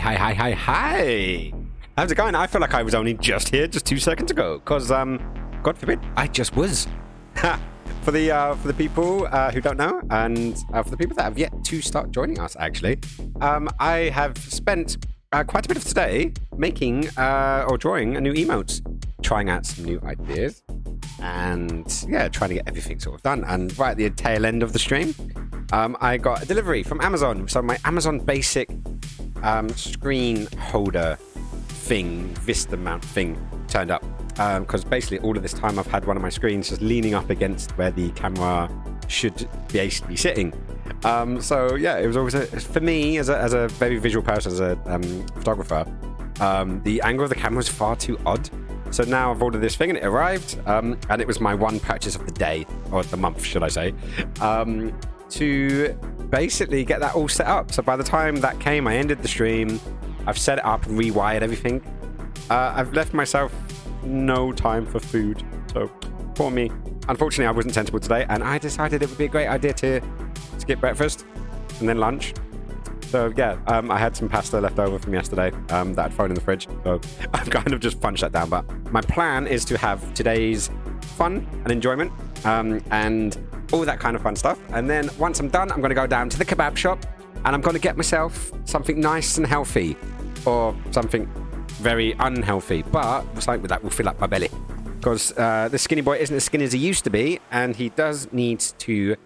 Hi. How's it going? I feel like I was only just here just 2 seconds ago, because, God forbid, I just was. For the people who don't know, and for the people that have yet to start joining us, actually, I have spent quite a bit of today making or drawing a new emotes, trying out some new ideas, and yeah, trying to get everything sort of done. And right at the tail end of the stream, I got a delivery from Amazon. So my Amazon Basic screen holder thing, Vista mount thing, turned up. Because basically all of this time I've had one of my screens just leaning up against where the camera should basically be sitting. So yeah, it was always for me as a very visual person, as a photographer, the angle of the camera was far too odd. So now I've ordered this thing and it arrived, and it was my one purchase of the day, or the month, should I say, to basically get that all set up. So by the time that came, I ended the stream, I've set it up and rewired everything. I've left myself no time for food, so poor me. Unfortunately, I wasn't sensible today, and I decided it would be a great idea to skip breakfast and then lunch. So yeah, I had some pasta left over from yesterday that I'd thrown in the fridge, so I've kind of just punched that down. But my plan is to have today's fun and enjoyment and all that kind of fun stuff. And then once I'm done, I'm going to go down to the kebab shop and I'm going to get myself something nice and healthy, or something very unhealthy, but something that will fill up my belly. Because the skinny boy isn't as skinny as he used to be, and he does need to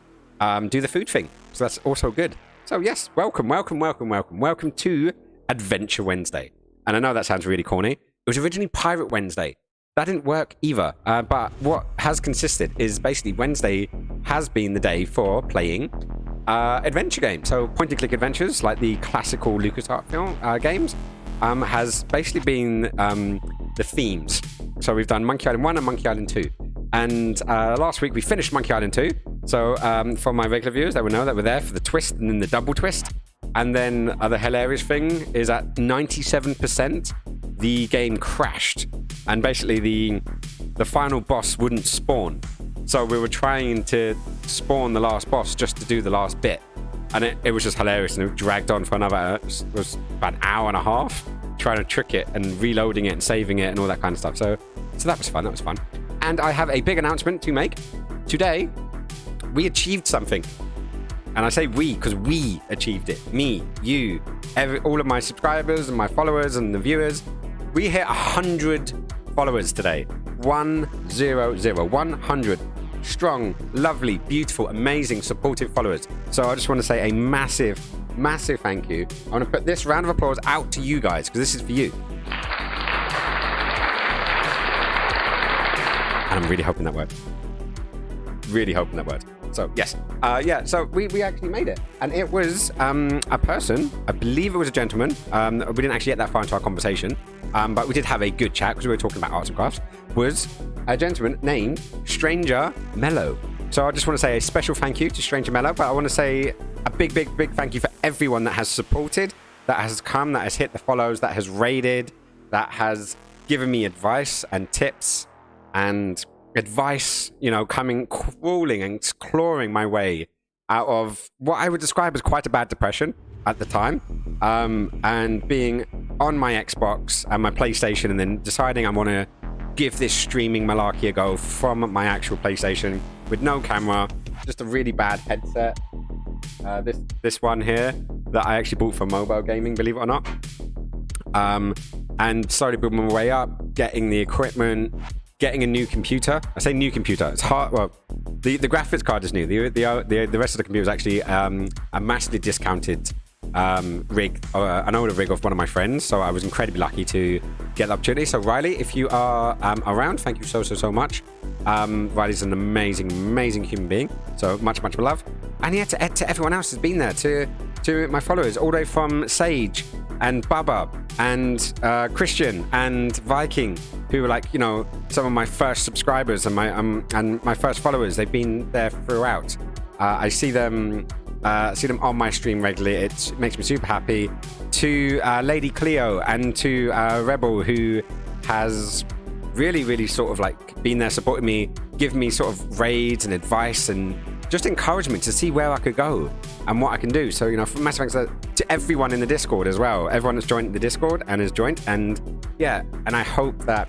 do the food thing. So that's also good. So yes, welcome to Adventure Wednesday. And I know that sounds really corny. It was originally Pirate Wednesday. That didn't work either. But what has consisted is basically Wednesday has been the day for playing adventure games. So point-and-click adventures, like the classical LucasArts film games, has basically been the themes. So we've done Monkey Island 1 and Monkey Island 2. And last week we finished Monkey Island 2. So for my regular viewers, they will know that we're there for the twist and then the double twist. And then the hilarious thing is at 97%, the game crashed. And basically the final boss wouldn't spawn. So we were trying to spawn the last boss just to do the last bit. And it was just hilarious, and it dragged on for another, it was about an hour and a half, trying to trick it and reloading it and saving it and all that kind of stuff. So that was fun. And I have a big announcement to make. Today, we achieved something. And I say we, because we achieved it. Me, you, all of my subscribers and my followers and the viewers. We hit 100 followers today. 100 strong, lovely, beautiful, amazing, supportive followers. So I just want to say a massive thank you. I want to put this round of applause out to you guys, because this is for you. And I'm really hoping that worked. So yes, so we actually made it, and it was a person, I believe it was a gentleman. We didn't actually get that far into our conversation, but we did have a good chat because we were talking about arts and crafts. Was a gentleman named Stranger Mellow. So I just want to say a special thank you to Stranger Mellow, but I want to say a big thank you for everyone that has supported, that has come, that has hit the follows, that has raided, that has given me advice and tips and advice, coming crawling and clawing my way out of what I would describe as quite a bad depression at the time, and being on my Xbox and my PlayStation, and then deciding I want to give this streaming malarkey a go from my actual PlayStation with no camera, just a really bad headset. This one here that I actually bought for mobile gaming, believe it or not. And slowly building my way up, getting the equipment, getting a new computer. I say new computer. It's hard. Well, the graphics card is new. The rest of the computer is actually a massively discounted rig, an older rig of one of my friends. So I was incredibly lucky to get the opportunity. So Riley, if you are around, thank you so much. Riley's an amazing human being. So much love. And yeah, to everyone else who's been there, to my followers, all the way from Sage and Baba and Christian and Viking, who were some of my first subscribers and my first followers. They've been there throughout. I see them on my stream regularly. It makes me super happy. To Lady Cleo and to Rebel, who has really sort of been there supporting me, giving me sort of raids and advice and just encouragement to see where I could go and what I can do. So, you know, massive thanks to everyone in the Discord as well. Everyone that's joined the Discord and has joined. And yeah, and I hope that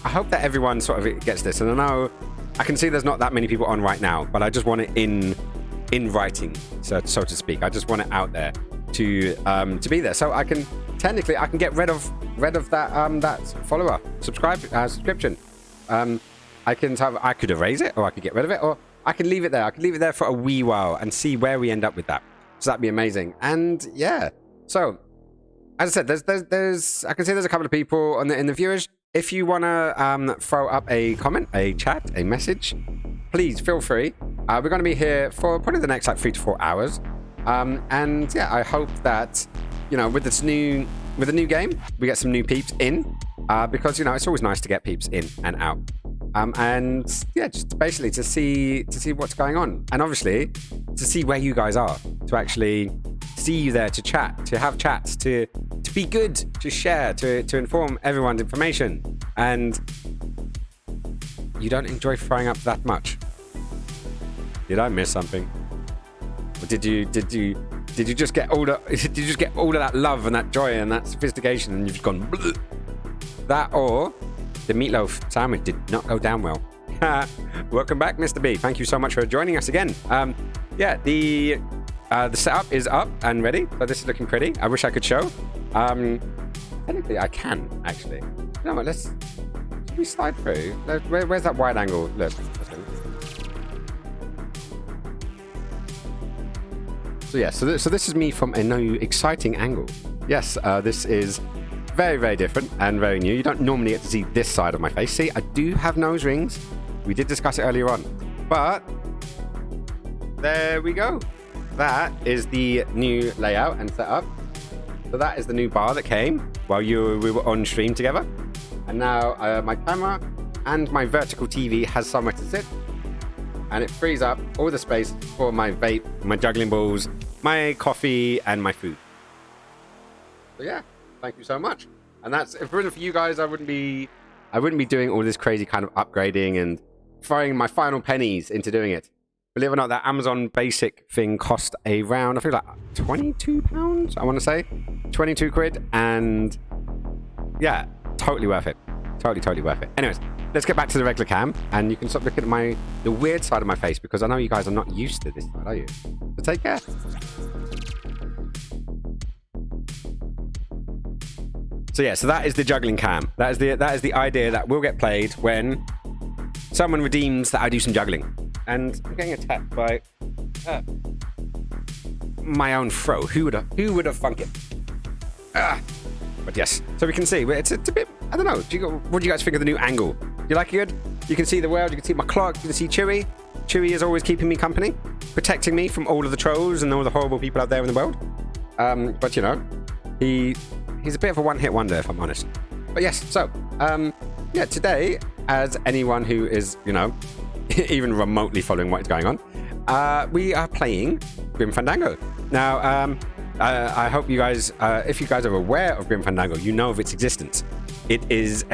everyone sort of gets this. And I know I can see there's not that many people on right now, but I just want it in writing, so to speak. I just want it out there to be there. So I can technically get rid of that follower subscription. I could erase it, or I could get rid of it, or I can leave it there. I can leave it there for a wee while and see where we end up with that. So that'd be amazing. And yeah, so as I said, there's I can see there's a couple of people in the viewers. If you want to throw up a comment, a chat, a message, please feel free. We're going to be here for probably the next like 3 to 4 hours. And yeah, I hope that, you know, with the new game, we get some new peeps in, because, you know, it's always nice to get peeps in and out. And yeah, just basically to see what's going on, and obviously to see where you guys are, to actually see you there, to chat, to have chats, to be good, to share, to inform everyone's information. And you don't enjoy throwing up that much. Did I miss something? Or did you just get all of that love and that joy and that sophistication, and you've just gone bleh? That, or the meatloaf sandwich did not go down well. Welcome back, Mr. B. Thank you so much for joining us again. Yeah, the setup is up and ready, so this is looking pretty. I wish I could show. Technically, I can actually. You know what? Should we slide through? Where's that wide angle? Look. So yeah, so this is me from a new exciting angle. Yes, this is very, very different and very new. You don't normally get to see this side of my face. See, I do have nose rings. We did discuss it earlier on, but there we go. That is the new layout and setup. So that is the new bar that came while we were on stream together. And now my camera and my vertical TV has somewhere to sit, and it frees up all the space for my vape, my juggling balls, my coffee, and my food. So yeah, thank you so much. And that's, if it wasn't for you guys, I wouldn't be doing all this crazy kind of upgrading and throwing my final pennies into doing it. Believe it or not, that Amazon basic thing cost around, I feel like £22, I want to say. 22 quid, and yeah, totally worth it. Totally worth it. Anyways, let's get back to the regular cam, and you can stop looking at the weird side of my face, because I know you guys are not used to this side, are you? So take care. So yeah, so that is the juggling cam. That is the idea that will get played when someone redeems that I do some juggling. And I'm getting attacked by my own throw. Who would have thunk it? But yes, so we can see it's a bit, I don't know. What do you guys think of the new angle? You like it good? You can see the world. You can see my clock. You can see Chewy. Chewy is always keeping me company, protecting me from all of the trolls and all the horrible people out there in the world. But you know, he's a bit of a one-hit wonder, if I'm honest. But yes, so yeah, today, as anyone who is, you know, even remotely following what is going on, we are playing Grim Fandango. Now, I hope you guys, if you guys are aware of Grim Fandango, you know of its existence. It is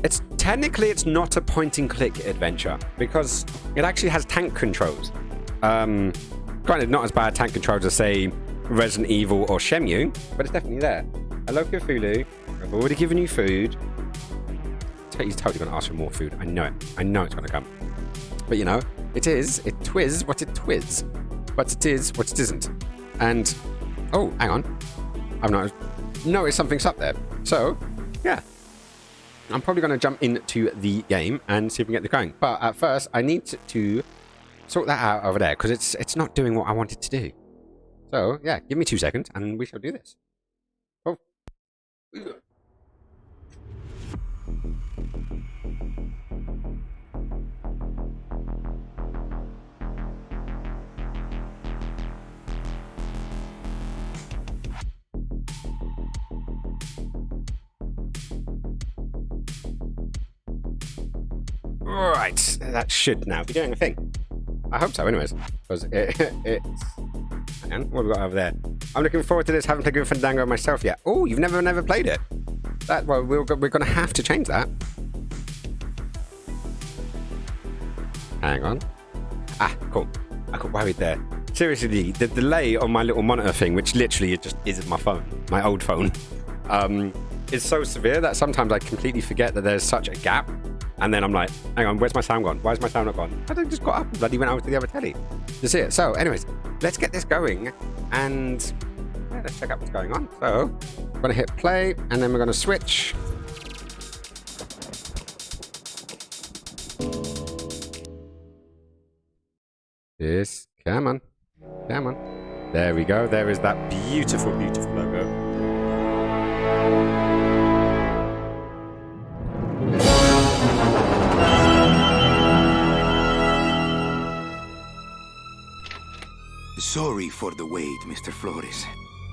it's not a point-and-click adventure, because it actually has tank controls. Granted, not as bad tank controls as, say, Resident Evil or Shenmue, but it's definitely there. Hello, Cthulhu. I've already given you food. He's totally going to ask for more food. I know it. I know it's going to come. But you know, it twiz what it twiz. But it is what it isn't. And, oh, hang on. I've noticed something's up there. So, yeah. I'm probably going to jump into the game and see if we can get it going. But at first, I need to sort that out over there, because it's not doing what I want it to do. So, yeah, give me 2 seconds and we shall do this. Oh. Right, that should now be doing a thing. I hope so, anyways, because it's... Hang on, what have we got over there? I'm looking forward to this. Haven't played Grim Fandango myself yet. Oh, you've never played it? Well, we're going to have to change that. Hang on. Ah, cool. I got worried there. Seriously, the delay on my little monitor thing, which literally just is my phone, my old phone, is so severe that sometimes I completely forget that there's such a gap. And then I'm like, hang on, where's my sound gone? Why is my sound not gone? I just got up and bloody went over to the other telly to see it. So anyways, let's get this going and yeah, let's check out what's going on. So I'm going to hit play and then we're going to switch. Yes, come on. Come on. There we go. There is that beautiful, beautiful logo. Sorry for the wait, Mr. Flores.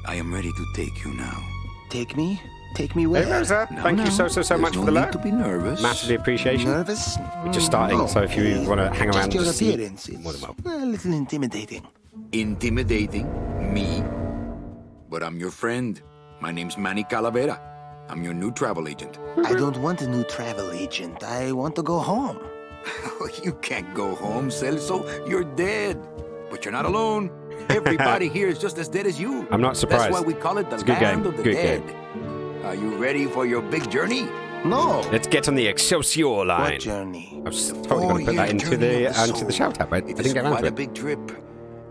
I am ready to take you now. Take me? Take me where? Hey, Rosa. Thank you so much for the love. To be nervous. Massively appreciation. Nervous? We're just starting, No. so if you want to hang around Just and your just appearance see, is more than welcome. a little intimidating. Intimidating? Me? But I'm your friend. My name's Manny Calavera. I'm your new travel agent. I don't want a new travel agent. I want to go home. You can't go home, Celso. You're dead. But you're not alone. Everybody here is just as dead as you. I'm not surprised. That's why we call it the It's a good land game. of the Good dead. game. Are you ready for your big journey? No. Let's get on the Excelsior line. What journey? I was totally going to put that into the shout out, but I didn't get around to It's quite a it. big trip.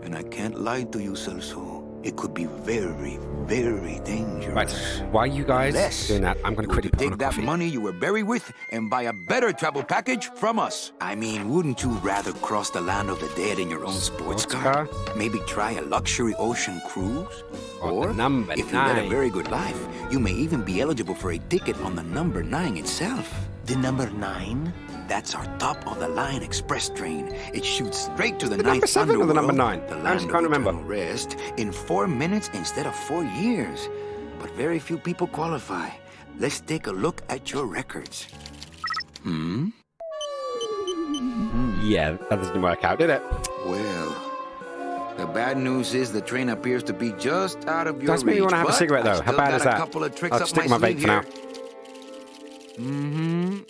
And I can't lie to you, Celso. It could be very, very dangerous. Right, while you guys Unless doing that, I'm going to quickly put on take a that coffee. money you were buried with and buy a better travel package from us. I mean, wouldn't you rather cross the land of the dead in your own sports car? Maybe try a luxury ocean cruise? Or the number if you led a 9. very good life, you may even be eligible for a ticket on the number 9 itself. The number 9? That's our top-of-the-line express train. It shoots straight to the The number ninth 7 or the number underworld, 9? the I land just of can't remember. eternal rest, in 4 minutes instead of 4 years. But very few people qualify. Let's take a look at your records. Yeah, that didn't work out, did it? Well, the bad news is the train appears to be just out of your Does make me reach, want to have a but cigarette, I've though. How still bad got is a that? couple of tricks I'll up stick my my vape sleeve for now. here.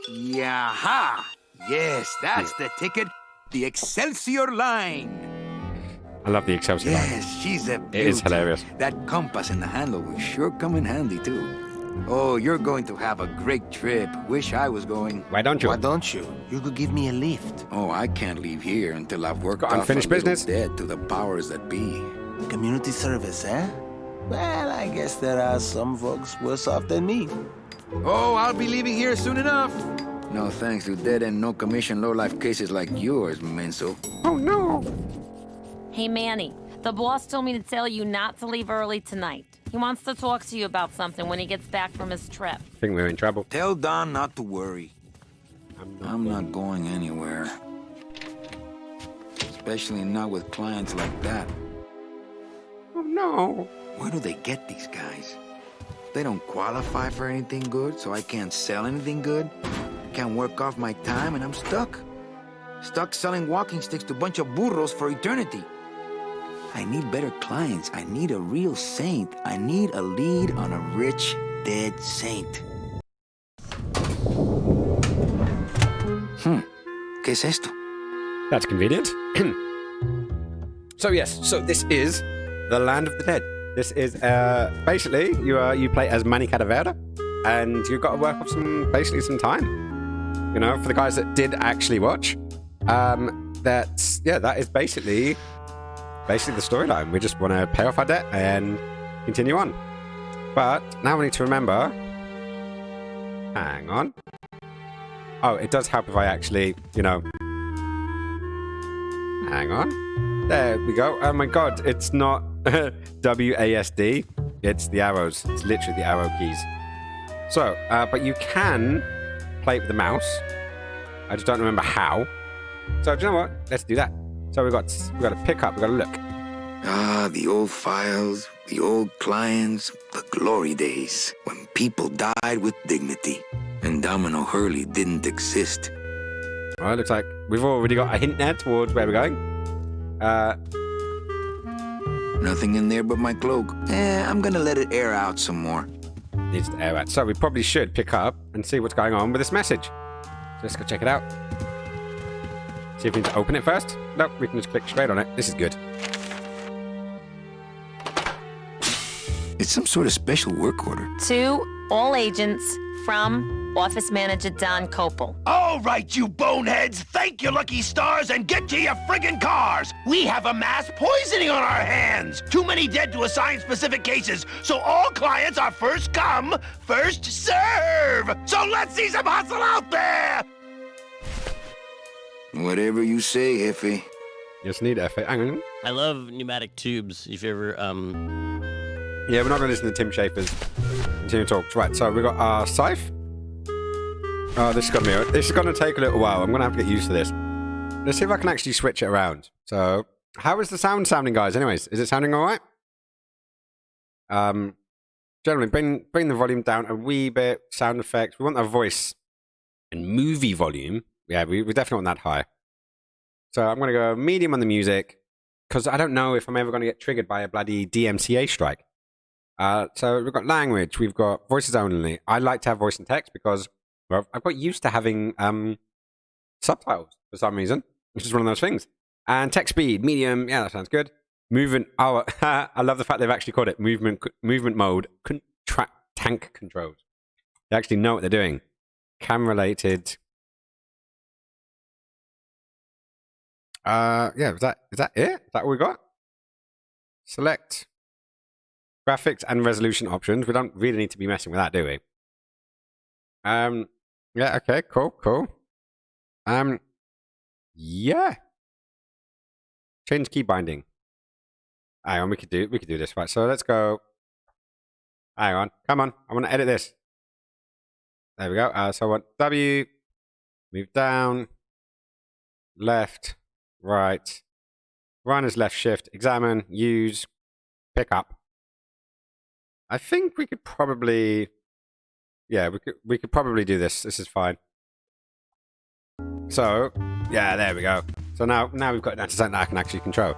Yeah-ha! Yes, that's the ticket. The Excelsior line. I love the Excelsior line. Yes, she's a beauty. It is hilarious. That compass in the handle will sure come in handy, too. Oh, you're going to have a great trip. Wish I was going. Why don't you? Why don't you? You could give me a lift. Oh, I can't leave here until I've worked Got off unfinished a little business? debt to the powers that be. Community service, eh? Well, I guess there are some folks worse off than me. Oh, I'll be leaving here soon enough. No thanks to dead and no commission low-life cases like yours, Menso. Oh, no. Hey, Manny, the boss told me to tell you not to leave early tonight. He wants to talk to you about something when he gets back from his trip. I think we're in trouble. Tell Don not to worry. I'm not going anywhere. Especially not with clients like that. Oh, no. Where do they get these guys? They don't qualify for anything good, so I can't sell anything good. Can't work off my time, and I'm stuck. Stuck selling walking sticks to a bunch of burros for eternity. I need better clients. I need a real saint. I need a lead on a rich, dead saint. ¿Qué es esto? That's convenient. So yes, so this is the Land of the Dead. This is basically you play as Manny Calavera, and you've got to work off some time. You know, for the guys that did actually watch, that is basically the storyline. We just want to pay off our debt and continue on. But now we need to remember. Hang on. Oh, it does help if I actually, hang on. There we go. Oh my god, it's not WASD. It's the arrows. It's literally the arrow keys. So, but you can play it with the mouse. I just don't remember how. So, do you know what? Let's do that. So we've got to pick up. We've got to look. Ah, the old files, the old clients, the glory days when people died with dignity and Domino Hurley didn't exist. Well, it looks like we've already got a hint there towards where we're going. Nothing in there but my cloak. I'm gonna let it air out some more. Needs to air out. So we probably should pick up and see what's going on with this message. So let's go check it out. See if we need to open it first. Nope, we can just click straight on it. This is good. It's some sort of special work order. To all agents from Office Manager Don Copel. All right, you boneheads, thank your lucky stars and get to your friggin' cars. We have a mass poisoning on our hands. Too many dead to assign specific cases, so all clients are first come, first serve. So let's see some hustle out there. Whatever you say, Jefe. Just need F8. Hang on. I love pneumatic tubes. If you ever, Yeah, we're not going to listen to Tim Schafer's continue talks. Right, so we've got our scythe. Oh, this is going to take a little while. I'm going to have to get used to this. Let's see if I can actually switch it around. So, how is the sound sounding, guys? Anyways, is it sounding all right? Generally, bring the volume down a wee bit. Sound effects. We want our voice and movie volume. Yeah, we definitely want that high. So I'm going to go medium on the music because I don't know if I'm ever going to get triggered by a bloody DMCA strike. So we've got language. We've got voices only. I like to have voice and text because well, I've got used to having subtitles for some reason, which is one of those things. And text speed, medium. Yeah, that sounds good. Movement. Oh, I love the fact they've actually called it movement mode. Tank controls. They actually know what they're doing. Cam related. Yeah, is that it? Is that what we got? Select graphics and resolution options. We don't really need to be messing with that, do we? Yeah, okay, cool. Yeah. Change key binding. Hang on, we could do this, right? So let's go. Hang on, come on. I want to edit this. There we go. So I want W, move down, left, right, run as left shift, examine, use, pick up. I think we could probably, yeah, we could probably do this. This is fine. So, yeah, there we go. So now we've got it down to something that I can actually control.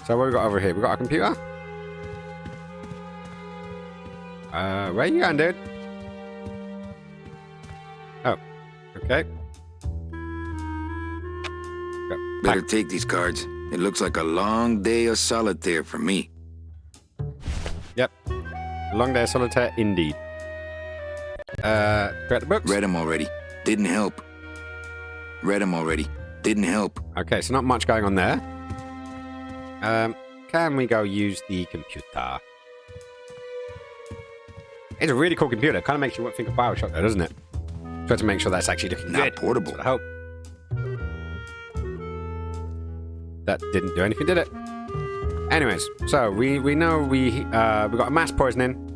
So what have we got over here? We've got our computer. Where are you going, dude? Oh, okay. Better take these cards. It looks like a long day of solitaire for me. Yep. Long day of solitaire, indeed. Create the books. Read them already. Didn't help. Read them already. Didn't help. Okay, so not much going on there. Can we go use the computer? It's a really cool computer. It kind of makes you think of Bioshock, though, doesn't it? Try to make sure that's actually looking Not good. portable. I hope. That didn't do anything, did it? Anyways, so we know we got a mass poisoning.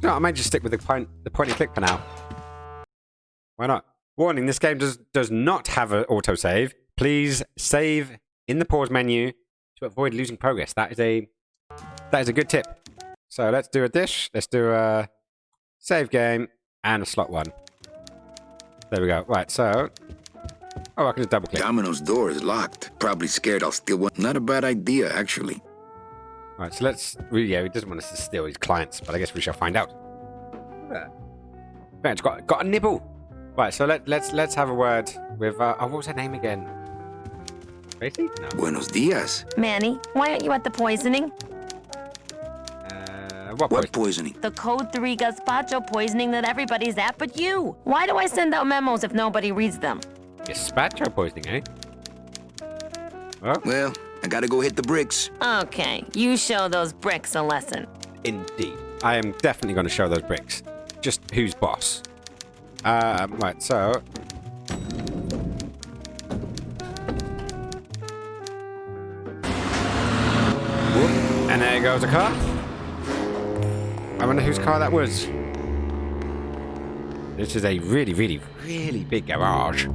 You know, I might just stick with the point and click for now. Why not? Warning: this game does not have an autosave. Please save in the pause menu to avoid losing progress. That is a good tip. So let's do a dish. Let's do a save game and a slot one. There we go. Right. So, I can just double click. Domino's door is locked. Probably scared I'll steal one. Not a bad idea, actually. Right. So yeah, he doesn't want us to steal his clients, but I guess we shall find out. It's got a nibble. Right. So let's have a word with. What was her name again? Tracy? No. Buenos dias. Manny, why aren't you at the poisoning? What poisoning? The Code 3 gazpacho poisoning that everybody's at but you. Why do I send out memos if nobody reads them? Gazpacho poisoning, eh? Well, I gotta go hit the bricks. Okay, you show those bricks a lesson. Indeed. I am definitely going to show those bricks. Just who's boss. Right, so... Whoop. And there goes a car. I wonder whose car that was. This is a really, really, really big garage.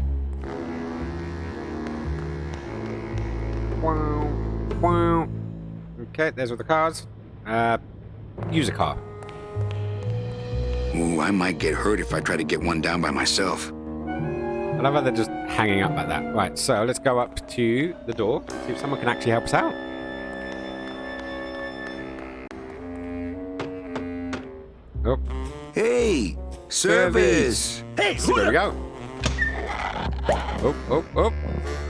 Wow. Wow. Okay, there's all the cars. Use a car. Ooh, I might get hurt if I try to get one down by myself. I love how they're just hanging up like that. Right, so let's go up to the door, see if someone can actually help us out. Oh. Hey, service! Hey, So there we go. Oh, oh, oh.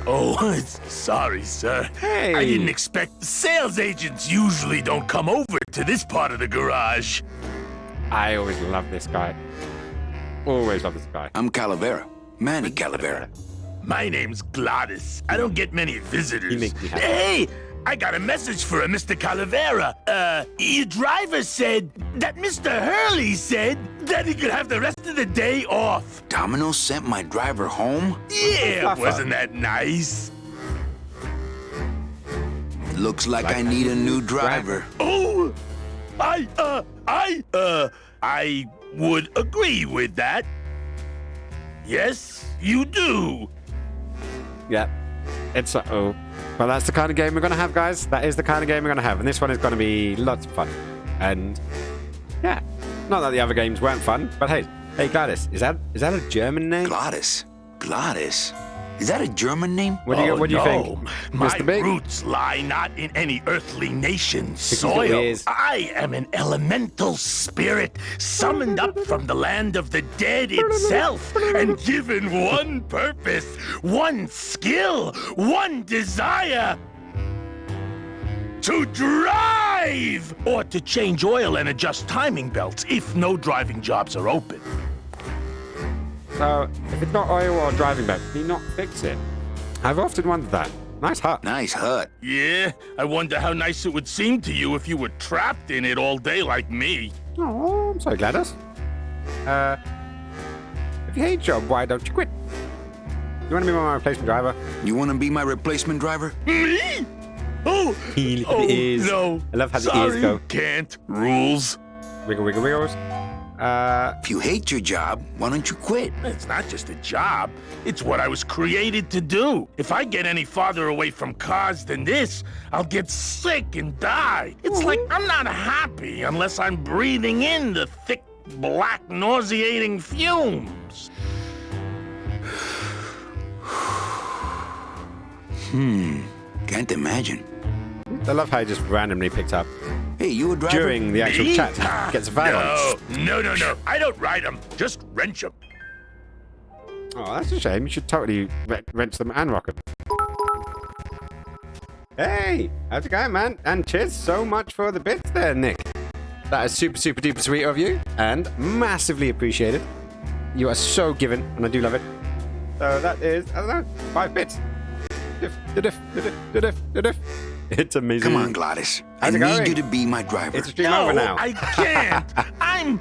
Oh, sorry, sir. Hey. I didn't expect... Sales agents usually don't come over to this part of the garage. I always love this guy. Always love this guy. I'm Calavera. Manny Calavera. My name's Gladys. I don't get many visitors. He makes me happy. Hey, I got a message for Mr. Calavera. Your driver said that Mr. Hurley said that he could have the rest of the day off. Domino sent my driver home? Yeah, wasn't that nice? Looks like I need a new driver. Oh, I would agree with that. Yes, you do. Yeah. It's oh. Well, that's the kind of game we're gonna have, guys. That is the kind of game we're gonna have, and this one is gonna be lots of fun. And yeah, not that the other games weren't fun, but hey, Gladys, is that a German name? Gladys? Gladys? Is that a German name? What do you think, My Mr. Big? roots lie not in any earthly nation's He's got soil. ears. I am an elemental spirit summoned up from the land of the dead itself and given one purpose, one skill, one desire. To drive! Or to change oil and adjust timing belts if no driving jobs are open. So, if it's not oil or driving back, can you not fix it? I've often wondered that. Nice hut. Nice hut. Yeah, I wonder how nice it would seem to you if you were trapped in it all day like me. Oh, I'm sorry, Gladys. If you hate your job, why don't you quit? You want to be my replacement driver? You want to be my replacement driver? Me? Oh, The oh ears. no. I love how the Sorry, ears go. Can't. Rules. Wiggle, wiggle, wiggles. If you hate your job, why don't you quit? It's not just a job. It's what I was created to do. If I get any farther away from cars than this, I'll get sick and die. It's like I'm not happy unless I'm breathing in the thick, black, nauseating fumes. Can't imagine. I love how he just randomly picked up Hey, you a driver? during the actual Me? chat. Gets violence. No. I don't ride them. Just wrench them. Oh, that's a shame. You should totally wrench them and rock them. Hey, how's it going, man? And cheers so much for the bits there, Nick. That is super, super duper sweet of you and massively appreciated. You are so giving, and I do love it. So that is, I don't know, 5 bits. It's amazing. Come on, Gladys. I How's it need going? you to be my driver. It's a stream No, over now. I can't. I'm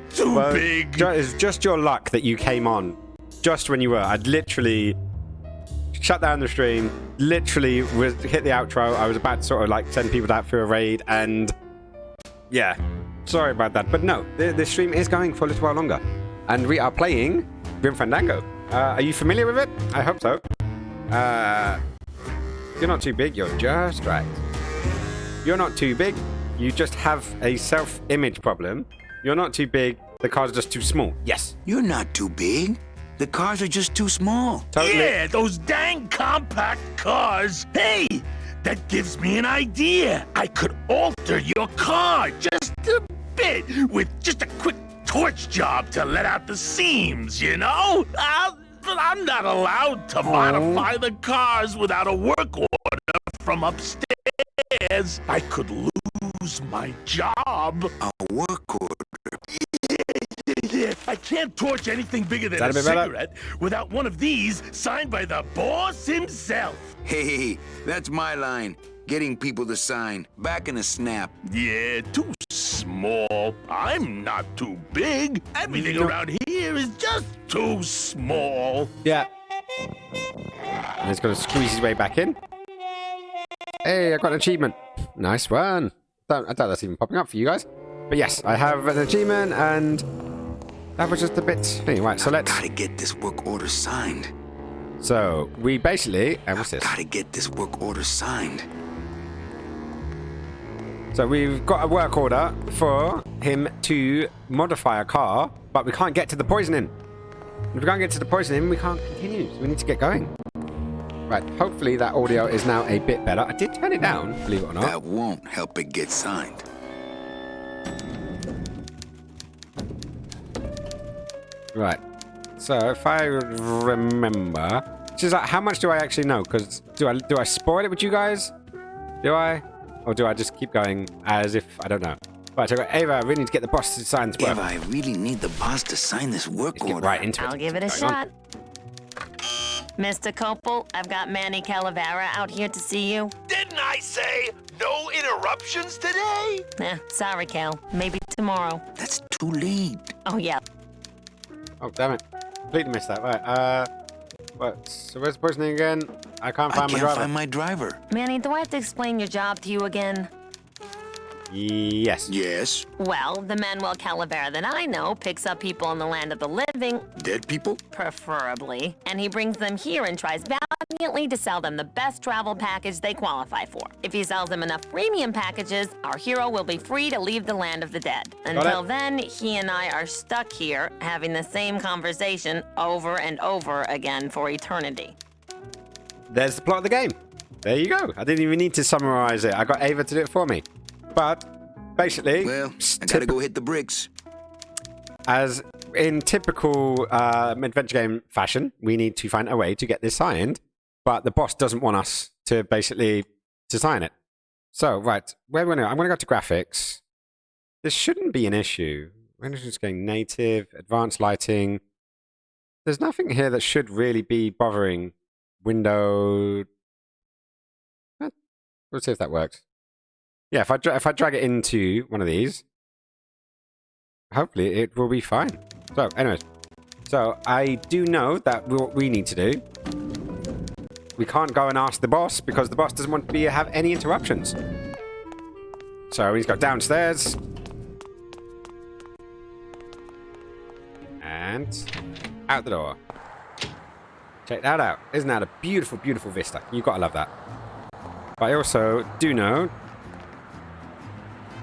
too Well, big. It's just your luck that you came on just when you were. I'd literally shut down the stream, literally hit the outro. I was about to sort of like send people out for a raid, and yeah, sorry about that. But no, the stream is going for a little while longer, and we are playing Grim Fandango. Are you familiar with it? I hope so. You're not too big, you're just right. You're not too big, you just have a self-image problem. You're not too big, the car's just too small. Yes. You're not too big. The cars are just too small. Totally. Yeah, those dang compact cars. Hey, that gives me an idea. I could alter your car just a bit with just a quick torch job to let out the seams, you know? But I'm not allowed to modify the cars without a work order from upstairs. I could lose my job. A work order. Yeah, I can't torch anything bigger than That a a bit better? cigarette without one of these signed by the boss himself. Hey, that's my line. Getting people to sign. Back in a snap. Yeah, too small. I'm not too big. Everything No. around here is just too small. Yeah. And he's going to squeeze his way back in. Hey, I got an achievement. Nice one. I doubt that's even popping up for you guys. But yes, I have an achievement, and that was just a bit. Anyway, right, so let's. Gotta get this work order signed. So we basically. And what's this? Gotta get this work order signed. So we've got a work order for him to modify a car, but we can't get to the poisoning. If we can't get to the poisoning, we can't continue. So we need to get going. Right, hopefully that audio is now a bit better. I did turn it down, believe it or not. That won't help it get signed. Right. So if I remember, which is like, how much do I actually know? Because do I spoil it with you guys? Do I? Or do I just keep going as if I don't know? Right, so I got Ava, I really need to get the boss to sign this work. Ava, I really need the boss to sign this work Let's get order. right into it. I'll give it a What's going on? shot. Mr. Copel, I've got Manny Calavera out here to see you. Didn't I say no interruptions today? Sorry, Cal. Maybe tomorrow. That's too late. Oh, yeah. Oh, damn it. Completely missed that. Right, what? So where's the person again? I can't find my driver. find my driver. Manny, do I have to explain your job to you again? Yes. Yes. Well, the Manuel Calavera that I know picks up people in the land of the living, Dead people? preferably, and he brings them here and tries valiantly to sell them the best travel package they qualify for. If he sells them enough premium packages, our hero will be free to leave the land of the dead. Until then, he and I are stuck here having the same conversation over and over again for eternity. There's the plot of the game. There you go. I didn't even need to summarize it. I got Ava to do it for me. But basically, Well, I gotta go hit the bricks. as in typical adventure game fashion, we need to find a way to get this signed, but the boss doesn't want us to basically to sign it. So, right, where we're going, I'm going to go to graphics. This shouldn't be an issue. We're just going native, advanced lighting. There's nothing here that should really be bothering window. Let's see if that works. Yeah, if I drag it into one of these, hopefully it will be fine. So, anyways, so I do know that what we need to do, we can't go and ask the boss because the boss doesn't want to have any interruptions. So he's got downstairs. And out the door. Check that out. Isn't that a beautiful, beautiful vista? You've got to love that. But I also do know...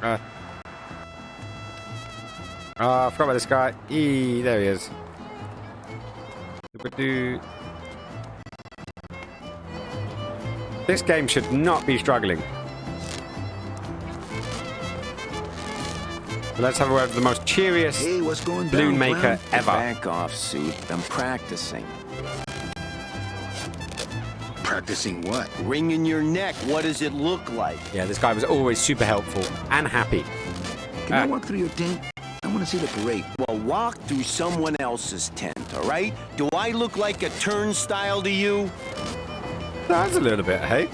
I forgot about this guy. There he is. This game should not be struggling. So let's have a word with the most cheeriest Hey, what's going balloon down, maker clown? ever. Back off, suit. I'm practicing. Practicing what? Wringing your neck. What does it look like? Yeah, this guy was always super helpful and happy. Can I walk through your tent? I want to see the parade. Well, walk through someone else's tent, all right? Do I look like a turnstile to you? That's a little bit, hey?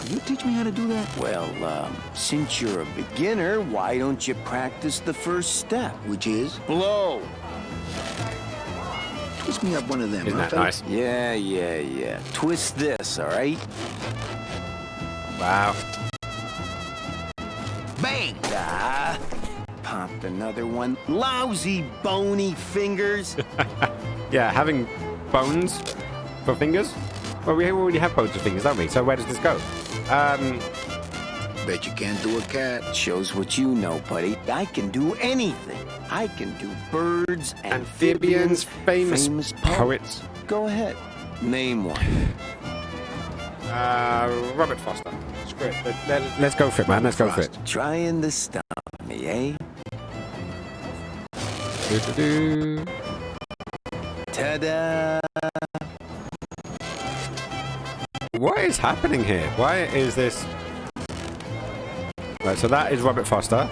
Can you teach me how to do that? Well, since you're a beginner, why don't you practice the first step? Which is? Blow. Twist me up one of them. Isn't huh, that fella? nice? Yeah. Twist this, all right? Wow. Bang! Ah, pop another one. Lousy bony fingers. Yeah, having bones for fingers? Well, we already have bones for fingers, don't we? So where does this go? Bet you can't do a cat. Shows what you know, buddy. I can do anything. I can do birds, Amphibians, famous poets. Go ahead. Name one. Robert Foster. Screw it. Let's go for it, man. Let's go for it. Trying to stop me, eh? Do-do-do. Ta-da! What is happening here? Why is this... Right, so that is Robert Foster.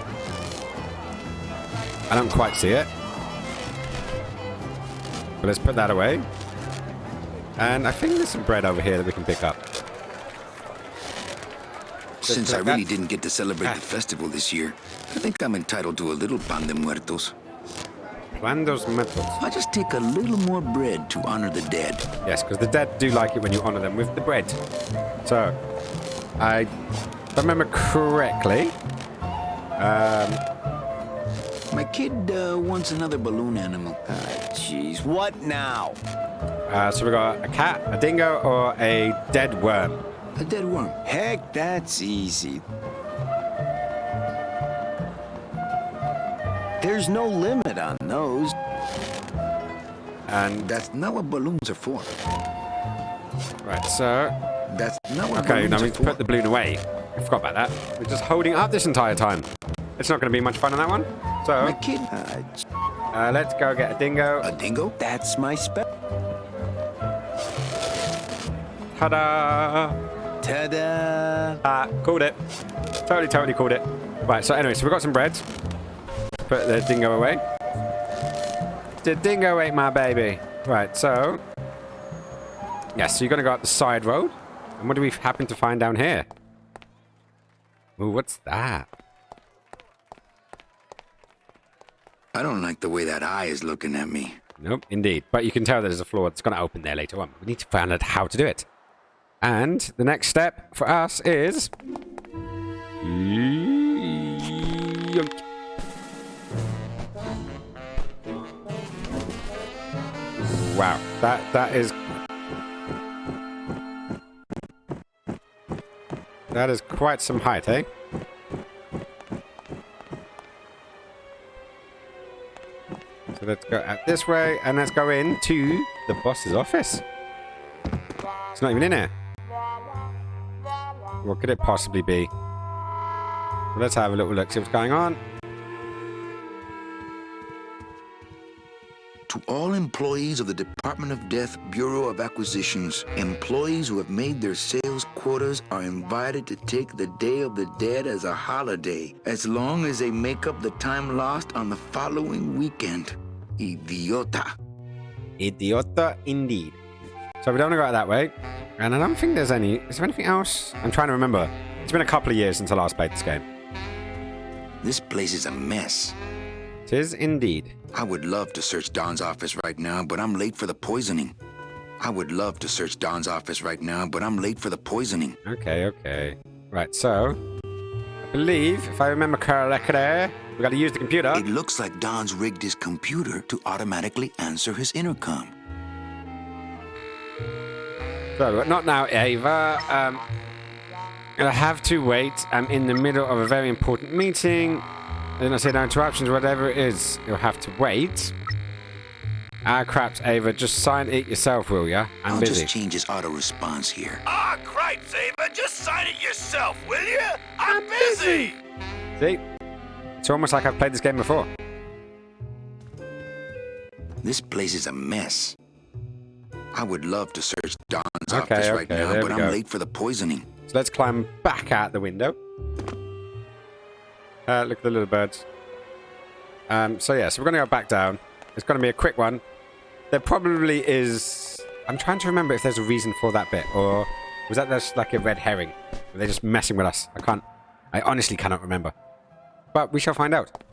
I don't quite see it. But let's put that away. And I think there's some bread over here that we can pick up. Since like I really that. didn't get to celebrate the festival this year, I think I'm entitled to a little pan de muertos. Plandos metals. I'll just take a little more bread to honor the dead. Yes, because the dead do like it when you honor them with the bread. So, I if I remember correctly. My kid wants another balloon animal. Jeez, what now? So we got a cat, a dingo, or a dead worm. A dead worm. Heck, that's easy. There's no limit on those. And That's not what balloons are for. right, so That's not what okay, balloons now we are need to for. put the balloon away. I forgot about that. We're just holding it up this entire time. It's not going to be much fun on that one. My So kid. Let's go get a dingo. A dingo? That's my spell. Ta-da! Ta-da! Called it. Totally called it. Right, so anyway, so we've got some bread. Put the dingo away. The dingo ate my baby. Right, so... Yes, so you're going to go up the side road. And what do we happen to find down here? Ooh, what's that? I don't like the way that eye is looking at me. Nope, indeed. But you can tell there's a floor that's going to open there later on. We need to find out how to do it. And the next step for us is... Yoink. Wow, that is... That is quite some height, eh? So let's go out this way, and let's go into the boss's office. It's not even in here. What could it possibly be? Well, let's have a little look, see what's going on. To all employees of the Department of Death Bureau of Acquisitions, employees who have made their sales quotas are invited to take the Day of the Dead as a holiday, as long as they make up the time lost on the following weekend. Idiota. Idiota indeed. So we don't want to go out that way. And I don't think there's any... Is there anything else? I'm trying to remember. It's been a couple of years since I last played this game. This place is a mess. It is indeed. I would love to search Don's office right now, but I'm late for the poisoning. I would love to search Don's office right now, but I'm late for the poisoning. Okay. Right, so... I believe, if I remember correctly, we got to use the computer. It looks like Don's rigged his computer to automatically answer his intercom. So, not now, Ava. I have to wait. I'm in the middle of a very important meeting. And I say no interruptions, whatever it is. You'll have to wait. Crap, Ava. Just sign it yourself, will ya? I'm busy. I'll just change his auto-response here. Cripes, Ava, just sign it yourself, will you? I'm busy! See? It's almost like I've played this game before. This place is a mess. I would love to search Don's office right now, but I'm late for the poisoning. So let's climb back out the window. Look at the little birds. So yeah, so we're going to go back down. It's going to be a quick one. There probably is... I'm trying to remember if there's a reason for that bit, or was that just like a red herring? Were they just messing with us? I honestly cannot remember. But we shall find out.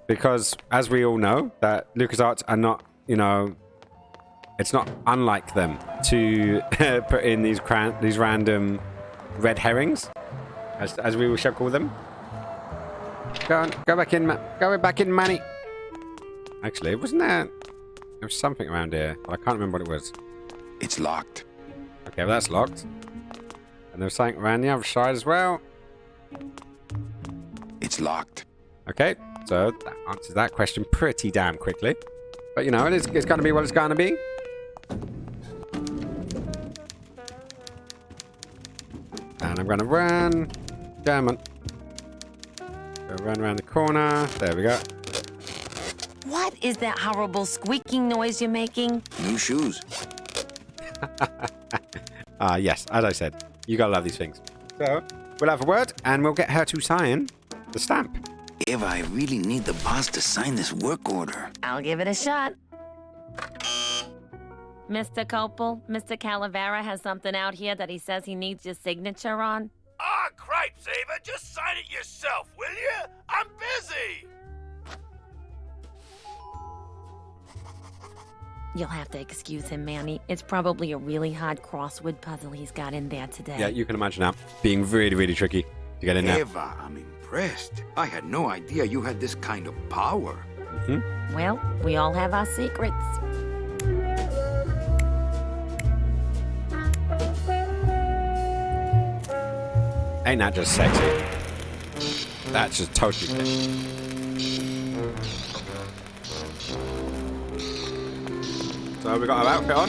Because, as we all know, that LucasArts are not, you know... It's not unlike them to put in these random red herrings, as we shall call them. Go back in, go back in, Manny. Actually, wasn't there was something around here, but I can't remember what it was. It's locked. Okay, well that's locked. And there was something around the other side as well. It's locked. Okay, so that answers that question pretty damn quickly. But you know, it's going to be what it's going to be. And I'm going to run. Damn it. Go run around the corner. There we go. What is that horrible squeaking noise you're making? New shoes. Yes, as I said, you gotta love these things. So, we'll have a word, and we'll get her to sign the stamp. Eva, I really need the boss to sign this work order. I'll give it a shot. Mr. Copel, Mr. Calavera has something out here that he says he needs your signature on. Cripes, Ava, just sign it yourself, will you? I'm busy! You'll have to excuse him, Manny. It's probably a really hard crossword puzzle he's got in there today. Yeah, you can imagine that being really, really tricky to get in there. Eva, I'm impressed. I had no idea you had this kind of power. Mm-hmm. Well, we all have our secrets. Ain't that just sexy? That's just totally sick. So we got our outfit on.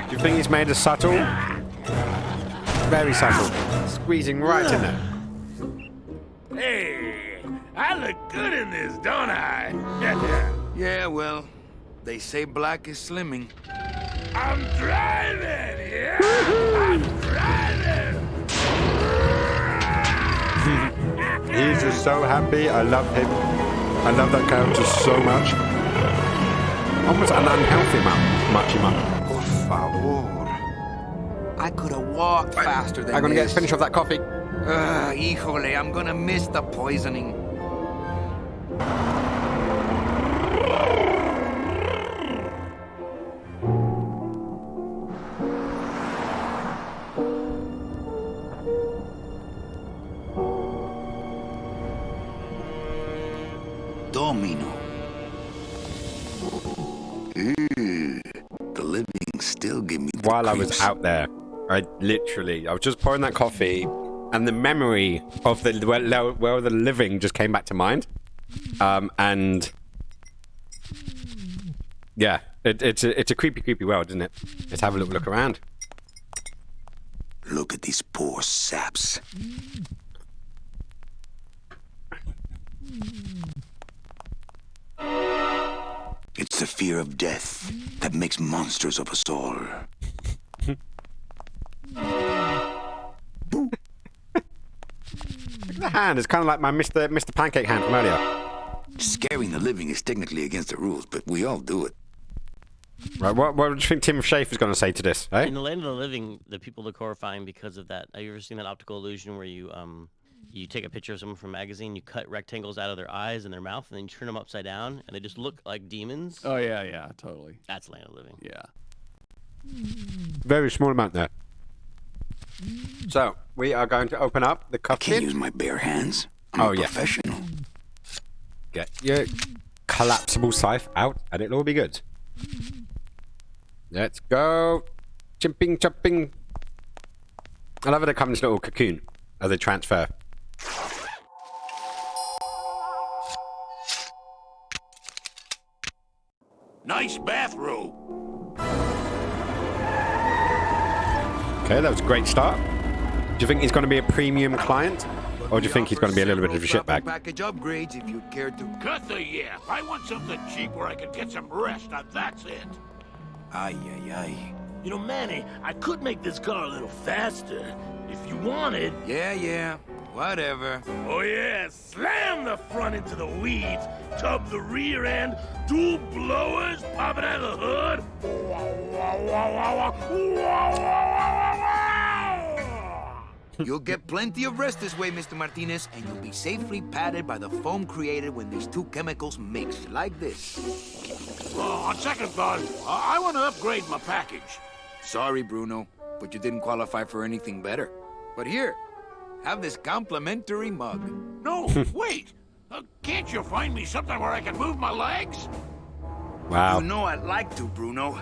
Do you think he's made us subtle? Very subtle. Squeezing right in there. Hey, I look good in this, don't I? Yeah, well, they say black is slimming. I'm driving, yeah! I'm driving! He's just so happy. I love him. I love that character so much. Almost an unhealthy amount. Por favor. I could have walked faster than I'm gonna this. finish off that coffee. Híjole, I'm gonna miss the poisoning. Domino. The living still give me the While I was creeps. out there, I was just pouring that coffee, and the memory of the where the living just came back to mind. And yeah, it's a creepy world, isn't it? Let's have a little look around. Look at these poor saps. It's the fear of death that makes monsters of us all. The hand is kind of like my Mr. Pancake hand from earlier. Scaring the living is technically against the rules, but we all do it. Right, what do you think Tim Schafer's going to say to this? Eh? In the land of the living, the people look horrifying because of that. Have you ever seen that optical illusion where you take a picture of someone from a magazine, you cut rectangles out of their eyes and their mouth, and then you turn them upside down, and they just look like demons? Oh, yeah, totally. That's land of the living. Yeah. Very small amount there. So, we are going to open up the I can't coffin. use my bare hands. I'm Oh, a yeah. professional. Get your collapsible scythe out, and it'll all be good. Let's go. Jumping. I love how they come in this little cocoon as they transfer. Nice bathrobe. Okay, that was a great start. Do you think he's going to be a premium client? Or do you think he's going to be a little bit of a shitbag? Package upgrades if you care to. Cut the yap. I want something cheap where I can get some rest. Now that's it. Ay, ay, ay. You know, Manny, I could make this car a little faster if you wanted. Yeah. Whatever. Oh yeah, slam the front into the weeds, tub the rear end, dual blowers popping out of the hood. You'll get plenty of rest this way, Mr. Martinez, and you'll be safely padded by the foam created when these two chemicals mix, like this. On second thought, I want to upgrade my package. Sorry, Bruno, but you didn't qualify for anything better. But here, have this complimentary mug. No, wait. Can't you find me something where I can move my legs? Wow. You know I'd like to, Bruno,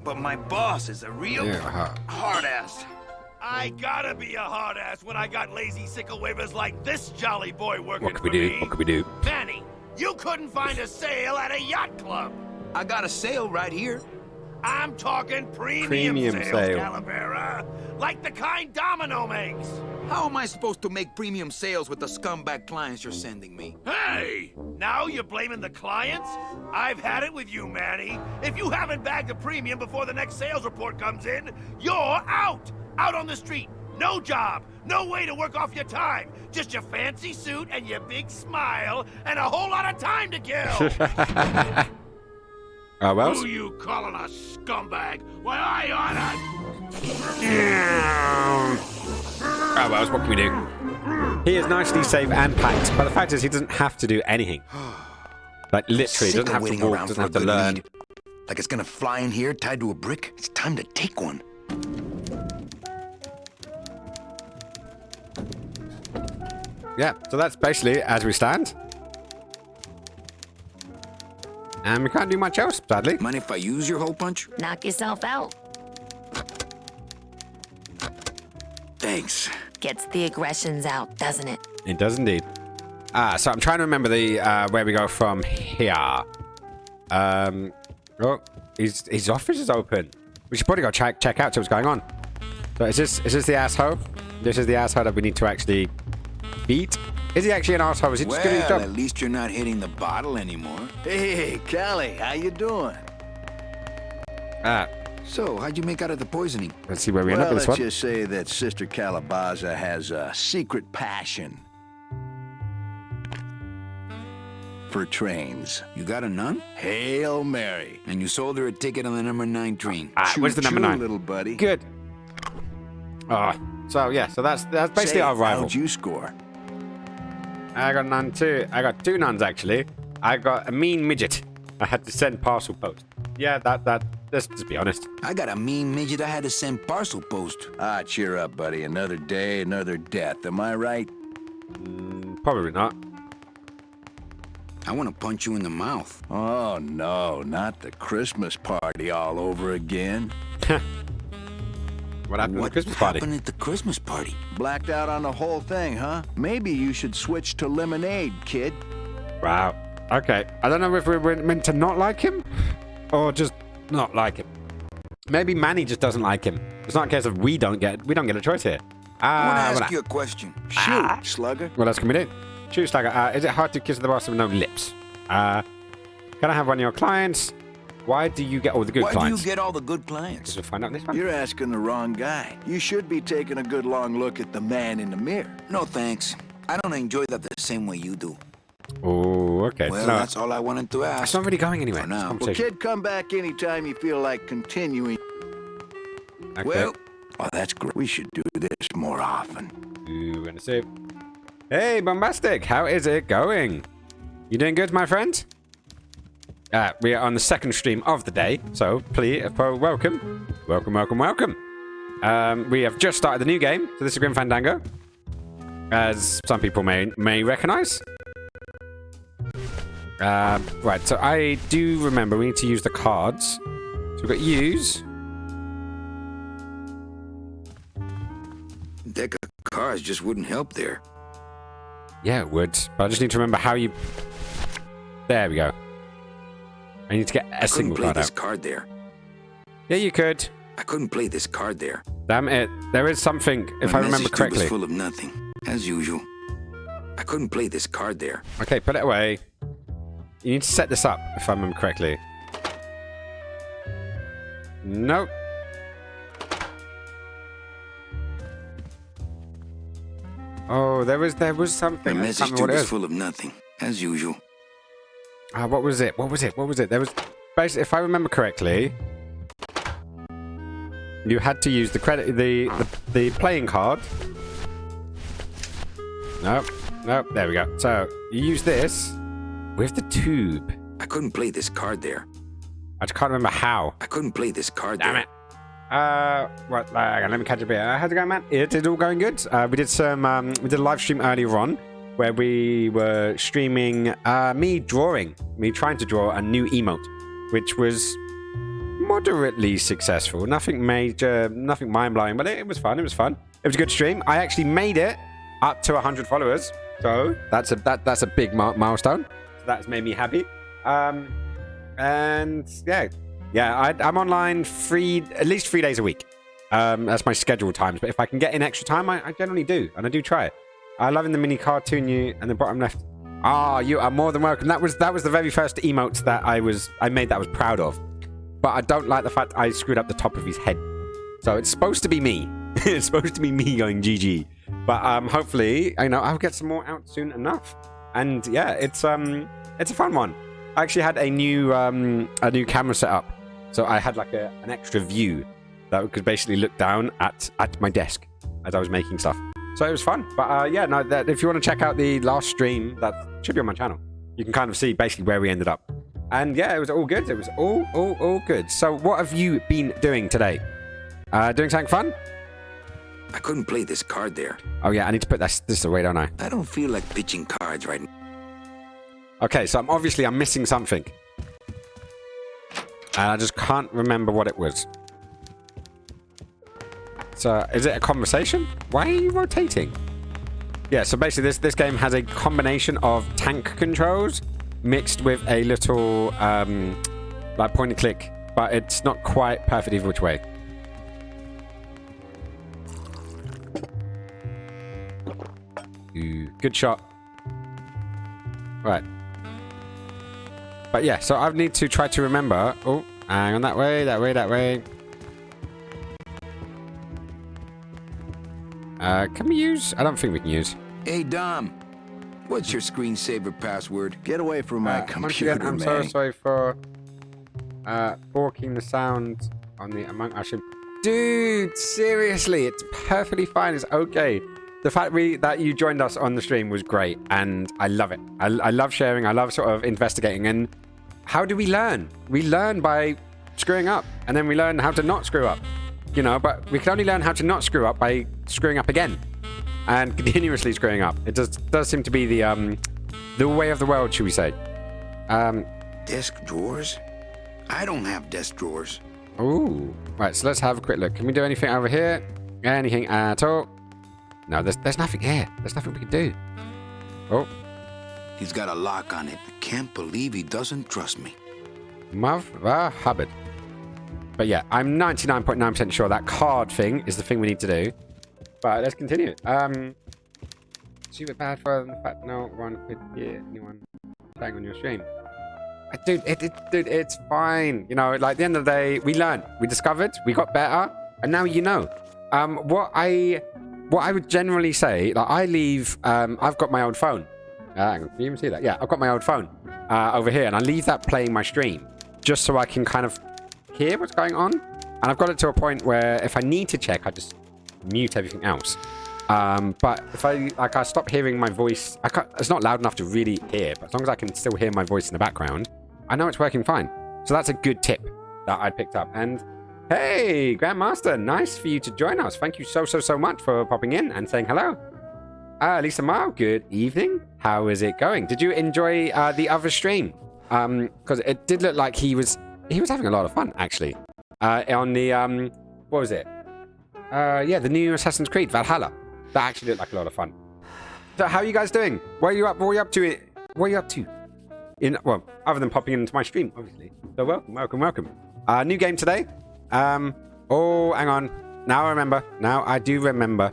but my boss is a real hard ass. I gotta be a hard ass when I got lazy sickle wavers like this jolly boy working What for can we do? me. What can we do? Manny, you couldn't find a sale at a yacht club. I got a sale right here. I'm talking premium Premium sales, sale. Calavera. Like the kind Domino makes. How am I supposed to make premium sales with the scumbag clients you're sending me? Hey! Now you're blaming the clients? I've had it with you, Manny. If you haven't bagged a premium before the next sales report comes in, you're out! Out on the street. No job. No way to work off your time. Just your fancy suit and your big smile and a whole lot of time to kill. Oh, well. Who you calling a scumbag? Why, I oughta... Oh, well, what can we do? He is nicely safe and packed, but the fact is he doesn't have to do anything. Like, literally, Sick doesn't of have to waiting walk, around doesn't for a have to good learn. lead. Like it's gonna fly in here tied to a brick? It's time to take one. Yeah, so that's basically as we stand. And we can't do much else, sadly. Mind if I use your hole punch? Knock yourself out. Thanks. Gets the aggressions out, doesn't it? It does indeed. So I'm trying to remember the where we go from here. Oh, his office is open. We should probably go check out, see what's going on. So is this the asshole? This is the asshole that we need to actually beat. Is he actually an asshole? Is he just doing his Well, job? at least you're not hitting the bottle anymore. Hey, Callie, how you doing? Ah, So, how'd you make out of the poisoning? let's see where we end up Well, with this let's one. just say that Sister Calabaza has a secret passion for trains. You got a nun? Hail Mary. And you sold her a ticket on the number 9 train. Ah, where's the number Choo-choo, 9? little buddy. Good. Ah, so yeah, so that's basically Say, our rival. how'd you score? I got none too. I got 2 nuns actually. I got a mean midget. I had to send parcel post. Yeah, let's just be honest. I got a mean midget I had to send parcel post. Ah, cheer up, buddy. Another day, another death. Am I right? Probably not. I want to punch you in the mouth. Oh, no, not the Christmas party all over again. What happened at the What Christmas party? happened at the Christmas party? Blacked out on the whole thing, huh? Maybe you should switch to lemonade, kid. Wow. Okay. I don't know if we were meant to not like him or just not like him. Maybe Manny just doesn't like him. It's not a case of we don't get a choice here. I want to What ask you a question. Shoot, slugger. What else can we do? Shoot, Slugger. Is it hard to kiss the boss with no lips? Can I have one of your clients? Why do you get all the good Why clients? do you get all the good clients? We'll find out in this one. You're asking the wrong guy. You should be taking a good long look at the man in the mirror. No thanks. I don't enjoy that the same way you do. Oh, okay. Well, No, that's all I wanted to ask. it's not really going anywhere. For this now. Well, conversation. kid, come back anytime you feel like continuing. Okay. Well, Oh, that's great. We should do this more often. We're gonna see. Hey, Bombastic, how is it going? You doing good, my friend? We are on the second stream of the day, so please, welcome. We have just started the new game, so this is Grim Fandango, as some people may recognize. Right, so I do remember we need to use the cards. So we've got use. deck of cards just wouldn't help there. Yeah, it would, but I just need to remember how you... There we go. I need to get a I couldn't single play card this out. card there. Yeah, you could. I couldn't play this card there. Damn it. There is something, if My I remember message tube correctly. was full of nothing, as usual. I couldn't play this card there. Okay, put it away. You need to set this up, if I remember correctly. Nope. Oh, there was My something. I can't message remember tube what it was is. full of nothing, as usual. What was it? There was... Basically, if I remember correctly... You had to use the the playing card. Nope. There we go. So, you use this with the tube. I couldn't play this card there. I just can't remember how. I couldn't play this card Damn there. it. Right, let me catch up here. How's it going, man? It is all going good. We did a live stream earlier on where we were streaming me trying to draw a new emote, which was moderately successful. Nothing major, nothing mind-blowing, but it was fun. It was a good stream. I actually made it up to 100 followers, so that's a big milestone. So that's made me happy. And yeah, I'm online at least 3 days a week. That's my scheduled times. But if I can get in extra time, I generally do, and I do try it. I love in the mini cartoon you and the bottom left. You are more than welcome. That was the very first emote that I made that I was proud of. But I don't like the fact I screwed up the top of his head. So it's supposed to be me. It's supposed to be me going GG. But hopefully, I'll get some more out soon enough. And yeah, it's a fun one. I actually had a new camera set up. So I had like an extra view that could basically look down at my desk as I was making stuff. So it was fun. But if you want to check out the last stream, that should be on my channel. You can kind of see basically where we ended up. And yeah, it was all good. It was all good. So what have you been doing today? Doing something fun? I couldn't play this card there. Oh yeah, I need to put this away, don't I? I don't feel like pitching cards right now. Okay, so I'm missing something. And I just can't remember what it was. So, is it a conversation? Why are you rotating? Yeah, so basically this game has a combination of tank controls mixed with a little like point and click, but it's not quite perfect either which way. Ooh, good shot. Right. But yeah, so I need to try to remember. Oh, hang on, that way, that way, that way. Can we use? I don't think we can use. Hey, Dom. What's your screensaver password? Get away from my Once computer, again, I'm man. so sorry for forking the sound on the Among Us. Dude, seriously, it's perfectly fine. It's okay. The fact that you joined us on the stream was great, and I love it. I love sharing. I love sort of investigating. And how do we learn? We learn by screwing up, and then we learn how to not screw up. You know, but we can only learn how to not screw up by screwing up again and continuously screwing up. It does seem to be the way of the world, should we say? Desk drawers? I don't have desk drawers. Ooh. Right, so let's have a quick look. Can we do anything over here? Anything at all? No, there's nothing here. There's nothing we can do. Oh. He's got a lock on it. I can't believe he doesn't trust me. Hubbard. But yeah, I'm 99.9% sure that card thing is the thing we need to do. But let's continue. Super bad for the fact no one could hear anyone playing on your stream. Dude, dude, it's fine. You know, like at the end of the day, we learned, we discovered, we got better, and now you know. What I would generally say, like I leave, I've got my old phone. Hang on, can you even see that? Yeah, I've got my old phone over here, and I leave that playing my stream just so I can kind of hear what's going on. And I've got it to a point where if I need to check, I just mute everything else. But if I stop hearing my voice, it's not loud enough to really hear, but as long as I can still hear my voice in the background, I know it's working fine. So that's a good tip that I picked up. And hey, Grandmaster, nice for you to join us. Thank you so much for popping in and saying hello. Lisa Mile, good evening. How is it going? Did you enjoy the other stream? Because it did look like he was having a lot of fun, actually. On the, what was it? Yeah, the new Assassin's Creed, Valhalla. That actually looked like a lot of fun. So how are you guys doing? What are you up to? What are you up to? Well, other than popping into my stream, obviously. So welcome. New game today. Oh, hang on. Now I remember. Now I do remember.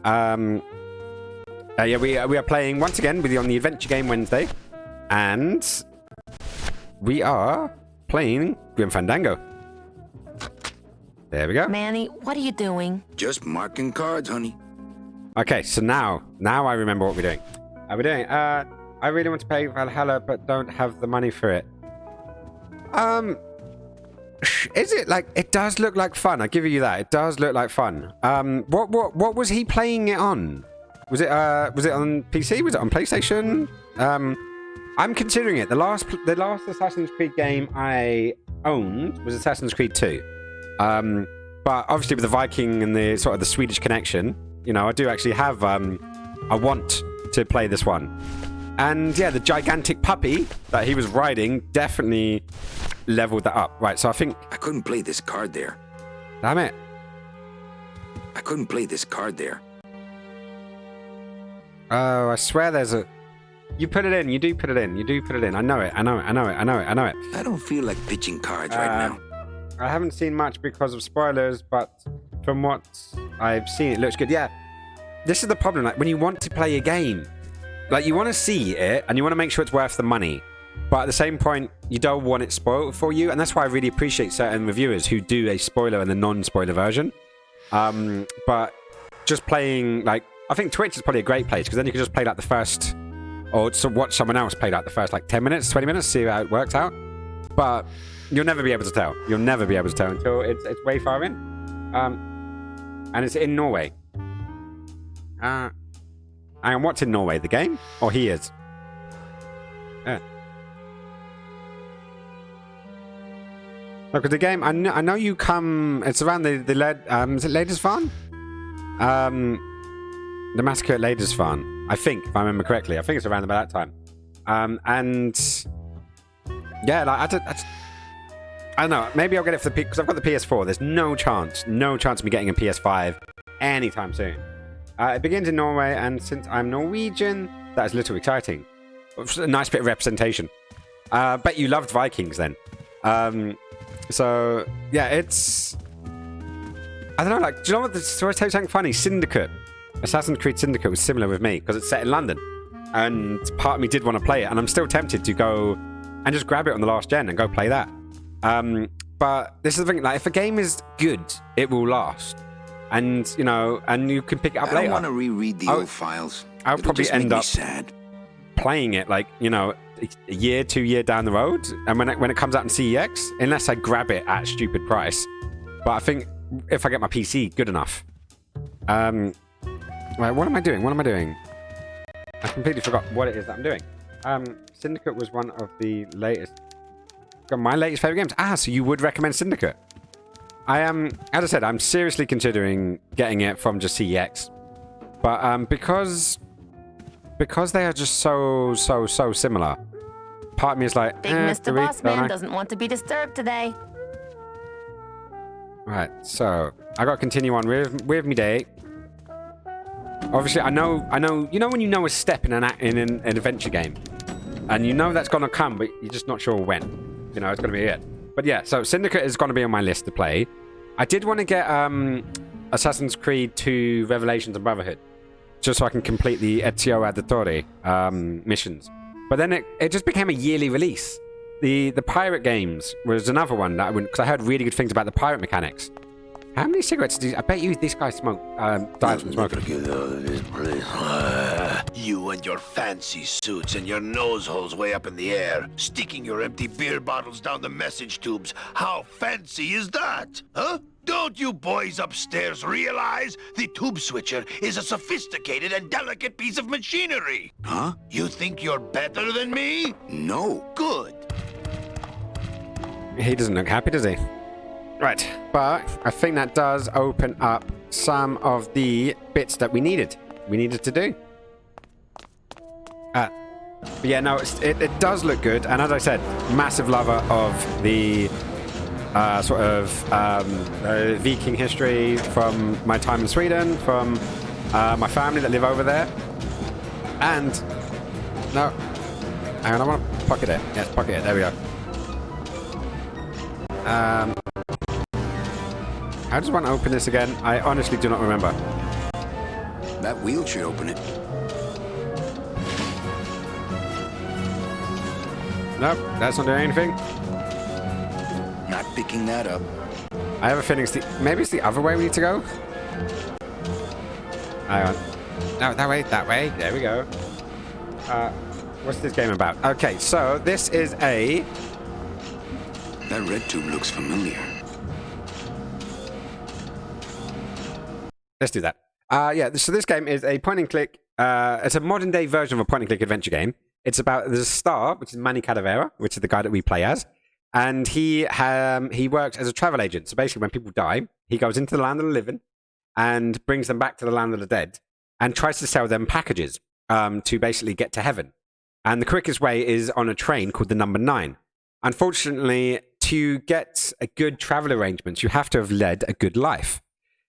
Yeah, we are playing once again on the Adventure Game Wednesday. And we are playing Grim Fandango. There we go. Manny, what are you doing? Just marking cards, honey. Okay, so now I remember what we're doing. I really want to play Valhalla, but don't have the money for it. Is it like, it does look like fun. I give you that. It does look like fun. What was he playing it on? Was it on PC? Was it on PlayStation? I'm considering it. The last Assassin's Creed game I owned was Assassin's Creed 2. But obviously with the Viking and the sort of the Swedish connection, you know, I do actually have, I want to play this one. And yeah, the gigantic puppy that he was riding definitely leveled that up. Right, so I think... I couldn't play this card there. Damn it. I couldn't play this card there. Oh, I swear there's a... You put it in. You do put it in. You do put it in. I know it. I know it. I don't feel like pitching cards right now. I haven't seen much because of spoilers, but from what I've seen, it looks good. Yeah, this is the problem. Like, when you want to play a game, like, you want to see it and you want to make sure it's worth the money, but at the same point, you don't want it spoiled for you. And that's why I really appreciate certain reviewers who do a spoiler and a non-spoiler version. But just playing, like, I think Twitch is probably a great place, because then you can just play like the first, or watch someone else play like the first like 10 minutes, 20 minutes, see how it works out. But you'll never be able to tell. You'll never be able to tell until it's way far in. And it's in Norway. And what's in Norway? The game? Or he is? Yeah. Look at the game. I know you come. It's around the is it Ladiesfarne? The massacre at Ladiesfarne. I think, if I remember correctly. I think it's around about that time. And yeah, like I don't know. Maybe I'll get it for the because I've got the PS4. There's no chance of me getting a PS5 anytime soon. It begins in Norway, and since I'm Norwegian, that is a little exciting. A nice bit of representation. Bet you loved Vikings then. So yeah, it's. I don't know. Like, do you know what? So I tell you something funny. Syndicate, Assassin's Creed Syndicate was similar with me because it's set in London. And part of me did want to play it, and I'm still tempted to go and just grab it on the last gen and go play that. But this is the thing, like, if a game is good, it will last. And, you know, and you can pick it up later. I don't want to reread the old files. I'll probably end up sad. playing it, like, you know, a year, 2 years down the road. And when it comes out in CEX, unless I grab it at a stupid price. But I think if I get my PC good enough. Right, what am I doing? What am I doing? I completely forgot what it is that I'm doing. Syndicate was one of the latest... my latest favorite games. Ah, so you would recommend Syndicate? I am, as I said, I'm seriously considering getting it from just CEX. But because they are just so similar, part of me is like, Big Mr. Bossman doesn't want to be disturbed today. Right, so I got to continue on with me day. Obviously, I know. You know when you know a step in an adventure game, and you know that's gonna come, but you're just not sure when. You know, it's gonna be it. But yeah, so Syndicate is gonna be on my list to play. I did want to get Assassin's Creed 2 Revelations and Brotherhood, just so I can complete the Ezio Auditore missions. But then it just became a yearly release. The pirate games was another one that I wouldn't, because I heard really good things about the pirate mechanics. How many cigarettes do I bet you this guy died from smoking. You and your fancy suits and your nose holes way up in the air, sticking your empty beer bottles down the message tubes. How fancy is that? Huh? Don't you boys upstairs realize the tube switcher is a sophisticated and delicate piece of machinery? Huh? You think you're better than me? No. Good. He doesn't look happy, does he? Right, but I think that does open up some of the bits that we needed to do. But yeah, no, it does look good, and as I said, massive lover of the sort of Viking history from my time in Sweden, from my family that live over there. And no, hang on, I want to pocket it. Yes, pocket it. There we go. I just want to open this again. I honestly do not remember. That wheel should open it. Nope, that's not doing anything. Not picking that up. I have a feeling maybe it's the other way we need to go. Hang on. No, that way. There we go. What's this game about? Okay, so this is a... That red tube looks familiar. Let's do that. Yeah, so this game is a point-and-click... it's a modern-day version of a point-and-click adventure game. It's about... There's a star, which is Manny Cadavera, which is the guy that we play as. And he works as a travel agent. So basically, when people die, he goes into the land of the living and brings them back to the land of the dead and tries to sell them packages to basically get to heaven. And the quickest way is on a train called the number 9. Unfortunately, to get a good travel arrangement, you have to have led a good life.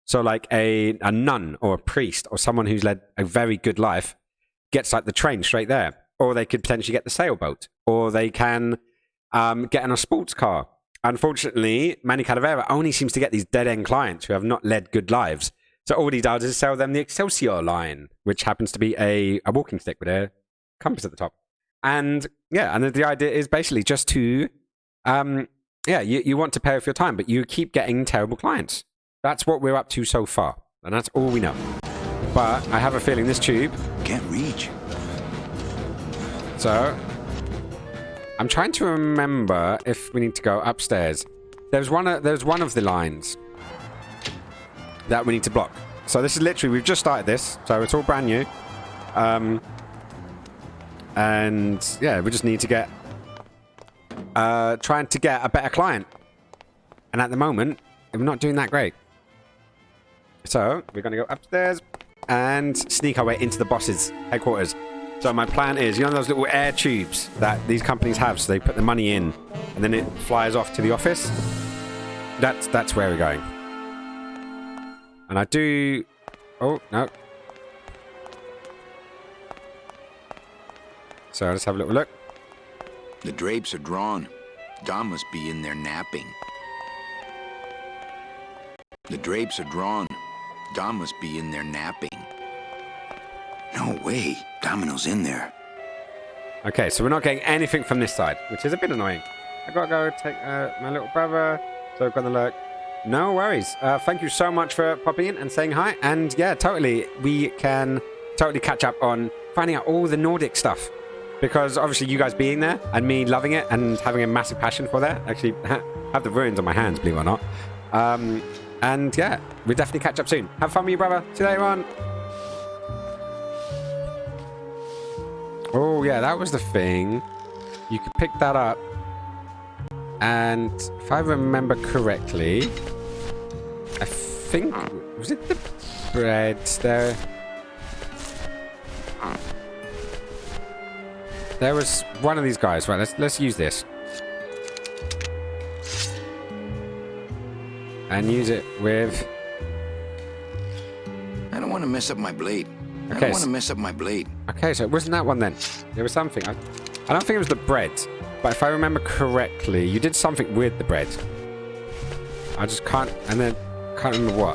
So like a nun or a priest or someone who's led a very good life gets like the train straight there. Or they could potentially get the sailboat. Or they can get in a sports car. Unfortunately, Manny Cadavera only seems to get these dead-end clients who have not led good lives. So all he does is sell them the Excelsior line, which happens to be a walking stick with a compass at the top. And yeah, and the idea is basically just to, you want to pay off your time, but you keep getting terrible clients. That's what we're up to so far, and that's all we know. But I have a feeling this tube... Can't reach. So, I'm trying to remember if we need to go upstairs. There's one of the lines that we need to block. So this is literally, we've just started this, so it's all brand new. And yeah, we just need to get, trying to get a better client. And at the moment, we're not doing that great. So we're going to go upstairs and sneak our way into the boss's headquarters. So my plan is, you know those little air tubes that these companies have, so they put the money in and then it flies off to the office? That's where we're going. And I do... Oh, no. So let's have a little look. The drapes are drawn. Don must be in there napping. The drapes are drawn. Don must be in there napping. No way. Domino's in there. Okay, so we're not getting anything from this side, which is a bit annoying. I gotta go take my little brother. So I've got to look. No worries. Thank you so much for popping in and saying hi. And yeah, totally, we can totally catch up on finding out all the Nordic stuff. Because obviously you guys being there and me loving it and having a massive passion for that. Actually, have the ruins on my hands, believe it or not. And yeah, we'll definitely catch up soon. Have fun with you, brother. See you later on. Oh, yeah, that was the thing. You could pick that up. And if I remember correctly, I think... Was it the bread there? There was one of these guys. Right, let's use this. And use it with... I don't want to mess up my blade. Okay, I don't want to mess up my blade. Okay, so it wasn't that one then. There was something. I don't think it was the bread. But if I remember correctly, you did something with the bread. I just can't... And then... Can't remember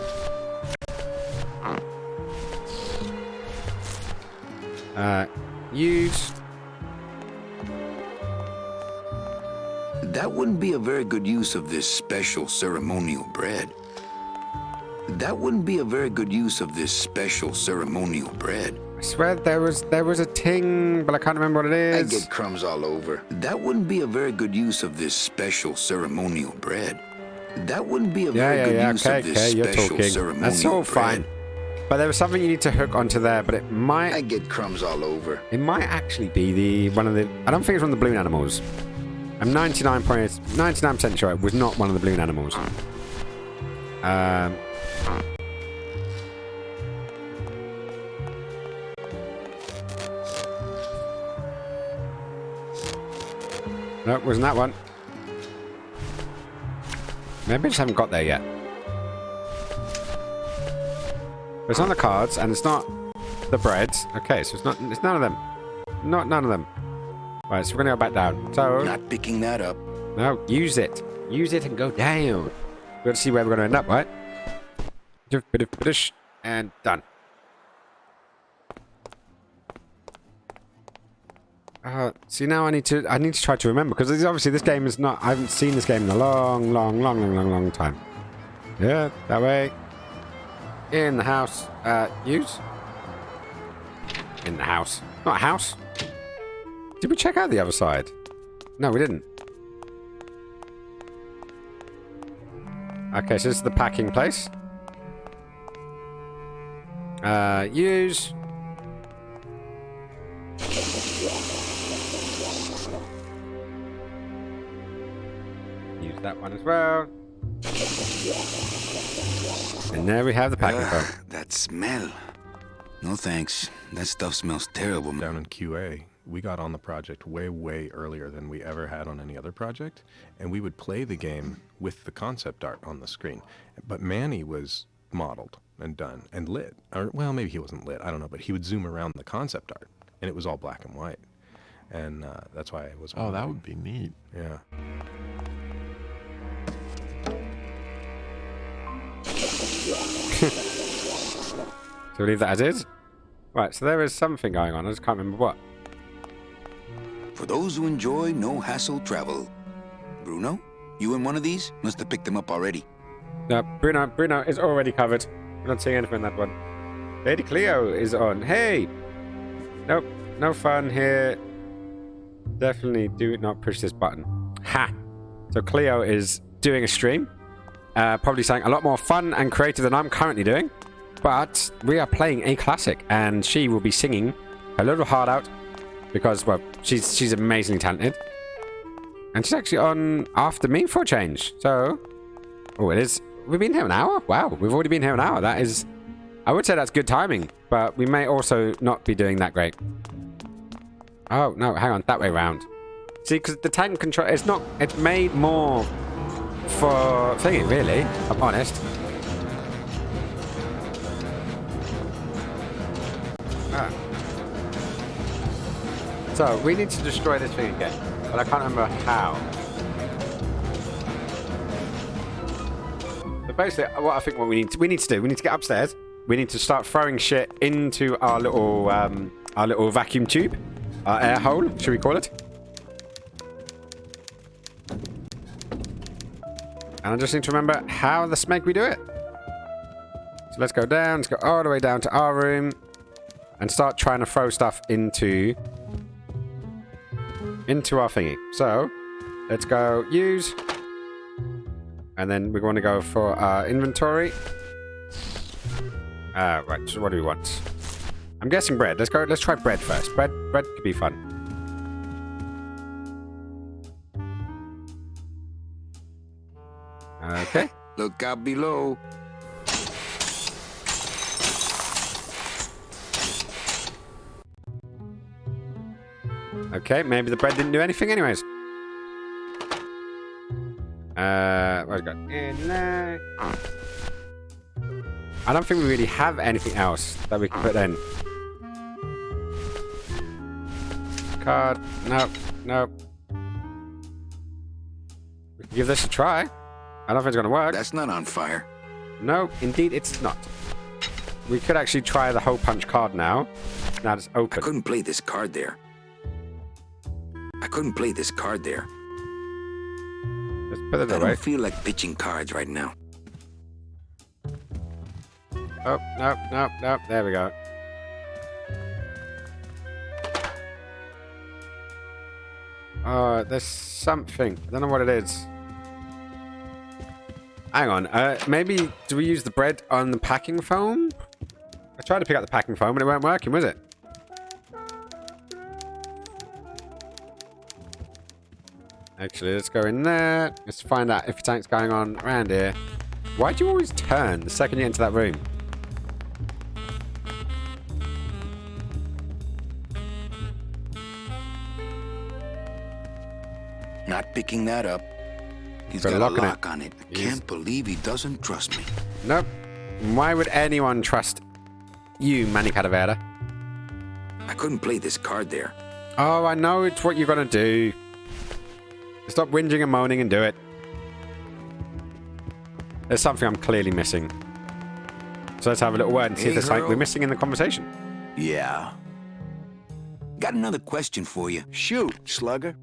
what. Use... That wouldn't be a very good use of this special ceremonial bread. That wouldn't be a very good use of this special ceremonial bread. I swear there was a ting, but I can't remember what it I is. get crumbs all over. That wouldn't be a very good use of this special ceremonial bread. That wouldn't be a very good use of this special ceremonial bread. That's all fine. But there was something you need to hook onto there, but it might... I get crumbs all over. It might actually be one of the... I don't think it's one of the balloon animals. I'm 99% sure it was not one of the balloon animals. No, it wasn't that one. Maybe I just haven't got there yet. But it's on the cards, and it's not the breads. Okay, so it's none of them. None of them. Right, so we're gonna go back down. So Not picking that up. no, use it. Use it and go down. We've got to see where we're gonna end up, right? And done. See, now I need to try to remember, because obviously this game is not... I haven't seen this game in a long time. Yeah, that way. In the house. Use. In the house. Not a house. Did we check out the other side? No, we didn't. Okay, so this is the packing place. Use. Use that one as well. And there we have the packing phone. That smell. No thanks. That stuff smells terrible. Down in QA, we got on the project way earlier than we ever had on any other project, and we would play the game with the concept art on the screen. But Manny was modeled and done and lit. Or, well, maybe he wasn't lit, I don't know, but he would zoom around the concept art, and it was all black and white. And that's why I was... Oh, that would be neat. Yeah. So we leave that as is? Right, so there is something going on. I just can't remember what. For those who enjoy no-hassle travel. Bruno, you in one of these? Must have picked them up already. Bruno is already covered. I'm not seeing anything in that one. Lady Cleo is on. Hey! Nope, no fun here. Definitely do not push this button. Ha! So Cleo is doing a stream. Probably something a lot more fun and creative than I'm currently doing. But we are playing a classic, and she will be singing her little heart out because, well, she's amazingly talented. And she's actually on after me for a change. So, oh, it is. We've been here an hour? Wow, we've already been here an hour. That is, I would say that's good timing, but we may also not be doing that great. Oh, no, hang on, that way around. See, because the tank control, it's made more for thingy, really, I'm honest. So, we need to destroy this thing again, but I can't remember how. But basically, what we need to do, we need to get upstairs. We need to start throwing shit into our little our little vacuum tube, our air hole, should we call it? And I just need to remember how the smeg we do it. So let's go down. Let's go all the way down to our room and start trying to throw stuff into our thingy. So let's go use, and then we want to go for our inventory. Right. So what do we want? I'm guessing bread. Let's go. Let's try bread first. Bread could be fun. Okay. Look out below. Okay, maybe the bread didn't do anything anyways. Where's it gone? In there. I don't think we really have anything else that we can put in. Card. Nope. Nope. We can give this a try. I don't think it's going to work. That's not on fire. No, indeed it's not. We could actually try the hole punch card now. Now it's I open. couldn't play this card there. Let's put it I away. don't feel like pitching cards right now. Oh, nope, nope, nope. There we go. There's something. I don't know what it is. Hang on. Maybe do we use the bread on the packing foam? I tried to pick up the packing foam and it weren't working, was it? Actually, let's go in there. Let's find out if something's going on around here. Why do you always turn the second you enter that room? Not picking that up. He's Got got a a lock on it. lock on it. Can't believe he doesn't trust me. Nope. Why would anyone trust you, Manny Cadavera? I couldn't play this card there. Oh, I know it's what you're gonna do. Stop whinging and moaning and do it. There's something I'm clearly missing. So let's have a little word and see if Hey, there's something Earl. we're missing in the conversation. Yeah. Got another question for you. Shoot, slugger.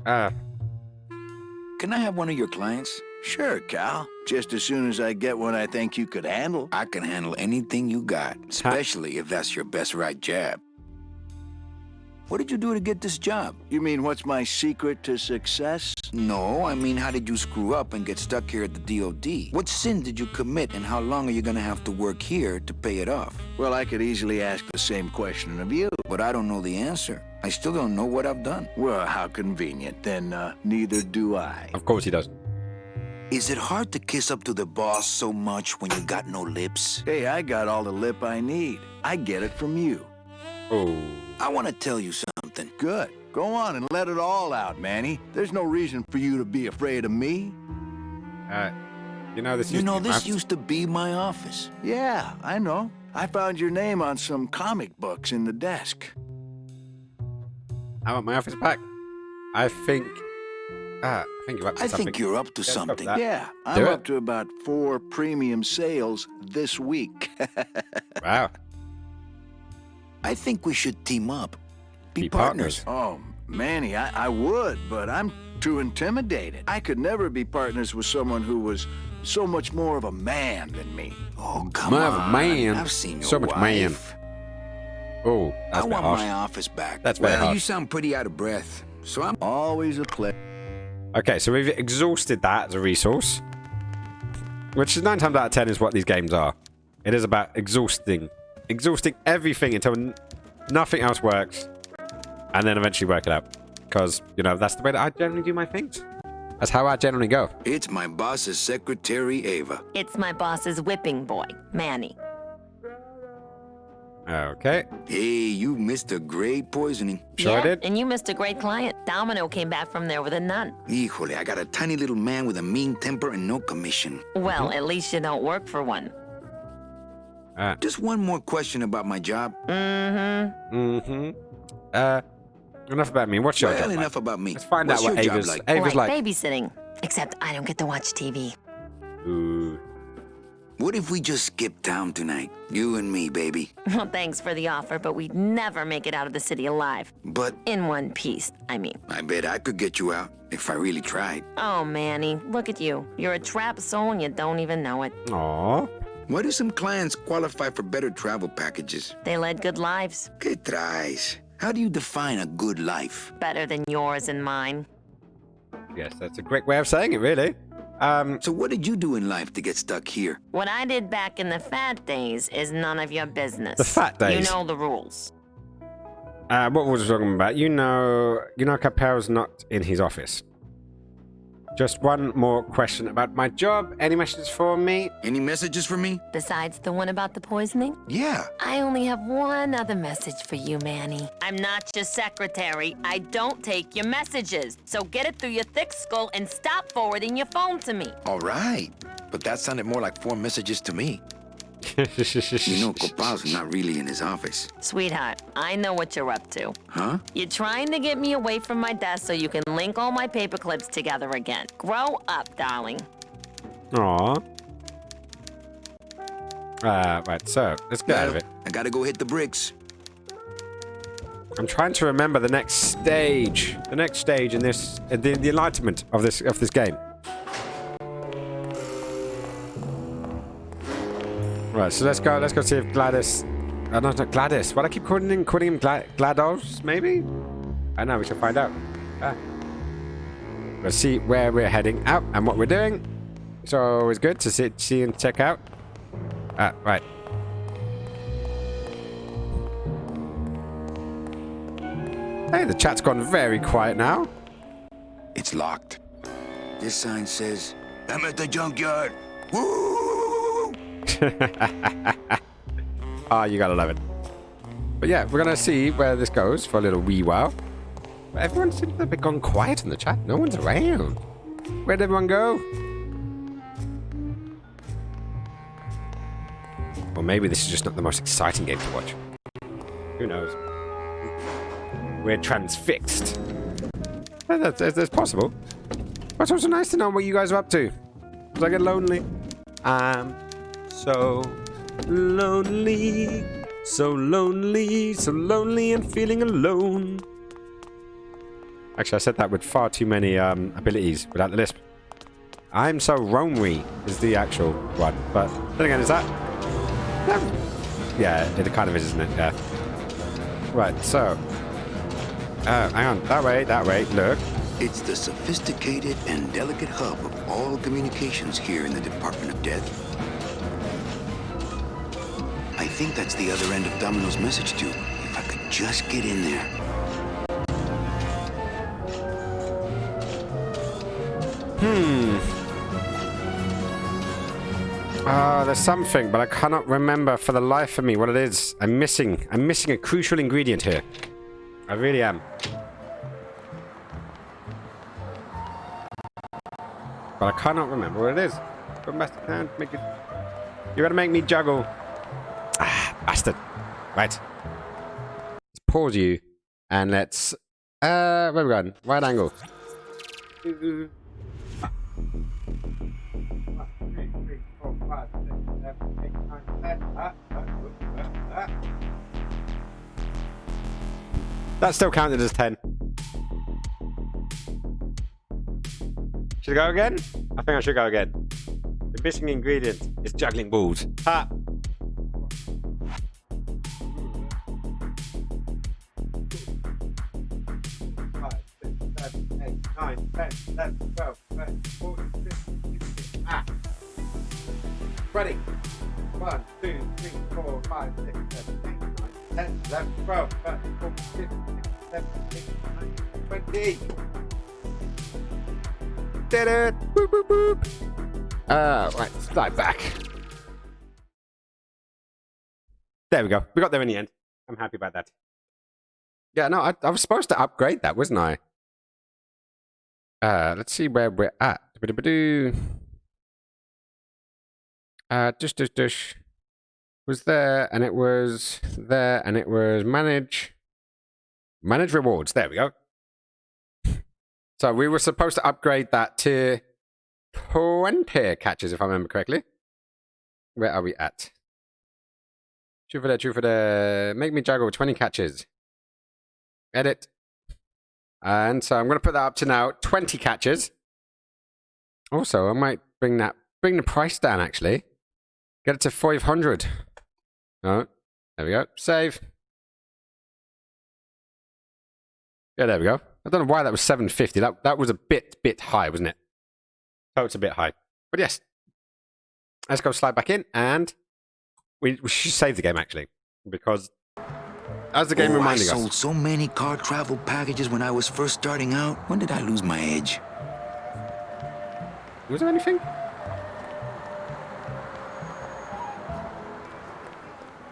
Can I have one of your clients? Sure, Cal. Just as soon as I get one I think you could handle. I can handle anything you got, especially if that's your best right jab. What did you do to get this job? You mean what's my secret to success? No, I mean, how did you screw up and get stuck here at the DOD? What sin did you commit, and how long are you gonna have to work here to pay it off? Well, I could easily ask the same question of you. But I don't know the answer. I still don't know what I've done. Well, how convenient. Then neither do I. Of course he doesn't. Is it hard to kiss up to the boss so much when you got no lips? Hey, I got all the lip I need. I get it from you. Oh. I want to tell you something. Good. Go on and let it all out, Manny. There's no reason for you to be afraid of me. You know this. You know, this used used to be my office. Yeah, I know. I found your name on some comic books in the desk. I want my office back. I think. I think you're up to I something. think you're up to Let's go for something. that. Yeah, Do I'm it. up to about 4 premium sales this week. Wow. I think we should team up. Be Be partners. Oh, Manny, I would, but I'm too intimidated. I could never be partners with someone who was so much more of a man than me. Oh, come Man of on. man. I've seen your So much man. wife. Oh, I that's a bit want harsh. my office back. That's very well, harsh. you sound pretty out of breath. So I'm Always a pleasure. Okay, so we've exhausted that as a resource, which is 9 times out of 10 is what these games are. It is about exhausting everything until nothing else works, and then eventually work it out. Because, you know, that's the way that I generally do my things. That's how I generally go. It's my boss's secretary, Ava. It's my boss's whipping boy, Manny. Okay, Hey, you missed a great poisoning. sure I Yeah, did. and you missed a great client. Domino came back from there with a nun. Híjole, I got a tiny little man with a mean temper and no commission. Well, at least you don't work for one. Just one more question about my job. Mm-hmm. Enough about me. What's your Well, job like? enough about me. Let's find What's out what your job Ava's like? like. Babysitting. Except I don't get to watch TV. Ooh. What if we just skip town tonight? You and me, baby. Well, thanks for the offer, but we'd never make it out of the city alive. But In one piece, I mean. I bet I could get you out if I really tried. Oh, Manny, look at you. You're a trapped soul and you don't even know it. Aw. Why do some clients qualify for better travel packages? They led good lives. ¿Qué traes? How do you define a good life? Better than yours and mine. Yes, that's a great way of saying it, really. So what did you do in life to get stuck here? What I did back in the fat days is none of your business. The fat days? You know the rules. What was I talking about? You know Capel's not in his office. Just one more question about my job. Any messages for me? Any messages for me? Besides the one about the poisoning? Yeah. I only have one other message for you, Manny. I'm not your secretary. I don't take your messages. So get it through your thick skull and stop forwarding your phone to me. All right. But that sounded more like 4 messages to me. You know, Copal's not really in his office. Sweetheart, I know what you're up to. Huh? You're trying to get me away from my desk so you can link all my paper clips together again. Grow up, darling. Aw. Right, so, let's get out of it. I gotta go hit the bricks. I'm trying to remember the next stage. The next stage in this, the enlightenment of this game. Right, so let's go see if Gladys... no, not Gladys. What I keep calling him GLaDOS, maybe? I know, we shall find out. Let's see where we're heading out and what we're doing. It's always good to see and check out. Right. Hey, the chat's gone very quiet now. It's locked. This sign says, I'm at the junkyard. Woo! Ah, you gotta love it. But yeah, we're gonna see where this goes for a little wee while. But everyone seems to have gone quiet in the chat. No one's around. Where'd everyone go? Or maybe this is just not the most exciting game to watch. Who knows? We're transfixed. That's possible. But it's also nice to know what you guys are up to. Because I get lonely. So lonely. So lonely. So lonely and feeling alone. Actually, I said that with far too many abilities without the lisp. I'm so lonely is the actual one. But then again, is that... Yeah, it kind of is, isn't it? Yeah. Right, so... hang on. That way. Look. It's the sophisticated and delicate hub of all communications here in the Department of Death. I think that's the other end of Domino's message tube. If I could just get in there. There's something, but I cannot remember for the life of me what it is. I'm missing a crucial ingredient here. I really am. But I cannot remember what it is. Go back to town, make it... You're gonna make me juggle. Ah, bastard. Right. Let's pause you. And let's... where are we going? Right angle. That's still counted as 10. Should I go again? I think I should go again. The missing ingredient is juggling balls. Ha! 5, 6, 7, 8, 9, 10, 11, 12, 13, 14, 15, 16. Ah! Ready? 1, 2, 3, 4, 5, 6, 7, 8, 9, 10, 11, 12, 13, 14, 15, 16, 17, 18, 19, 20. Did it! Boop, boop, boop. Right, slide back. There we go. We got there in the end. I'm happy about that. Yeah, no, I was supposed to upgrade that, wasn't I? Let's see where we're at. Dush. Was there, and it was there, and it was manage rewards. There we go. So we were supposed to upgrade that to 20 catches, if I remember correctly. Where are we at? True for the. Make me juggle 20 catches. Edit. And so I'm going to put that up to now 20 catches. Also, I might bring the price down actually. Get it to 500. Oh, there we go. Save. Yeah, there we go. I don't know why that was 750. That was a bit high, wasn't it? Oh, it's a bit high. But yes. Let's go slide back in and we should save the game actually. Because as the game reminding us. I sold so many car travel packages when I was first starting out. When did I lose my edge? Was there anything?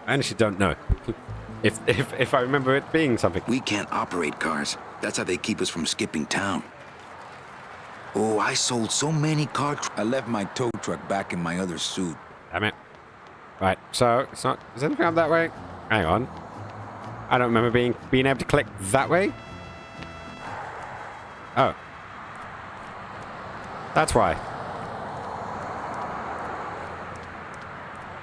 I honestly don't know. If I remember it being something. We can't operate cars. That's how they keep us from skipping town. Oh, I sold so many I left my tow truck back in my other suit. Damn it. Right, so it's not. Is anything up that way? Hang on. I don't remember being able to click that way. Oh. That's why.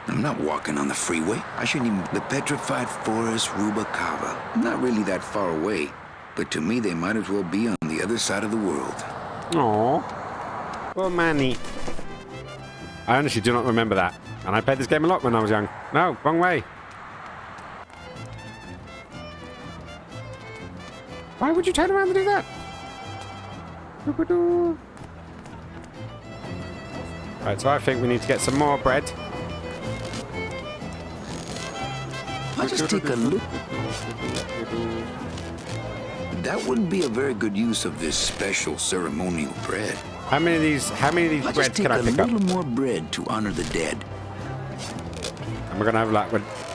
I'm not walking on the freeway. I shouldn't even... The petrified forest, Rubacava. Not really that far away. But to me, they might as well be on the other side of the world. Aww. Poor Manny. I honestly do not remember that. And I played this game a lot when I was young. No, wrong way. Why would you turn around and do that? Right, so I think we need to get some more bread. I'll just take a look. That wouldn't be a very good use of this special ceremonial bread. How many of these breads can I pick up? A little more bread to honor the dead. And we're gonna have like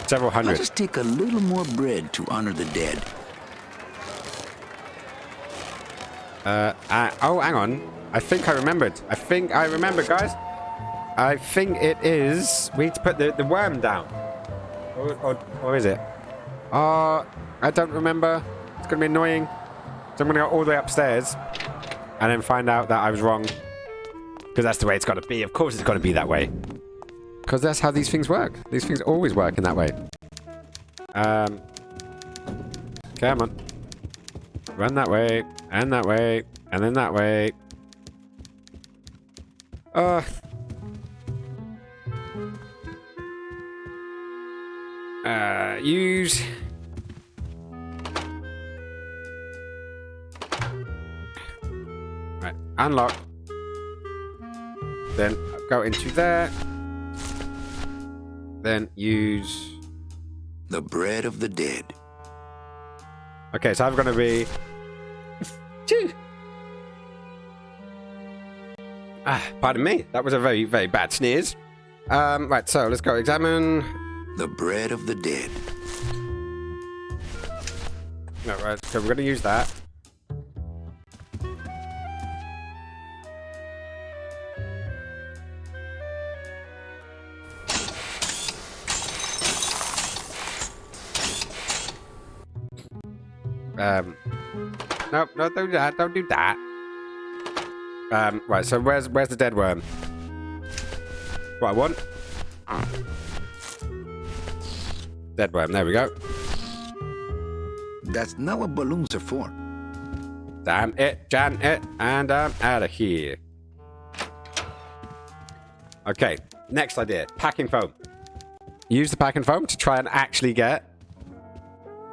several hundred. I'll just take a little more bread to honor the dead. Oh, hang on. I think I remembered. Guys. I think it is. We need to put the worm down. Or is it? I don't remember. It's going to be annoying. So I'm going to go all the way upstairs and then find out that I was wrong. Because that's the way it's got to be. Of course it's got to be that way. Because that's how these things work. These things always work in that way. Come on. Run that way, and that way, and then that way. Use. Right, unlock. Then go into there. Then use. The bread of the dead. Okay, so I'm going to be... pardon me. That was a very, very bad sneeze. Right, so let's go examine... The bread of the dead. No, right, so we're going to use that. No, don't do that. Don't do that. Right, so where's the dead worm? What I want? Dead worm, there we go. That's not what balloons are for. Damn it, Jan it, and I'm out of here. Okay, next idea. Packing foam. Use the packing foam to try and actually get...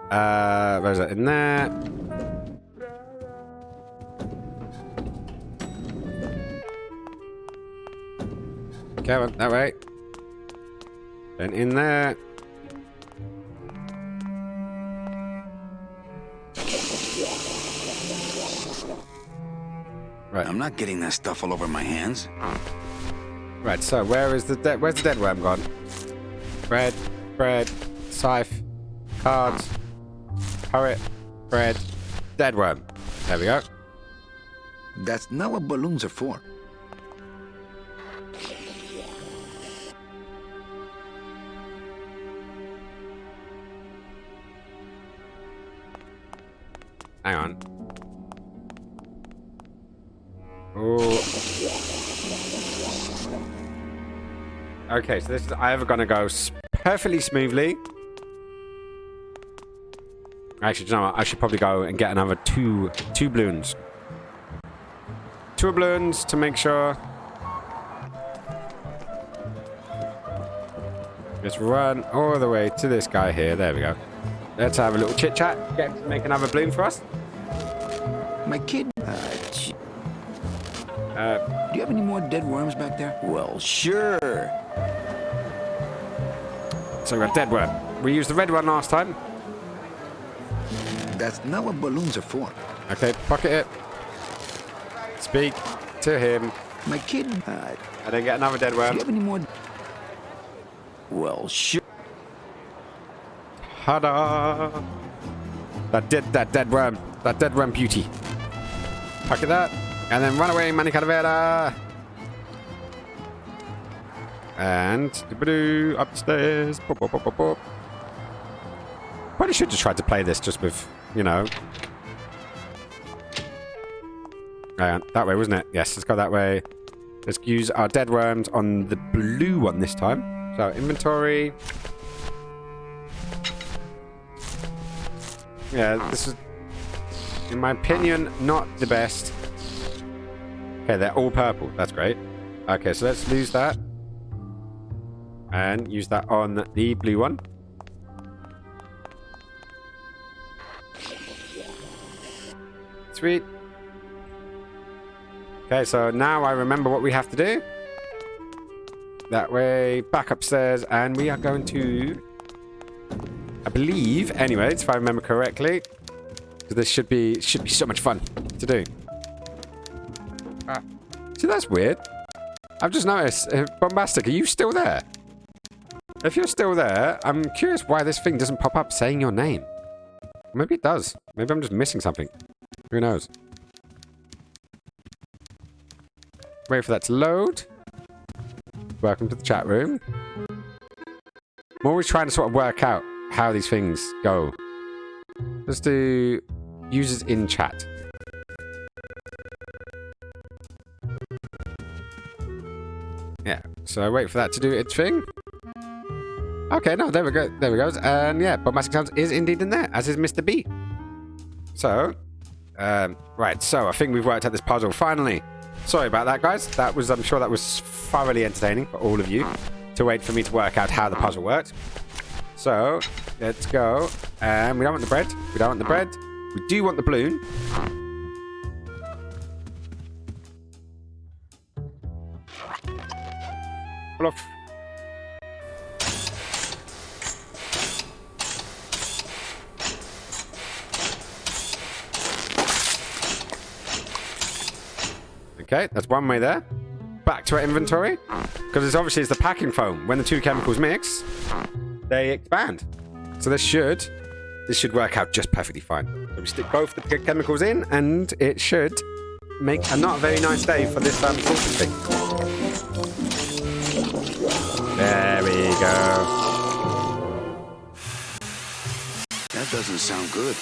where's it? In there. Come on, that way. Then in there. Right. I'm not getting that stuff all over my hands. Right, so where's the dead worm gone? Bread, scythe, cards, poet, bread, dead worm. There we go. That's not what balloons are for. Hang on. Oh. Okay, so this is either going to go perfectly smoothly. Actually, do you know what? I should probably go and get another two balloons. 2 balloons to make sure. Let's run all the way to this guy here. There we go. Let's have a little chit chat. Get him to make another balloon for us. My kid, do you have any more dead worms back there? Well, sure. So we've got dead worm. We used the red one last time. That's not what balloons are for. Okay, pocket it. Speak to him. My kid, And then get another dead do you worm. have any more? Well, sure. Ta-da! That dead worm. That dead worm beauty. Pocket that. And then run away, Manny Calavera. And upstairs. Boop, boop, boop, boop, boop. Probably should have tried to play this just with, you know. That way, wasn't it? Yes, let's go that way. Let's use our dead worms on the blue one this time. So, inventory. Yeah, this is, in my opinion, not the best. Okay, they're all purple. That's great. Okay, so let's lose that. And use that on the blue one. Sweet. Okay, so now I remember what we have to do. That way, back upstairs, and we are going to... I believe, anyways, if I remember correctly, because this should be so much fun to do. See, that's weird. I've just noticed, Bombastic, are you still there? If you're still there, I'm curious why this thing doesn't pop up saying your name. Maybe it does. Maybe I'm just missing something. Who knows? Wait for that to load. Welcome to the chat room. I'm always trying to sort of work out how these things go. Let's do users in chat. Yeah, so wait for that to do its thing. Okay, no, there we go. There we go. And yeah, Bombastic Sounds is indeed in there, as is Mr. B. So, right, so I think we've worked out this puzzle finally. Sorry about that, guys. That was, I'm sure that was thoroughly entertaining for all of you to wait for me to work out how the puzzle worked. So, let's go. And we don't want the bread. We don't want the bread. We do want the balloon. Pull off. Okay, that's one way there. Back to our inventory. Because it's obviously it's the packing foam. When the two chemicals mix, they expand. So this should work out just perfectly fine. So we stick both the chemicals in, and it should make a not very nice day for this sorting thing. There we go. That doesn't sound good.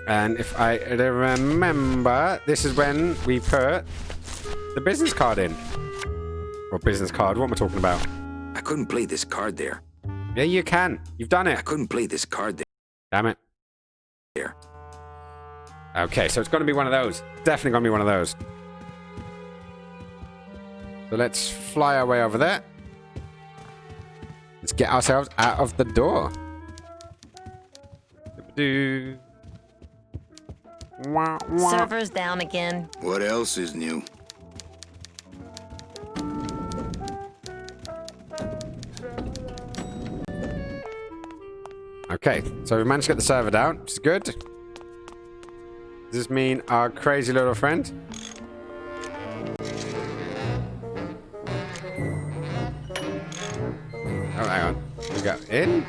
And if I remember, this is when we put the business card in. Or business card, what am I talking about? I couldn't play this card there. Yeah, you can. You've done I it. couldn't play this card Damn it. there. Okay, so it's going to be one of those. Definitely going to be one of those. So let's fly our way over there. Let's get ourselves out of the door. Do. Wah, wah. Server's down again. What else is new? Okay, so we've managed to get the server down, which is good. Does this mean our crazy little friend? Oh, hang on. We go in.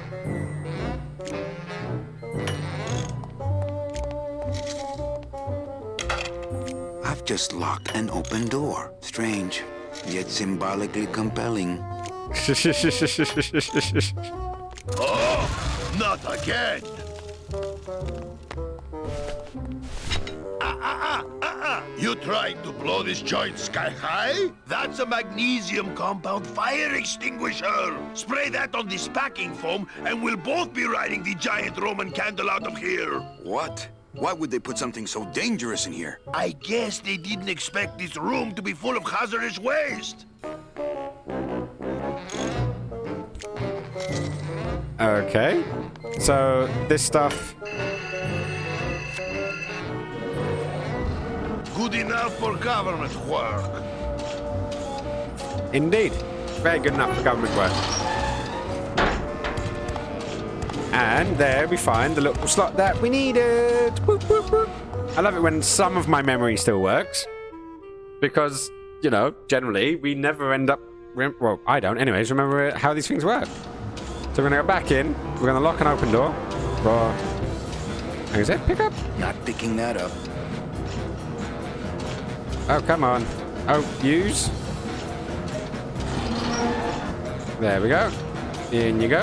I've just locked an open door. Strange, yet symbolically compelling. Oh, not again! You trying to blow this joint sky high? That's a magnesium compound fire extinguisher. Spray that on this packing foam, and we'll both be riding the giant Roman candle out of here. What? Why would they put something so dangerous in here? I guess they didn't expect this room to be full of hazardous waste. Okay. So, this stuff... Good enough for government work. Indeed. Very good enough for government work. And there we find the little slot that we needed. Boop, boop, boop. I love it when some of my memory still works. Because, you know, generally, we never end up... Well, I don't anyways remember how these things work. So we're going to go back in. We're going to lock an open door. Is it pick up? Not picking that up. Oh, come on. Oh, use. There we go. In you go.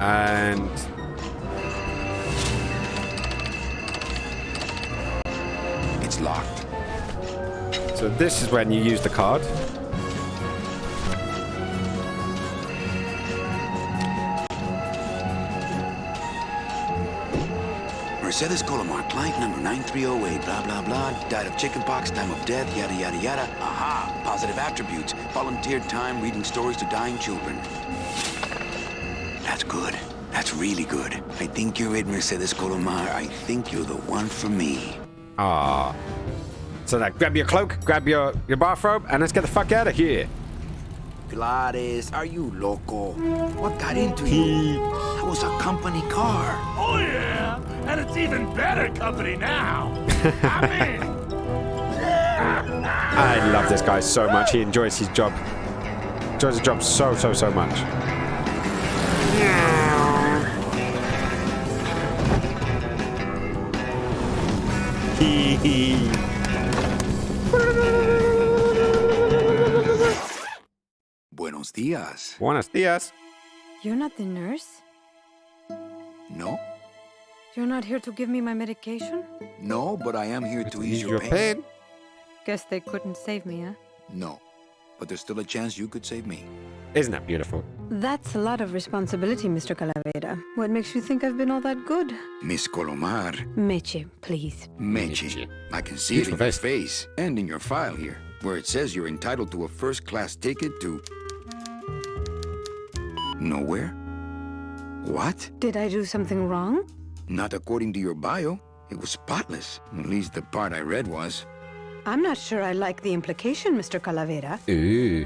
And... It's locked. So this is when you use the card. Mercedes Colomar, client number 9308, blah, blah, blah, died of chickenpox, time of death, yada, yada, yada. Aha! Positive attributes. Volunteered time reading stories to dying children. That's good. That's really good. I think you're it, Mercedes Colomar. I think you're the one for me. Ah. So now, grab your cloak, grab your bathrobe, and let's get the fuck out of here. Gladys, are you loco? What got into you? That was a company car. Oh, yeah. And it's even better company now. I'm in. I love this guy so much. He enjoys his job. Enjoys his job so, so, so much. Hee hee. Buenos dias. Buenos dias. You're not the nurse? No? You're not here to give me my medication? No, but I am here to ease Ease your pain. Guess they couldn't save me, huh? No. But there's still a chance you could save me. Isn't that beautiful? That's a lot of responsibility, Mr. Calavera. What makes you think I've been all that good? Miss Colomar. Meche, please. Meche. I can see it in your face and in your file here, where it says you're entitled to a first-class ticket to... nowhere? What? Did I do something wrong? Not according to your bio. It was spotless. At least the part I read was. I'm not sure I like the implication, Mr. Calavera. Ooh.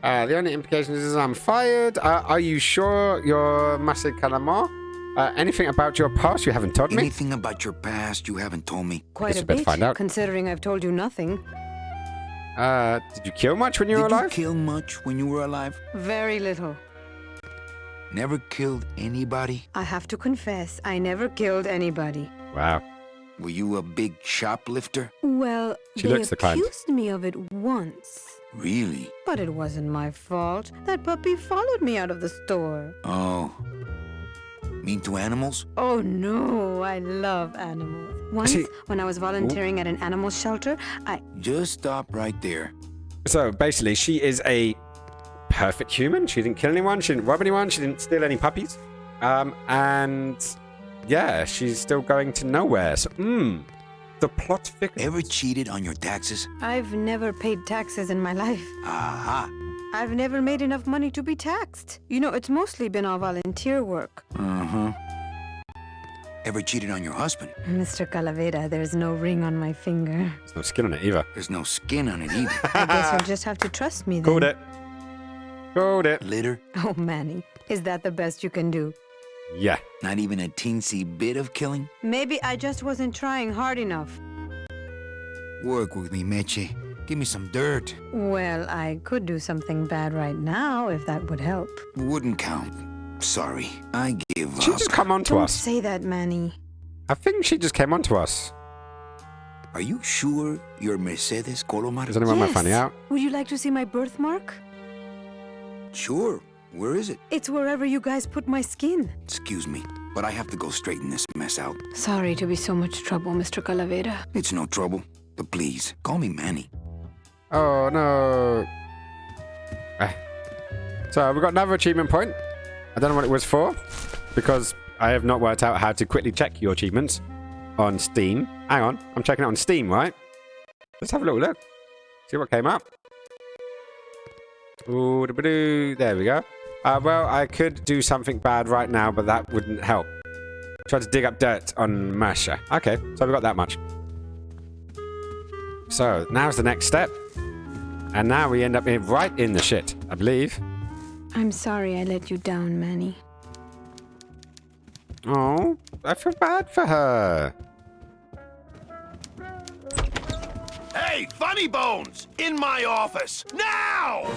The only implication is I'm fired. Are you sure you're Master Calamar? Anything about your past you haven't told me? Anything about your past you haven't told me? Quite Guess a you better bit, find out. considering I've told you nothing. Did you kill much when you were Did you alive? kill much when you were alive? Very little. Never killed anybody? I have to confess, I never killed anybody. Wow. Were you a big shoplifter? Well, She they looks the kind. accused me of it once. Really? But it wasn't my fault. That puppy followed me out of the store. Oh. Mean to animals? Oh no, I love animals. Once, See- when I was volunteering at an animal shelter, Just stop right there. So basically, she is a perfect human. She didn't kill anyone. She didn't rob anyone. She didn't steal any puppies. And yeah, she's still going to nowhere. So, the plot thickens. Ever cheated on your taxes? I've never paid taxes in my life. Aha. I've never made enough money to be taxed. You know, it's mostly been all volunteer work. Uh-huh. Ever cheated on your husband? Mr. Calavera, there's no ring on my finger. There's no skin on it either. There's no skin on it either. I guess you'll just have to trust me then. Called it. Called it. Litter? Oh, Manny, is that the best you can do? Yeah. Not even a teensy bit of killing? Maybe I just wasn't trying hard enough. Work with me, Meche. Give me some dirt. Well, I could do something bad right now if that would help. Wouldn't count. Sorry. I give She up. just come on to Don't us. say that, Manny. I think she just came on to us. Are you sure you're Mercedes Colomar? Does anyone mind finding out? Would you like to see my birthmark? Sure. Where is it? It's wherever you guys put my skin. Excuse me. but I have to go straighten this mess out. Sorry to be so much trouble, Mr. Calavera. It's no trouble, but please, call me Manny. Oh, no. So, we've got another achievement point. I don't know what it was for, because I have not worked out how to quickly check your achievements on Steam. Hang on, I'm checking it on Steam, right? Let's have a little look. See what came up. Ooh, there we go. Well, I could do something bad right now, but that wouldn't help. Try to dig up dirt on Masha. Okay, so we got that much. So, now's the next step. And now we end up right in the shit, I believe. I'm sorry I let you down, Manny. Oh, I feel bad for her. Hey, Funny Bones! In my office! Now!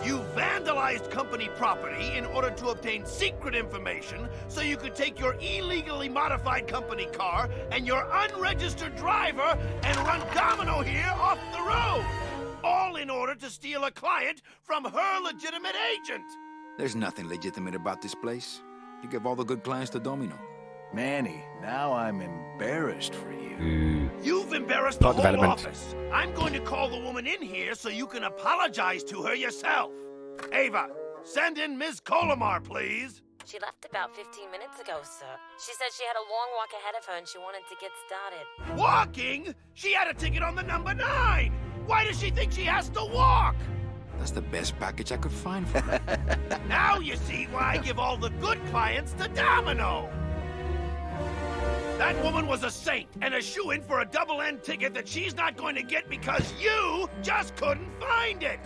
You vandalized company property in order to obtain secret information so you could take your illegally modified company car and your unregistered driver and run domino here off the road! All in order to steal a client from her legitimate agent! There's nothing legitimate about this place. You give all the good clients to Domino. Manny, now I'm embarrassed for you. You've embarrassed the Plot whole development. office. I'm going to call the woman in here so you can apologize to her yourself. Ava, send in Ms. Colomar, please. She left about 15 minutes ago, sir. She said she had a long walk ahead of her and she wanted to get started. Walking? She had a ticket on the number 9. Why does she think she has to walk? That's the best package I could find for her. Now you see why I give all the good clients to Domino. That woman was a saint and a shoo-in for a double-end ticket that she's not going to get because you just couldn't find it.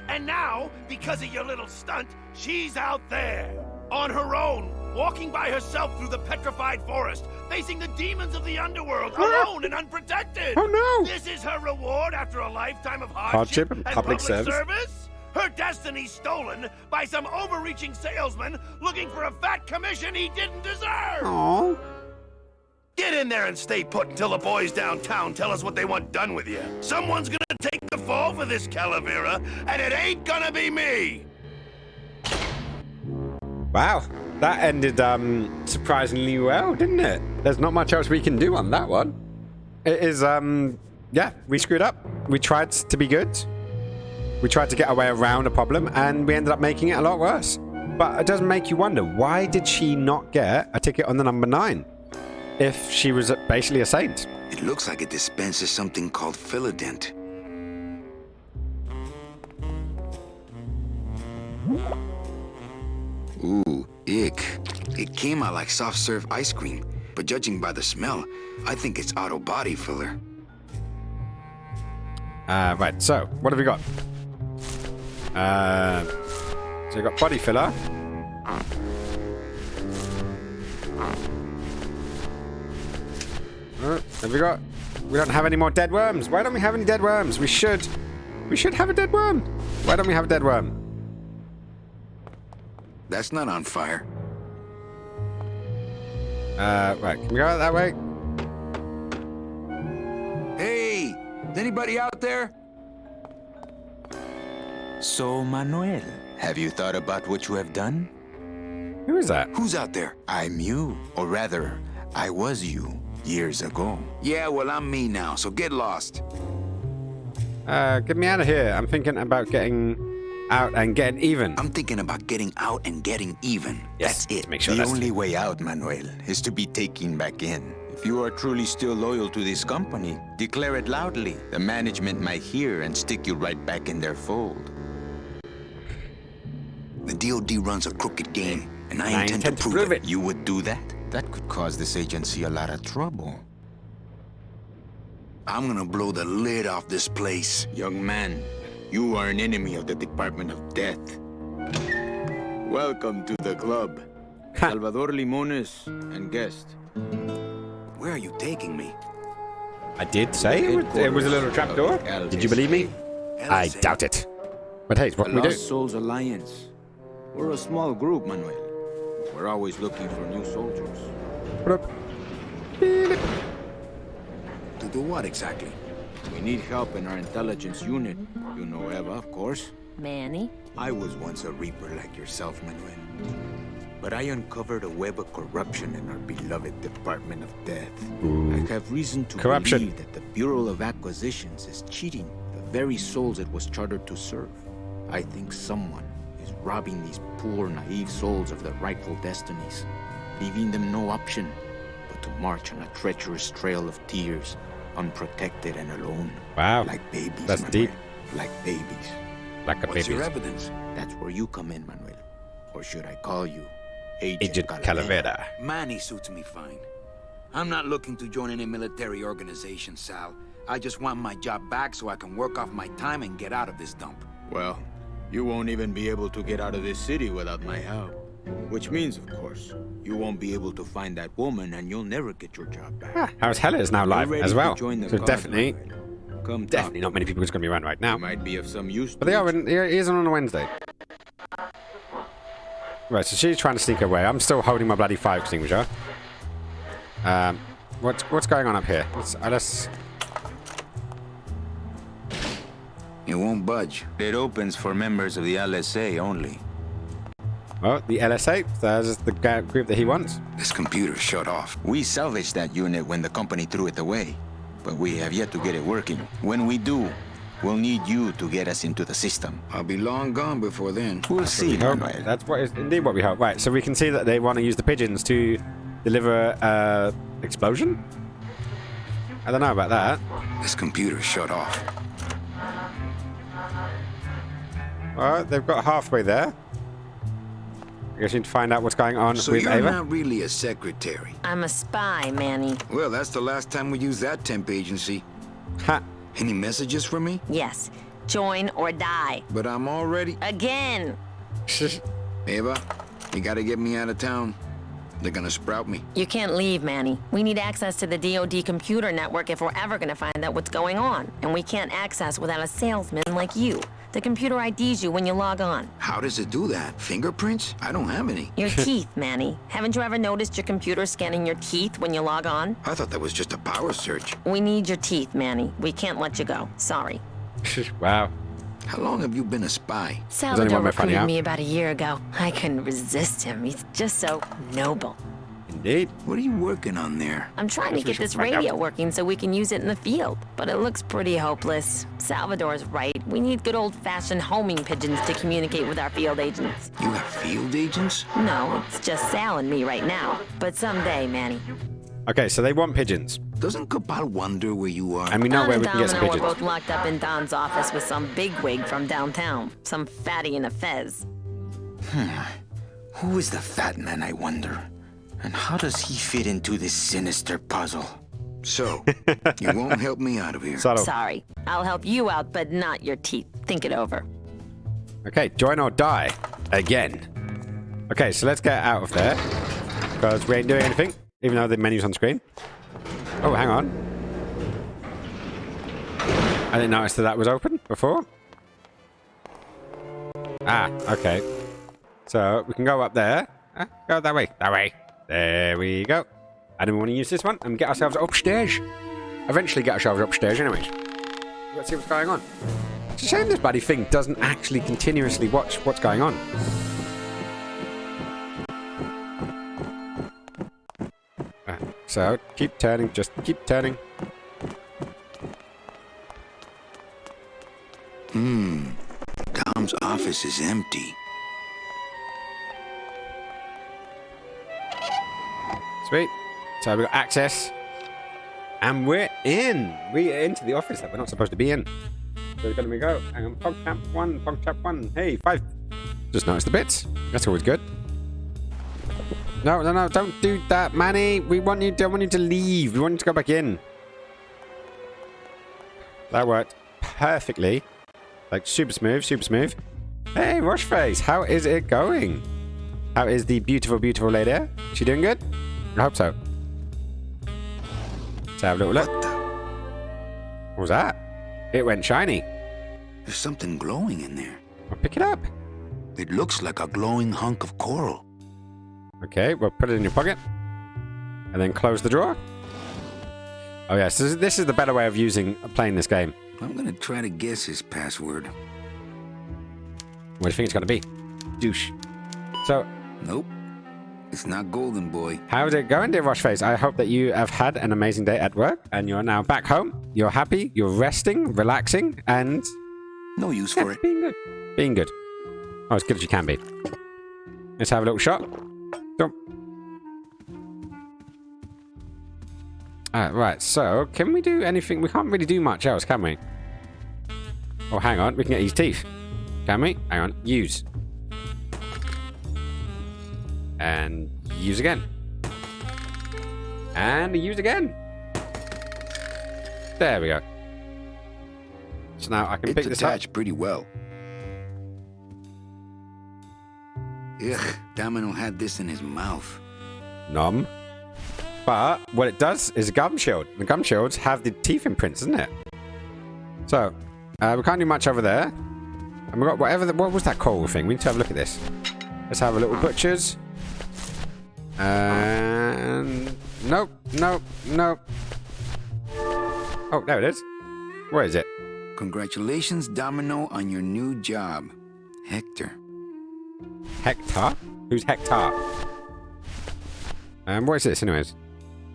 And now, because of your little stunt, she's out there, on her own, walking by herself through the petrified forest, facing the demons of the underworld, alone and unprotected. Oh, no. This is her reward after a lifetime of Hardship hardship and public service? Her destiny stolen by some overreaching salesman looking for a fat commission he didn't deserve. Aww. Get in there and stay put until the boys downtown tell us what they want done with you. Someone's gonna take the fall for this Calavera, and it ain't gonna be me! Wow, that ended surprisingly well, didn't it? There's not much else we can do on that one. It is, yeah, we screwed up. We tried to be good. We tried to get our way around a problem, and we ended up making it a lot worse. But it does make you wonder, why did she not get a ticket on the number 9? If she was basically a saint. It looks like it dispenses something called Philodent. Ooh, ick. It came out like soft serve ice cream, but judging by the smell, I think it's auto body filler. Right, so, what have we got? So we got body filler. Have we got? We don't have any more dead worms. Why don't we have any dead worms? We should have a dead worm. Why don't we have a dead worm? That's not on fire. Right. Can we go out that way? Hey! Is anybody out there? So, Manuel, have you thought about what you have done? Who is that? Who's out there? I'm you, or rather, I was you years ago. Yeah, well, I'm me now, so get lost. Get me out of here. I'm thinking about getting out and getting even. I'm thinking about getting out and getting even. Yes, That's it. make sure The that's only way out, Manuel, is to be taken back in. If you are truly still loyal to this company, declare it loudly. The management might hear and stick you right back in their fold. The DOD runs a crooked game, and I intend to prove it. You would do that? That could cause this agency a lot of trouble. I'm gonna blow the lid off this place. Young man, you are an enemy of the Department of Death. Welcome to the club. Salvador Limones and guest. Where are you taking me? I did say it was a little trapdoor. Did you believe me? I doubt it. But hey, what can we do? Lost Souls Alliance. We're a small group, Manuel. We're always looking for new soldiers. What up? To do what exactly? We need help in our intelligence unit. You know Eva, of course. Manny? I was once a Reaper like yourself, Manuel. but I uncovered a web of corruption in our beloved Department of Death. Ooh. I have reason to Corruption. believe that the Bureau of Acquisitions is cheating the very souls it was chartered to serve. I think someone is robbing these poor, naive souls of their rightful destinies, leaving them no option but to march on a treacherous trail of tears, unprotected and alone. Wow. Like babies, That's Manuel. deep. Like babies. Like a What's your baby. evidence? That's where you come in, Manuel. Or should I call you Agent Calavera. Manny suits me fine. I'm not looking to join any military organization, Sal. I just want my job back so I can work off my time and get out of this dump. Well, you won't even be able to get out of this city without my help. Which means, of course, you won't be able to find that woman and you'll never get your job back. Ah, House Hella is now live ready as to well. join the So cause, definitely, Manuel? Come definitely talk. not many people who's going to be around right now. You might be of some use. But they are. He is on a Wednesday. Right, so she's trying to sneak away. I'm still holding my bloody fire extinguisher. What's going on up here? Let's It won't budge. It opens for members of the LSA only. well, the LSA. There's the group that he wants. This computer shut off. We salvaged that unit when the company threw it away, but we have yet to get it working. When we do, we'll need you to get us into the system. I'll be long gone before then. We'll see, Hope. Manuel. That's what is indeed what we hope. Right, so we can see that they want to use the pigeons to deliver explosion. I don't know about that. This computer shut off. Well, they've got halfway there. I guess you need to find out what's going on So with you're Ava. not really a secretary. I'm a spy, Manny. Well, that's the last time we used that temp agency. Ha. Any messages for me? Yes. Join or die. But I'm already... Again. Ava, you gotta get me out of town. They're gonna sprout me. You can't leave, Manny. We need access to the DoD computer network if we're ever gonna find out what's going on. And we can't access without a salesman like you. The computer IDs you when you log on. How does it do that? Fingerprints? I don't have any. Your teeth, Manny. Haven't you ever noticed your computer scanning your teeth when you log on? I thought that was just a power search. We need your teeth, Manny. We can't let you go. Sorry. Wow. How long have you been a spy? Salvador anyone been finding recruited out? me about a year ago. I couldn't resist him. He's just so noble. Indeed. What are you working on there? I'm trying to Guess we get should this find radio out. working so we can use it in the field. But it looks pretty hopeless. Salvador's right. We need good old-fashioned homing pigeons to communicate with our field agents. You have field agents? No, it's just Sal and me right now. But someday, Manny. Okay, so they want pigeons. Doesn't Cabal wonder where you are? And we know Don where and we can get some Domino are pigeons. both locked up in Don's office with some bigwig from downtown. Some fatty in a fez. Who is the fat man, I wonder? And how does he fit into this sinister puzzle? So, you won't help me out of here. Subtle. Sorry. I'll help you out, but not your teeth. Think it over. Okay, join or die. Again. Okay, so let's get out of there. Because we ain't doing anything, even though the menu's on screen. Oh, hang on. I didn't notice that was open before. Ah, okay. So we can go up there. Go that way. That way. There we go. I didn't want to use this one and get ourselves upstairs. Eventually get ourselves upstairs anyways. Let's see what's going on. It's a shame this bloody thing doesn't actually continuously watch what's going on. So, keep turning, just keep turning. Dom's office is empty. Sweet. So we've got access. And we're in. We're into the office that we're not supposed to be in. So we're going to go. Hang on. PogChamp 1. Hey, 5. Just notice the bits. That's always good. No, don't do that, Manny. We want you to leave. We want you to go back in. That worked perfectly. Like, super smooth, super smooth. Hey, Rushface, how is it going? How is the beautiful, beautiful lady? She doing good? I hope so. Let's have a little look. What was that? It went shiny. There's something glowing in there. I'll pick it up. It looks like a glowing hunk of coral. Okay, well, put it in your pocket. And then close the drawer. Oh, yes, this is the better way of playing this game. I'm gonna try to guess his password. What do you think it's going to be? Douche. So, Nope. It's not golden, boy. How's it going, dear Rocheface? I hope that you have had an amazing day at work and you're now back home. You're happy, you're resting, relaxing, and... No use for it. Being good. Being good. Oh, as good as you can be. Let's have a little shot. Right, so, can we do anything? We can't really do much else, can we? Oh, hang on. We can get these teeth. Can we? Hang on. Use. And use again. And use again. There we go. So now I can pick this up. It's attached pretty well. Ugh, Domino had this in his mouth. Nom. But what it does is a gum shield. The gum shields have the teeth imprints, isn't it? So, we can't do much over there. And we got whatever. What was that coral thing? We need to have a look at this. Let's have a little butcher's. And nope, nope, nope. Oh, there it is. Where is it? Congratulations, Domino, on your new job, Hector. Hector? Who's Hector? What is this, anyways?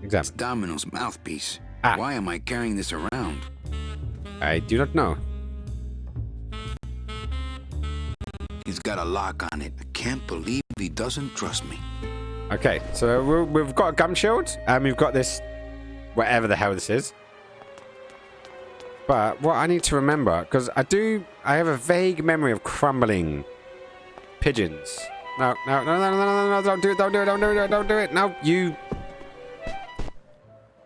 Examine. It's Domino's mouthpiece. Ah. Why am I carrying this around? I do not know. He's got a lock on it. I can't believe he doesn't trust me. Okay, so we've got a gum shield, and we've got this, whatever the hell this is. But what I need to remember, because I have a vague memory of crumbling pigeons. No, no, no, no, no, no, no, don't do it, don't do it, don't do it, don't do it. No, you...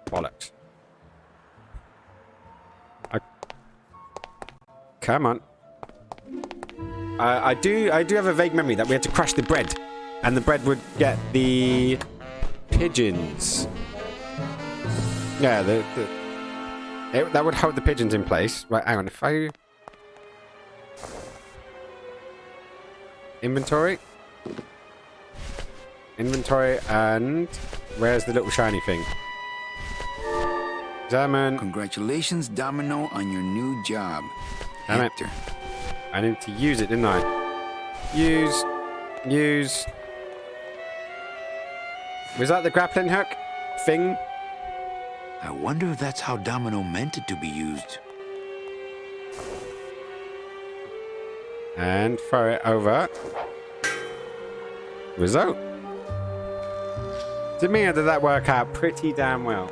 Bollocks. Come on. I do have a vague memory that we had to crush the bread, and the bread would get the pigeons. Yeah, that would hold the pigeons in place. Right, hang on. If I inventory, and where's the little shiny thing? Examine. Congratulations, Domino, on your new job, Damn Hector. I need to use it, didn't I? Use. Was that the grappling hook thing? I wonder if that's how Domino meant it to be used. And throw it over. Result. To me, did that work out pretty damn well?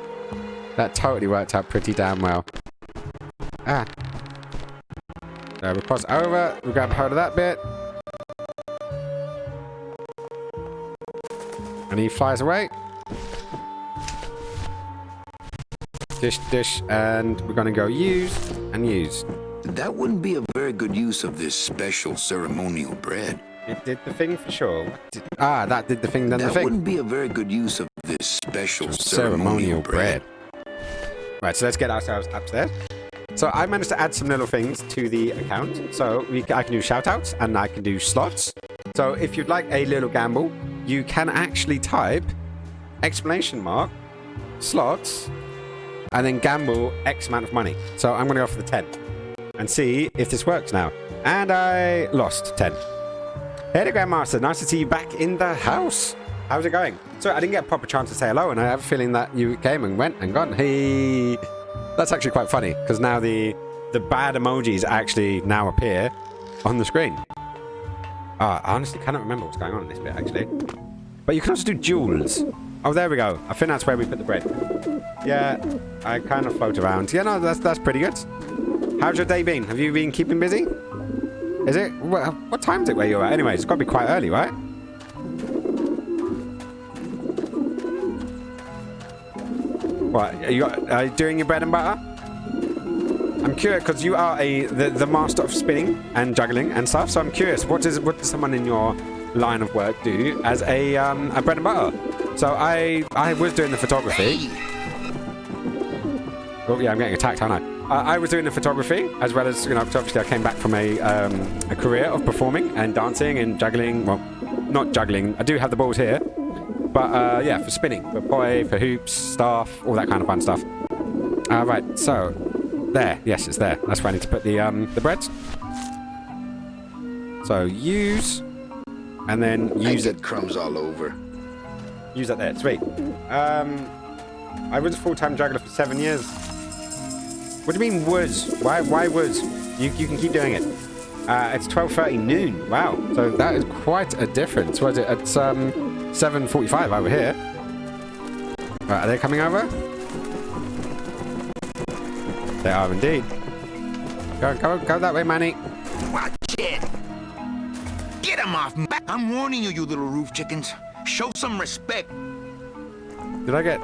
That totally worked out pretty damn well. Ah. So we cross over, we grab hold of that bit. And he flies away. Dish, and we're gonna go use and use. That wouldn't be a very good use of this special ceremonial bread. It did the thing for sure. That did the thing, then the thing. That wouldn't be a very good use of this special ceremonial bread. Right, so let's get ourselves upstairs. So I managed to add some little things to the account. So I can do shoutouts and I can do slots. So if you'd like a little gamble, you can actually type ! slots and then gamble X amount of money. So I'm going to go for the 10 and see if this works now. And I lost 10. Hey there, Grandmaster. Nice to see you back in the house. How's it going? So I didn't get a proper chance to say hello, and I have a feeling that you came and went and gone. Hey, that's actually quite funny because now the bad emojis actually now appear on the screen. I honestly cannot remember what's going on in this bit actually. But you can also do jewels. Oh, there we go. I think that's where we put the bread. Yeah, I kind of float around. Yeah, no, that's pretty good. How's your day been? Have you been keeping busy? Is it? What time is it where you're at? Anyway, it's got to be quite early, right? What? Are you doing your bread and butter? I'm curious because you are the master of spinning and juggling and stuff. So I'm curious, what does someone in your line of work do as a bread and butter? So I was doing the photography. Oh yeah, I'm getting attacked, aren't I? I was doing the photography as well as, you know, obviously I came back from a career of performing and dancing and juggling. Well, not juggling. I do have the balls here, but yeah, for spinning, for poi, for hoops, staff, all that kind of fun stuff. Right, so there, yes, it's there. That's where I need to put the breads. So use, and then use it. Crumbs all over. use that there. Sweet. I was a full-time juggler for 7 years. What do you mean was? Why was? You can keep doing it. It's 12:30 noon. Wow. So that is quite a difference. Was it? It's 7:45 over here. Right, are they coming over? They are indeed. Go that way, Manny. Watch it. Get him off me. I'm warning you, you little roof chickens. Show some respect. Did I get...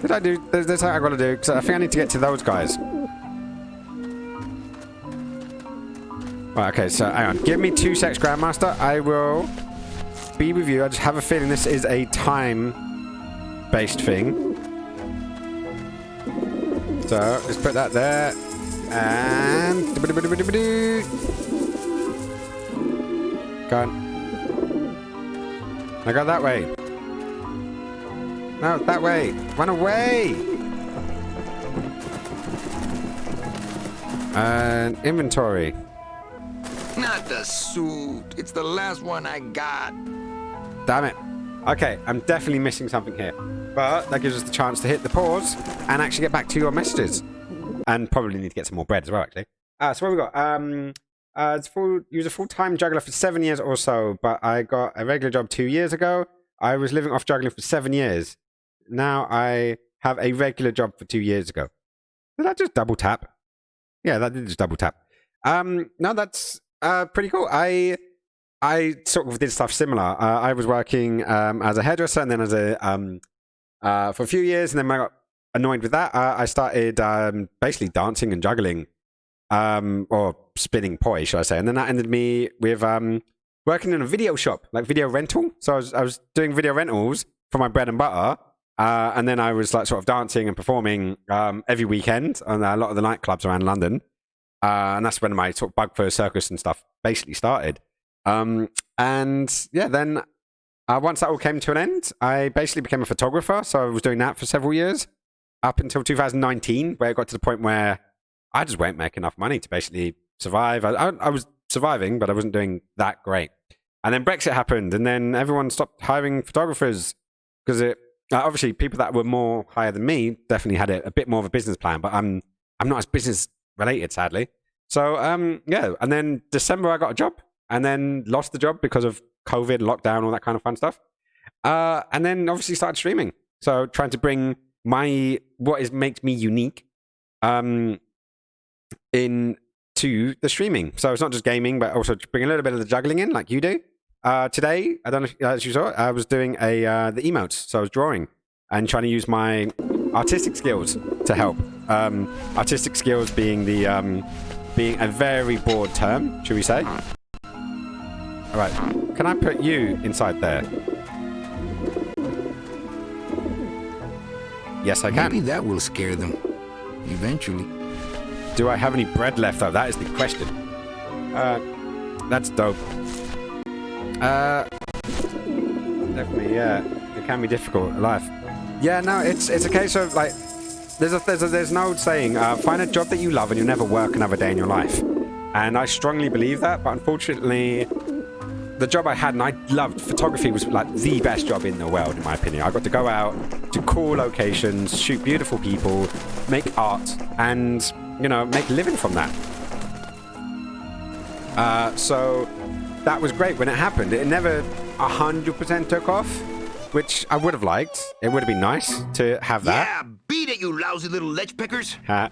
Did I do... There's how I gotta do, because I think I need to get to those guys. Right, okay, so hang on. Give me 2 secs, Grandmaster. I will be with you. I just have a feeling this is a time-based thing. So, let's put that there. And... Go on. Now go that way. No, that way. Run away! And inventory. Not the suit. It's the last one I got. Damn it. Okay, I'm definitely missing something here. But that gives us the chance to hit the pause and actually get back to your messages. And probably need to get some more bread as well, actually. So what have we got? You was a full-time juggler for 7 years or so, but I got a regular job 2 years ago. I was living off juggling for 7 years. Now I have a regular job for 2 years ago. Did that just double tap? Yeah, that did just double tap. No, that's pretty cool. I sort of did stuff similar. I was working as a hairdresser and then as a for a few years, and then I got annoyed with that. I started basically dancing and juggling, or spinning poi, should I say? And then that ended me with working in a video shop, like video rental. So I was doing video rentals for my bread and butter, and then I was like sort of dancing and performing every weekend on a lot of the nightclubs around London. And that's when my sort of bug for circus and stuff basically started. And yeah, then once that all came to an end, I basically became a photographer. So I was doing that for several years up until 2019, where it got to the point where I just won't make enough money to basically survive. I was surviving, but I wasn't doing that great. And then Brexit happened, and then everyone stopped hiring photographers because it obviously people that were more higher than me definitely had a bit more of a business plan, but I'm not as business related, sadly. So yeah, and then December I got a job, and then lost the job because of COVID, lockdown, all that kind of fun stuff. And then obviously started streaming. So trying to bring what makes me unique into the streaming. So it's not just gaming, but also to bring a little bit of the juggling in, like you do. Today, I don't know if, as you saw, I was doing the emotes. So I was drawing and trying to use my artistic skills to help. Artistic skills being being a very broad term, should we say? All right, can I put you inside there? Yes, I can. Maybe that will scare them eventually. Do I have any bread left, though? That is the question. That's dope. Definitely, yeah. It can be difficult in life. Yeah, no, it's a case of like, there's no saying, find a job that you love and you'll never work another day in your life. And I strongly believe that, but unfortunately, the job I had, and I loved photography, was like the best job in the world, in my opinion. I got to go out to cool locations, shoot beautiful people, make art, and, you know, make a living from that. So that was great when it happened. It never 100% took off, which I would have liked. It would have been nice to have that. Yeah, beat it, you lousy little ledge pickers. It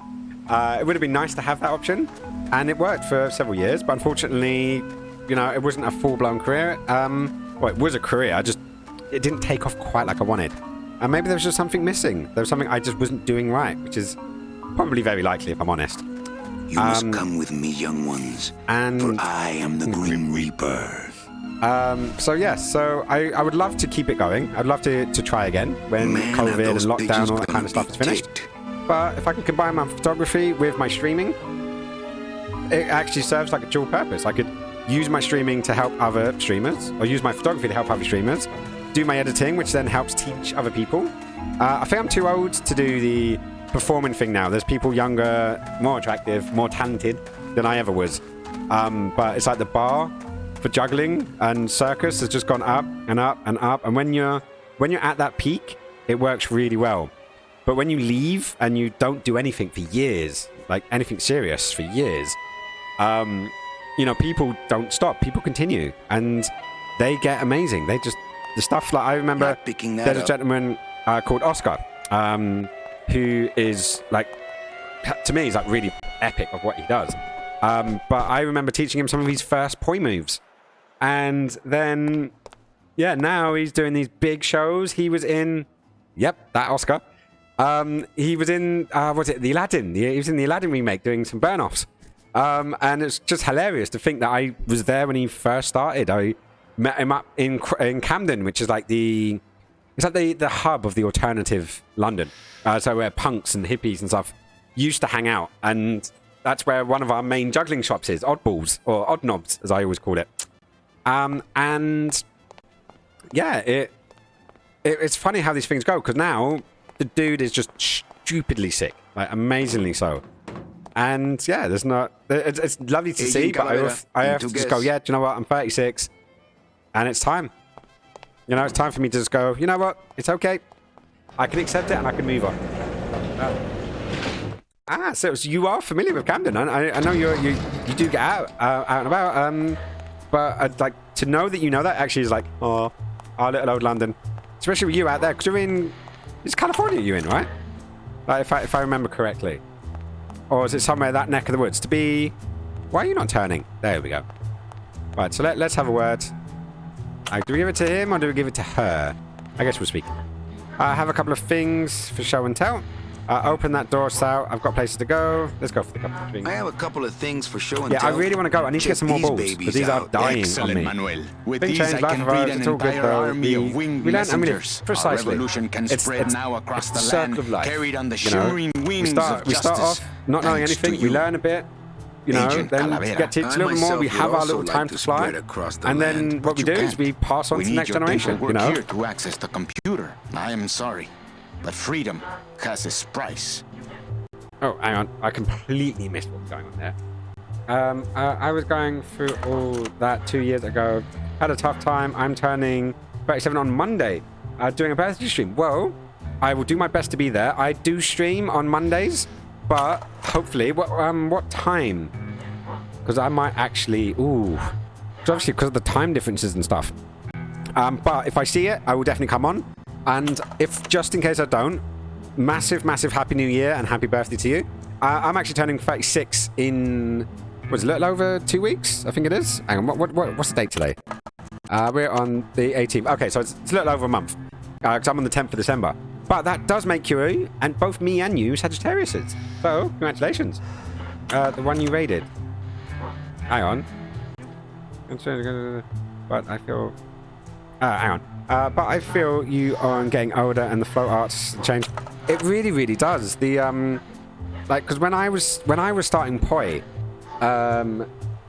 would have been nice to have that option, and it worked for several years, but unfortunately, you know, it wasn't a full-blown career. Well, it was a career. It didn't take off quite like I wanted. And maybe there was just something missing. There was something I just wasn't doing right, which is probably very likely, if I'm honest. You must come with me, young ones, for I am the Grim Reaper. So yes, so I would love to keep it going. I'd love to try again when COVID and lockdown, all that kind of stuff is finished. But if I can combine my photography with my streaming, it actually serves like a dual purpose. I could use my streaming to help other streamers, or use my photography to help other streamers, do my editing, which then helps teach other people. I think I'm too old to do the performing thing now. There's people younger, more attractive, more talented than I ever was. But it's like the bar for juggling and circus has just gone up and up and up. And when you're at that peak, it works really well. But when you leave and you don't do anything for years, like anything serious for years, you know, people don't stop. People continue, and they get amazing. They just the stuff like I remember. There's a gentleman called Oscar, who is like, to me, he's like really epic of what he does. But I remember teaching him some of his first poi moves, and then yeah, now he's doing these big shows. He was in, yep, that Oscar. He was in what's it, the Aladdin? He was in the Aladdin remake doing some burn-offs. And it's just hilarious to think that I was there when he first started. I met him up in Camden, which is like the hub of the alternative London. So where punks and hippies and stuff used to hang out, and that's where one of our main juggling shops is, Oddballs, or Odd Knobs, as I always called it. And yeah, it's funny how these things go, because now the dude is just stupidly sick, like amazingly so. And yeah, there's not. It's lovely to see, but I have to just go. Yeah, do you know what? I'm 36, and it's time. You know, it's time for me to just go. You know what? It's okay. I can accept it, and I can move on. So you are familiar with Camden. I know you do get out and about. But I'd like to know that you know that actually is like, oh, our little old London, especially with you out there, because you're in. It's California you're in, right? Like if I remember correctly. Or is it somewhere that neck of the woods? To be... Why are you not turning? There we go. Right, so let's have a word. Do we give it to him or do we give it to her? I guess we'll speak. I have a couple of things for show and tell. Open that door, Sal. I've got places to go. Let's go for the couple of things. I have a couple of things for show and yeah, tell. I really want to go. I need to get some more balls, because these are dying on me. Manuel. With Thing these, changed, I life can of breed ours, an it's all good, entire though. army of winged We learned, I mean, messengers. precisely. Our revolution can spread now across the circle of land, life. carried on the You know, shimmering wings of justice. we start off not knowing anything. We learn a bit. You know, Agent then Calavera. get teach a little more. We have our little time to fly, and then what we do is we pass on to the next generation. You know, here to access the computer. I am sorry, but freedom has its price. Oh, hang on. I completely missed what was going on there. I was going through all that 2 years ago. Had a tough time. I'm turning 37 on Monday, doing a birthday stream. Well, I will do my best to be there. I do stream on Mondays, but hopefully, what time? Because I might actually, obviously because of the time differences and stuff. But if I see it, I will definitely come on. And if just in case I don't, massive Happy New Year and happy birthday to you. I'm actually turning 36 in, a little over 2 weeks? I think it is. Hang on, what's the date today? We're on the 18th. Okay, so it's a little over a month. Because I'm on the 10th of December. But that does make you, and both me and you, Sagittariuses. So, congratulations. The one you raided. Hang on. But I feel... hang on. But I feel you are getting older and the flow arts change. It really, really does. The like, because when I was starting poi,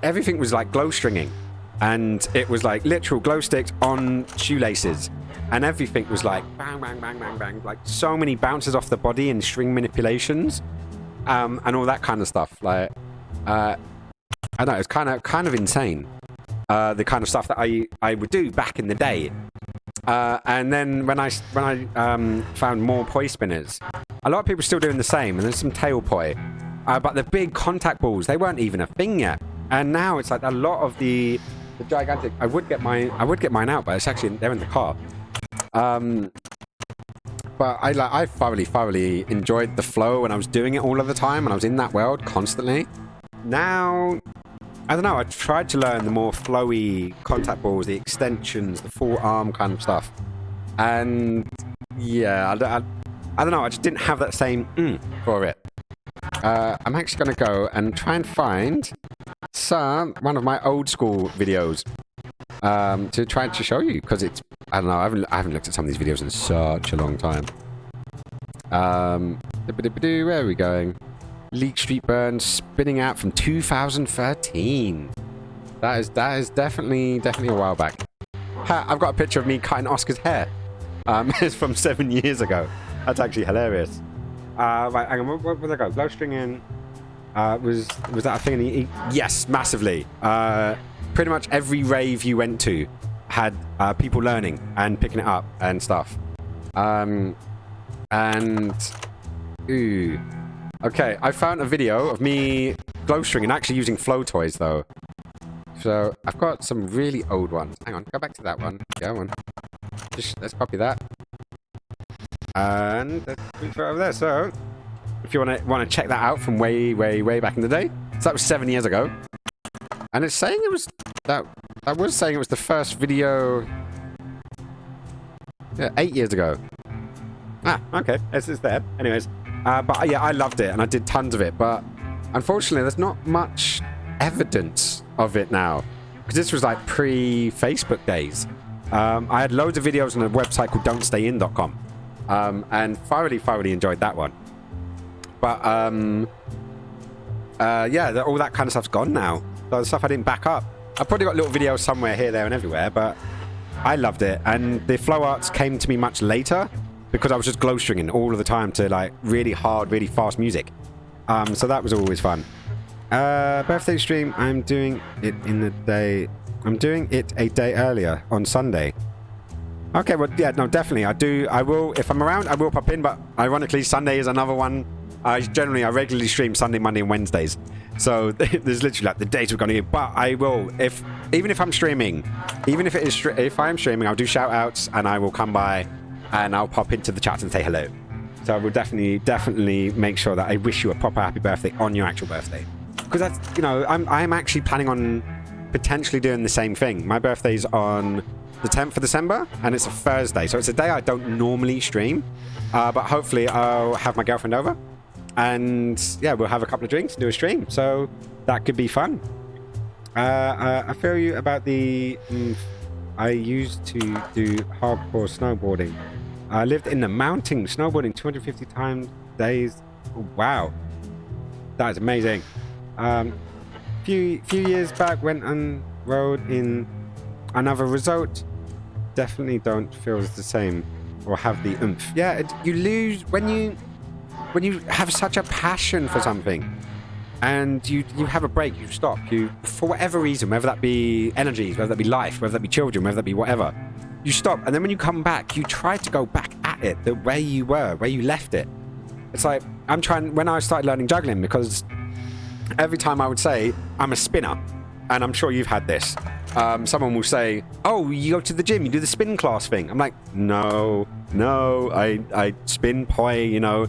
everything was like glow stringing, and it was like literal glow sticks on shoelaces, and everything was like bang, bang, bang, bang, bang, like so many bounces off the body and string manipulations, and all that kind of stuff. Like, I don't know, it's kind of insane. The kind of stuff that I would do back in the day. And then when I found more poi spinners, a lot of people are still doing the same, and there's some tail poi. But the big contact balls, they weren't even a thing yet. And now it's like a lot of the gigantic. I would get mine out, but it's actually they're in the car. But I thoroughly enjoyed the flow when I was doing it all of the time, and I was in that world constantly. Now, I don't know, I tried to learn the more flowy contact balls, the extensions, the full arm kind of stuff. And yeah, I don't know, I just didn't have that same for it. I'm actually going to go and try and find one of my old school videos to try to show you, because it's, I don't know, I haven't looked at some of these videos in such a long time. Where are we going? Leak Street Burn spinning out from 2013. That is definitely a while back. I've got a picture of me cutting Oscar's hair. It's from 7 years ago. That's actually hilarious. Right, hang on, where did I go? Glow stringing. Was that a thing? Yes, massively. pretty much every rave you went to had people learning and picking it up and stuff. Okay, I found a video of me glow stringing, actually using flow toys though. So I've got some really old ones. Hang on, go back to that one. Go on. Let's copy that. And let's put it over there. So if you want to check that out from way back in the day. So that was 7 years ago. And it's saying it was that was saying it was the first video 8 years ago. Ah, okay. It's there. Anyways, but yeah, I loved it and I did tons of it, but unfortunately there's not much evidence of it now, because this was like pre-Facebook days. I had loads of videos on a website called don'tstayin.com, and thoroughly enjoyed that one. But yeah, all that kind of stuff's gone now. So the stuff I didn't back up, I've probably got little videos somewhere here, there and everywhere, but I loved it. And the flow arts came to me much later because I was just glow stringing all of the time to like really hard, really fast music. So that was always fun. Birthday stream, I'm doing it in the day. I'm doing it a day earlier on Sunday. Okay, well, yeah, no, definitely. I will, if I'm around, I will pop in, but ironically, Sunday is another one. I regularly stream Sunday, Monday, and Wednesdays. So there's literally like the days we're going to give. But I will, even if I'm streaming, even if I am streaming, I'll do shout outs and I will come by and I'll pop into the chat and say hello. So I will definitely make sure that I wish you a proper happy birthday on your actual birthday. Because that's, you know, I'm actually planning on potentially doing the same thing. My birthday's on the 10th of December and it's a Thursday. So it's a day I don't normally stream. But hopefully I'll have my girlfriend over. And yeah, we'll have a couple of drinks and do a stream. So that could be fun. I feel you about the... I used to do hardcore snowboarding. I lived in the mountains, snowboarding 250 times days. Oh, wow. That is amazing. Few years back, went on road in another resort. Definitely don't feel the same or have the oomph. Yeah, you lose when you have such a passion for something and you have a break, you stop, you, for whatever reason, whether that be energies, whether that be life, whether that be children, whether that be whatever, you stop, and then when you come back, you try to go back at it the way you were, where you left it. It's like, when I started learning juggling, because every time I would say, I'm a spinner, and I'm sure you've had this, someone will say, oh, you go to the gym, you do the spin class thing. I'm like, no, I spin poi, you know,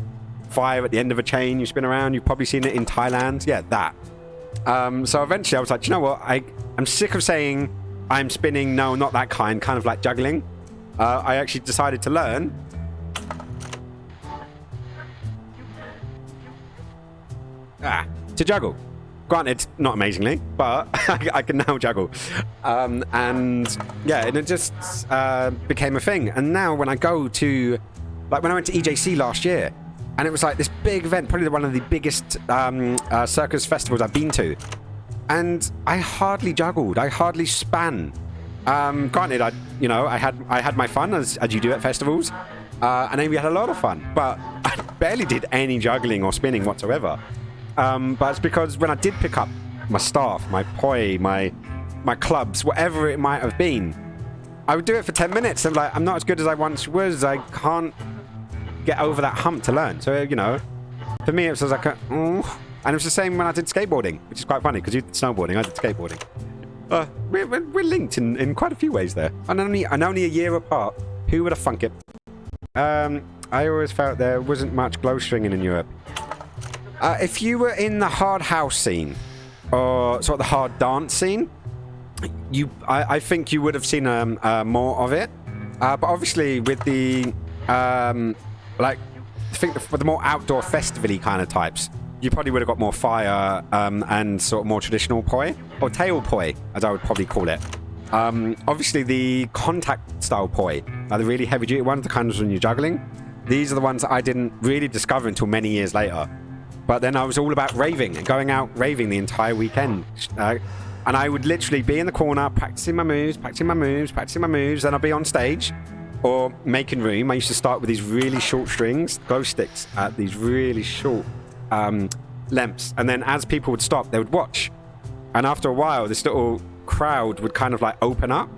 5 at the end of a chain, you spin around. You've probably seen it in Thailand. Yeah, that. So eventually I was like, you know what? I'm sick of saying I'm spinning. No, not that kind of like juggling. I actually decided to learn. To juggle. Granted, not amazingly, but I can now juggle. And yeah, and it just became a thing. And now when I go to, like when I went to EJC last year, and it was like this big event, probably one of the biggest circus festivals I've been to. And I hardly juggled. I hardly span. Granted, I had my fun as you do at festivals, and then we had a lot of fun. But I barely did any juggling or spinning whatsoever. But it's because when I did pick up my staff, my poi, my clubs, whatever it might have been, I would do it for 10 minutes. I'm like, I'm not as good as I once was. I can't get over that hump to learn. So, you know, for me, it was like and it was the same when I did skateboarding, which is quite funny because you did snowboarding, I did skateboarding. We're linked in quite a few ways there. And only a year apart. Who would have thunk it? I always felt there wasn't much glow stringing in Europe. If you were in the hard house scene or sort of the hard dance scene, I think you would have seen more of it. But obviously with the I think for the more outdoor festival-y kind of types, you probably would have got more fire and sort of more traditional poi, or tail poi, as I would probably call it. Obviously, the contact style poi are the really heavy-duty ones, the kinds when you're juggling. These are the ones that I didn't really discover until many years later. But then I was all about raving and going out raving the entire weekend. And I would literally be in the corner practicing my moves, then I'll be on stage or making room. I used to start with these really short strings, glow sticks at these really short lengths. And then as people would stop, they would watch. And after a while, this little crowd would kind of like open up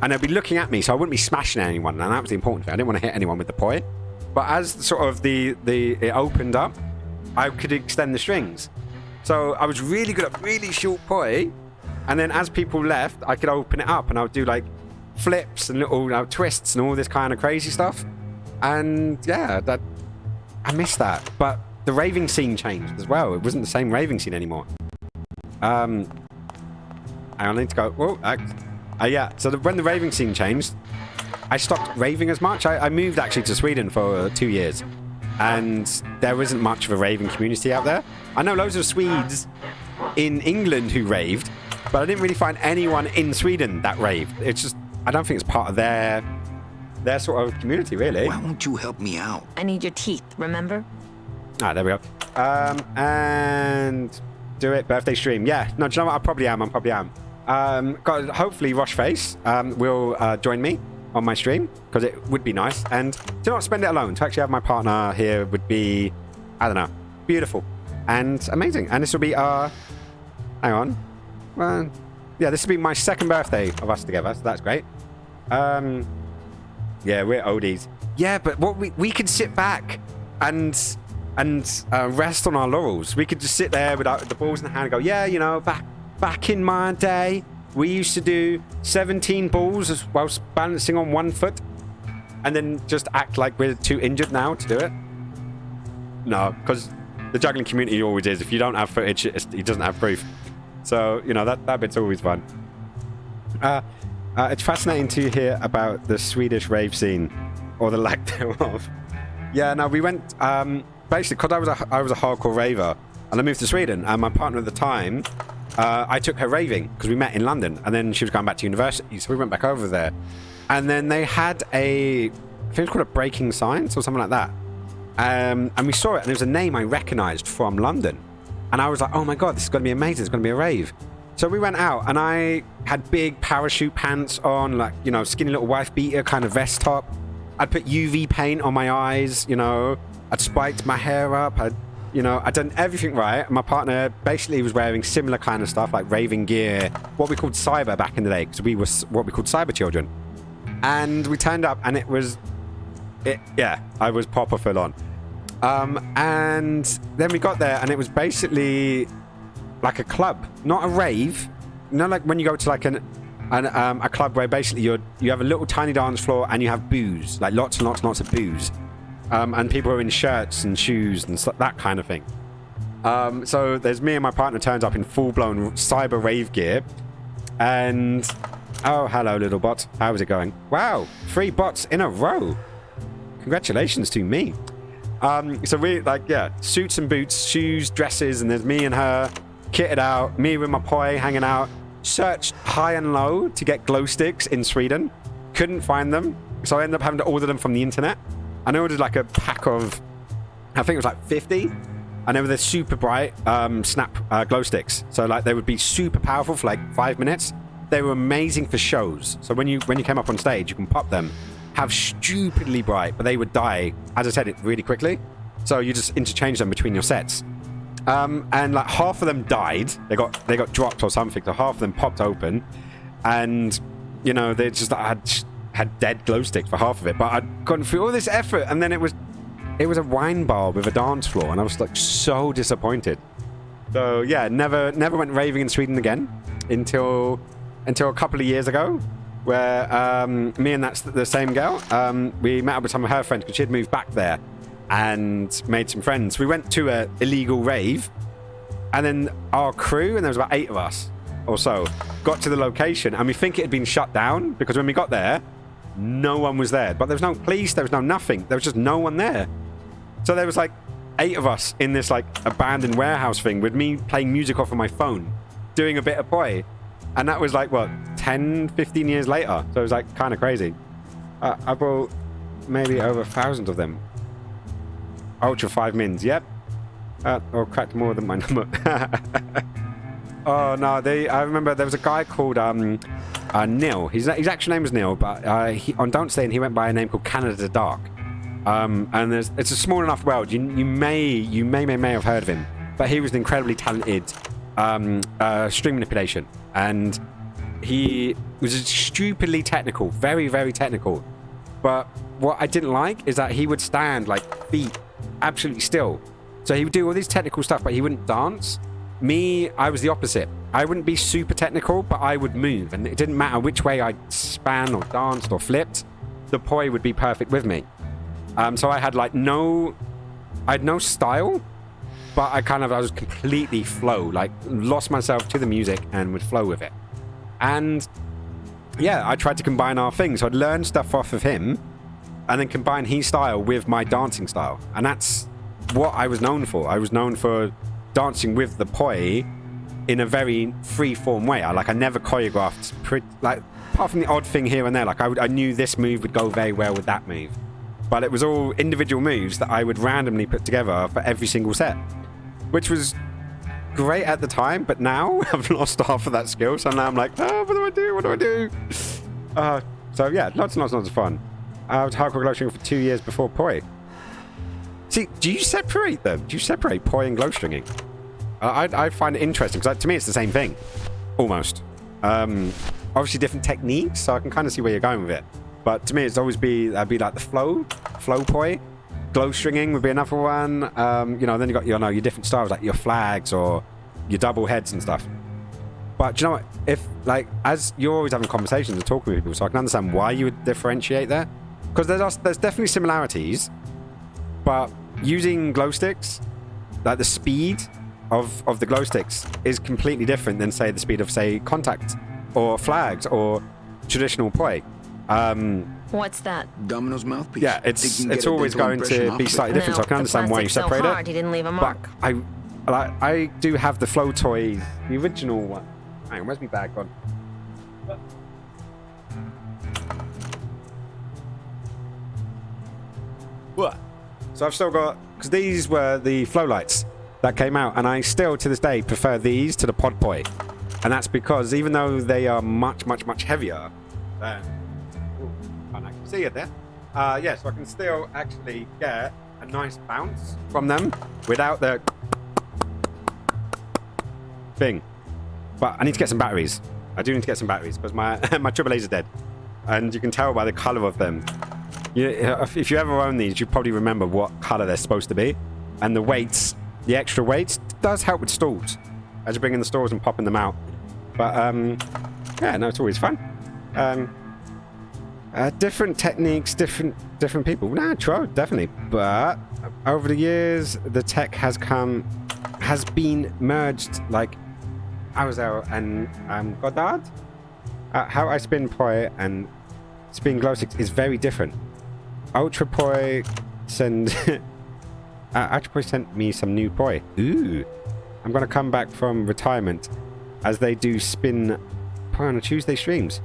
and they'd be looking at me, so I wouldn't be smashing anyone, and that was the important thing. I didn't want to hit anyone with the poi. But as sort of it opened up, I could extend the strings. So I was really good at really short poi, and then as people left, I could open it up and I would do like flips and little twists and all this kind of crazy stuff. And yeah, I missed that. But the raving scene changed as well. It wasn't the same raving scene anymore. I need to go. Whoa, yeah. So when the raving scene changed, I stopped raving as much. I moved actually to Sweden for 2 years, and there isn't much of a raving community out there. I know loads of Swedes in England who raved, but I didn't really find anyone in Sweden that raved. It's just, I don't think it's part of their sort of community, really. Why won't you help me out? I need your teeth, remember? Ah, there we go. And do it, birthday stream. Yeah, no, do you know what? I probably am. Hopefully Rocheface will join me on my stream, because it would be nice. And to not spend it alone, to actually have my partner here would be, I don't know, beautiful and amazing. And this will be hang on. Well, yeah, this will be my second birthday of us together, so that's great. Yeah, we're oldies. Yeah, but what we could sit back and rest on our laurels. We could just sit there with the balls in the hand and go, yeah, you know, back in my day, we used to do 17 balls whilst balancing on one foot, and then just act like we're too injured now to do it. No, because the juggling community always is. If you don't have footage, it doesn't have proof. So, you know, that bit's always fun. It's fascinating to hear about the Swedish rave scene, or the lack thereof. Yeah, no, we went, basically, because I was a hardcore raver, and I moved to Sweden, and my partner at the time, I took her raving, because we met in London, and then she was going back to university, so we went back over there. And then they had I think it was called a Breaking Science, or something like that. And we saw it, and there was a name I recognised from London. And I was like, oh my god, this is going to be amazing, it's going to be a rave. So we went out, and I had big parachute pants on, like, you know, skinny little wife beater kind of vest top. I'd put UV paint on my eyes, you know. I'd spiked my hair up. I'd done everything right. My partner basically was wearing similar kind of stuff, like raving gear, what we called cyber back in the day, because we were what we called cyber children. And we turned up, and I was proper full on. And then we got there, and it was basically like a club, not a rave. You know, like when you go to like a club where basically you have a little tiny dance floor and you have booze, like lots and lots and lots of booze. And people are in shirts and shoes and that kind of thing. So there's me and my partner turns up in full-blown cyber rave gear. And, oh, hello, little bot. How's it going? Wow, 3 bots in a row. Congratulations to me. So we, suits and boots, shoes, dresses, and there's me and her, kitted out, me with my poi hanging out. Searched high and low to get glow sticks in Sweden. Couldn't find them. So I ended up having to order them from the internet. And I ordered like a pack of, I think it was like 50. And they were the super bright snap glow sticks. So like they would be super powerful for like 5 minutes. They were amazing for shows. So when you came up on stage, you can pop them, have stupidly bright, but they would die, as I said, it really quickly. So you just interchange them between your sets. And like half of them died. They got dropped or something. So half of them popped open. And, you know, they just had dead glow sticks for half of it. But I'd gone through all this effort, and then it was a wine bar with a dance floor, and I was like so disappointed. So yeah, never went raving in Sweden again until a couple of years ago, where me and that's the same girl, we met up with some of her friends because she had moved back there and made some friends. We went to a illegal rave, and then our crew, and there was about 8 of us or so, got to the location, and we think it had been shut down because when we got there, no one was there. But there was no police, there was no nothing, there was just no one there. So there was like 8 of us in this like abandoned warehouse thing with me playing music off of my phone, doing a bit of poi. And that was like, what, 10, 15 years later. So it was like kind of crazy. I bought maybe over 1,000 of them. Ultra 5 mins, yep. Or cracked more than my number. Oh no, I remember there was a guy called Neil. His actual name was Neil, but on Don't Stay In he went by a name called Canada Dark. And it's a small enough world. You may have heard of him, but he was an incredibly talented stream manipulation, and he was stupidly technical, very, very technical. But what I didn't like is that he would stand like feet absolutely still. So he would do all this technical stuff, but he wouldn't dance. Me, I was the opposite. I wouldn't be super technical, but I would move. And it didn't matter which way I span or danced or flipped. The poi would be perfect with me. So I had like no style, but I was completely flow, like lost myself to the music and would flow with it. And yeah, I tried to combine our things. So I'd learn stuff off of him and then combine his style with my dancing style. And that's what I was known for. I was known for dancing with the poi in a very free-form way. I never choreographed, apart from the odd thing here and there. Like I knew this move would go very well with that move. But it was all individual moves that I would randomly put together for every single set, which was great at the time, but now I've lost half of that skill, so now I'm like, oh, what do I do? So yeah, lots of fun. I was hardcore glow stringing for 2 years before poi. See, do you separate them? Do you separate poi and glow stringing? I find it interesting, because to me it's the same thing, almost. Obviously different techniques, so I can kind of see where you're going with it. But to me, it's always that'd be like the flow poi. Glow stringing would be another one. Then you got your different styles, like your flags or your double heads and stuff. But do you know what? If as you're always having conversations and talking with people, so I can understand why you would differentiate there. Because there's definitely similarities, but using glow sticks, like the speed of the glow sticks is completely different than say the speed of contact or flags or traditional poi. What's that? Domino's mouthpiece. Yeah, it's always going to be slightly different, so I can understand why you separate so hard, he didn't leave a mark. But I do have the Flow Toy, the original one. Hang on, where's my bag gone? What? So I've still got, because these were the flow lights that came out, and I still to this day prefer these to the Pod Poi, and that's because even though they are much heavier than. I can see it there. Yeah, so I can still actually get a nice bounce from them without the thing. But I need to get some batteries. I do need to get some batteries because my my AAA's are dead, and you can tell by the color of them. If you ever own these, you probably remember what color they're supposed to be, and the weights, the extra weights, does help with stalls as you bring in the stalls and popping them out. But yeah, no, it's always fun. Different techniques, different people. Nah, true, definitely. But over the years, the tech has been merged. Like Aozel and Godard. How I spin poi and spin glow sticks is very different. Ultra poi sent me some new poi. Ooh, I'm gonna come back from retirement as they do spin poi on a Tuesday streams.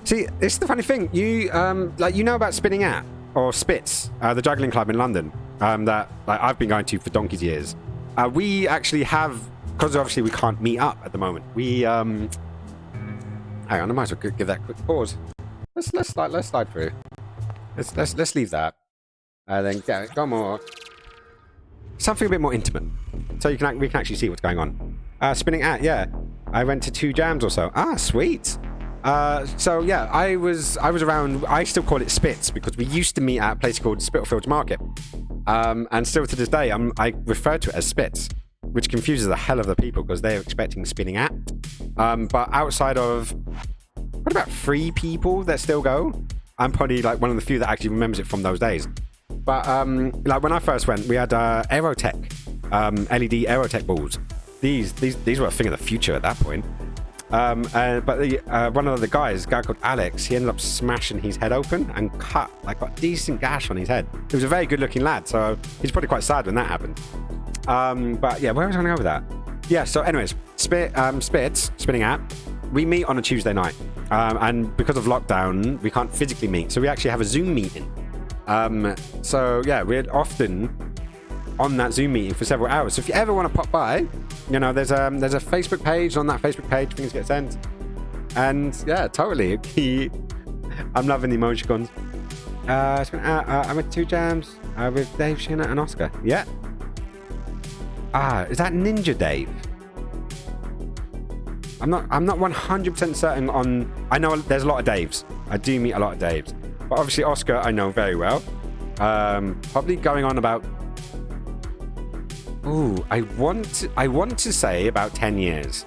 See, it's the funny thing. You know about Spinning At or Spitz, the juggling club in London, that I've been going to for donkey's years. We actually have, because obviously we can't meet up at the moment. We hang on, I might as well give that a quick pause. Let's slide through. Let's leave that. Then go more. Something a bit more intimate, so we can actually see what's going on. Spinning At, yeah. I went to 2 jams or so. Ah, sweet. So yeah, I was around. I still call it Spitz because we used to meet at a place called Spitalfields Market, and still to this day, I refer to it as Spitz, which confuses the hell of the people because they're expecting Spinning At. But outside of what about 3 people that still go, I'm probably like one of the few that actually remembers it from those days. But like when I first went, we had Aerotech, LED Aerotech balls. These were a thing of the future at that point. But one of the guys, a guy called Alex, he ended up smashing his head open and got a decent gash on his head. He was a very good looking lad, so he's probably quite sad when that happened. But yeah, where was I going to go with that? Yeah, so anyways, Spitz, Spinning At, we meet on a Tuesday night. And because of lockdown, we can't physically meet, so we actually have a Zoom meeting. So yeah, we're often on that Zoom meeting for several hours. So if you ever want to pop by, there's a Facebook page. On that Facebook page, things get sent. And yeah, totally. I'm loving the emoticons. I went to 2 jams with Dave, Shanna, and Oscar. Yeah. Is that Ninja Dave? I'm not 100% certain on. I know there's a lot of Daves. I do meet a lot of Daves, but obviously Oscar I know very well. Probably going on about. Ooh, I want to say about 10 years,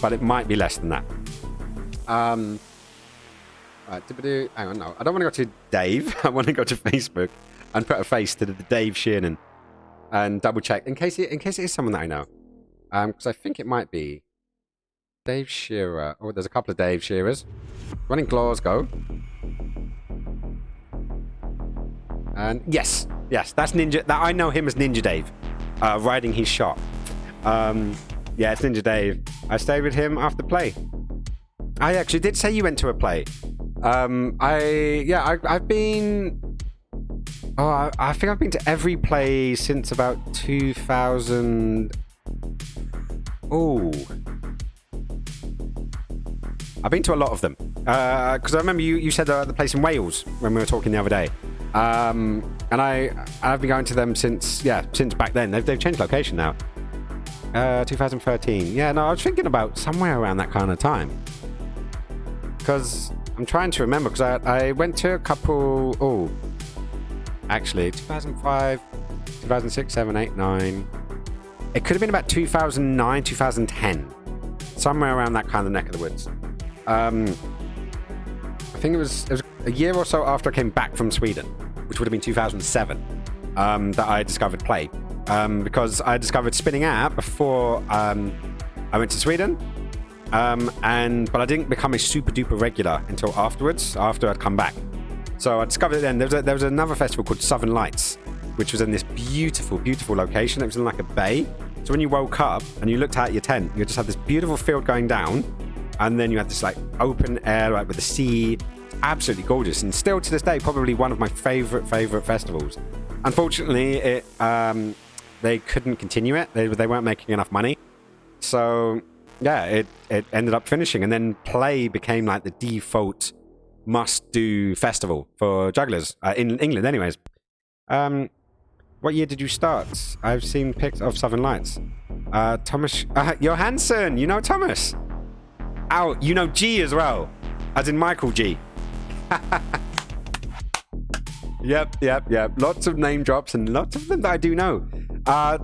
but it might be less than that. Right, hang on, no, I don't want to go to Dave. I want to go to Facebook and put a face to the Dave Sheeran and double check in case it is someone that I know. Because I think it might be Dave Shearer. Oh, there's a couple of Dave Shearers. One in Glasgow. And yes, that's Ninja. That I know him as Ninja Dave, riding his shop. Yeah, it's Ninja Dave. I stayed with him after play. I actually did say you went to a play. I've been. Oh, I think I've been to every play since about 2000. Oh, I've been to a lot of them. Because I remember you said the place in Wales when we were talking the other day. And I've been going to them since back then. They've changed location now. 2013. Yeah, no, I was thinking about somewhere around that kind of time. Because I'm trying to remember, because I went to a couple. Oh, actually, 2005, 2006, 7, 8, 9. It could have been about 2009, 2010. Somewhere around that kind of neck of the woods. I think it was a year or so after I came back from Sweden, which would have been 2007, that I discovered Play. Because I discovered Spinning Out before I went to Sweden. But I didn't become a super duper regular until afterwards, after I'd come back. So I discovered it then. There was another festival called Southern Lights, which was in this beautiful, beautiful location. It was in like a bay. So when you woke up and you looked out your tent, you just had this beautiful field going down. And then you had this like open air, like with the sea. Absolutely gorgeous. And still to this day, probably one of my favorite festivals. Unfortunately, they couldn't continue it. They weren't making enough money. So yeah, it ended up finishing. And then Play became like the default must-do festival for jugglers in England anyways. What year did you start? I've seen pics of Southern Lights. Thomas Johansson, you know Thomas? Ow, you know G as well, as in Michael G. Yep. Lots of name drops and lots of them that I do know.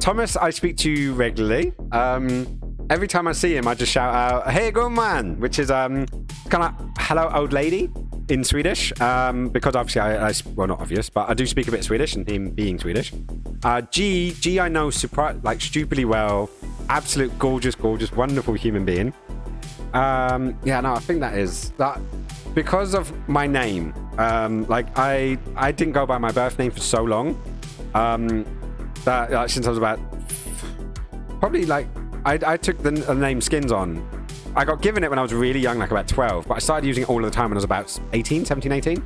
Thomas, I speak to regularly. Every time I see him, I just shout out, "Hey, good man," which is kind of "Hello, old lady" in Swedish. Because obviously, well, not obvious, but I do speak a bit Swedish, and him being Swedish. G, I know stupidly well. Absolute gorgeous, wonderful human being. I think that is that because of my name. I didn't go by my birth name for so long. Since I was about probably I took the name Skins on. I got given it when I was really young, like about 12, but I started using it all of the time when I was about 17, 18.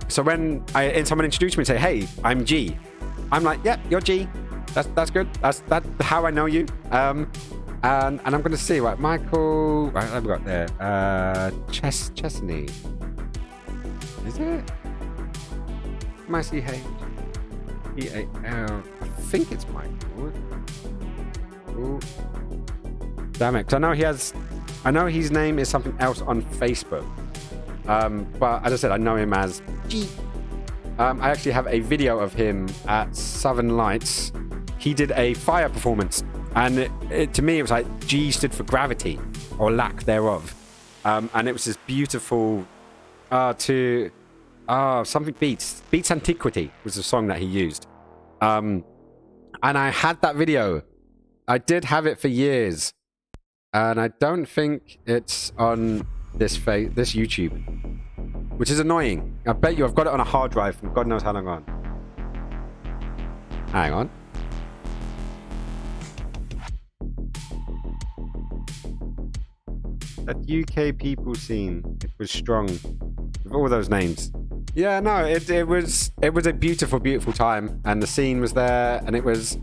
So when someone introduced me and say, "Hey, I'm G," I'm like, "Yep, you're G. That's good. That's how I know you." And I'm going to see, right, Michael, right, I've got there, Chesney. Is it? M-I-C-H-E-A-L. I think it's Michael. Ooh. Damn it, because I know his name is something else on Facebook. But as I said, I know him as G. I actually have a video of him at Southern Lights. He did a fire performance. And to me, it was like G stood for gravity, or lack thereof. And it was this beautiful, something Beats. Beats Antiquity was the song that he used. And I had that video. I did have it for years. And I don't think it's on this YouTube. Which is annoying. I bet you I've got it on a hard drive from God knows how long on. Hang on. That UK people scene, it was strong with all those names. Yeah, no, it was a beautiful, beautiful time, and the scene was there, and it was,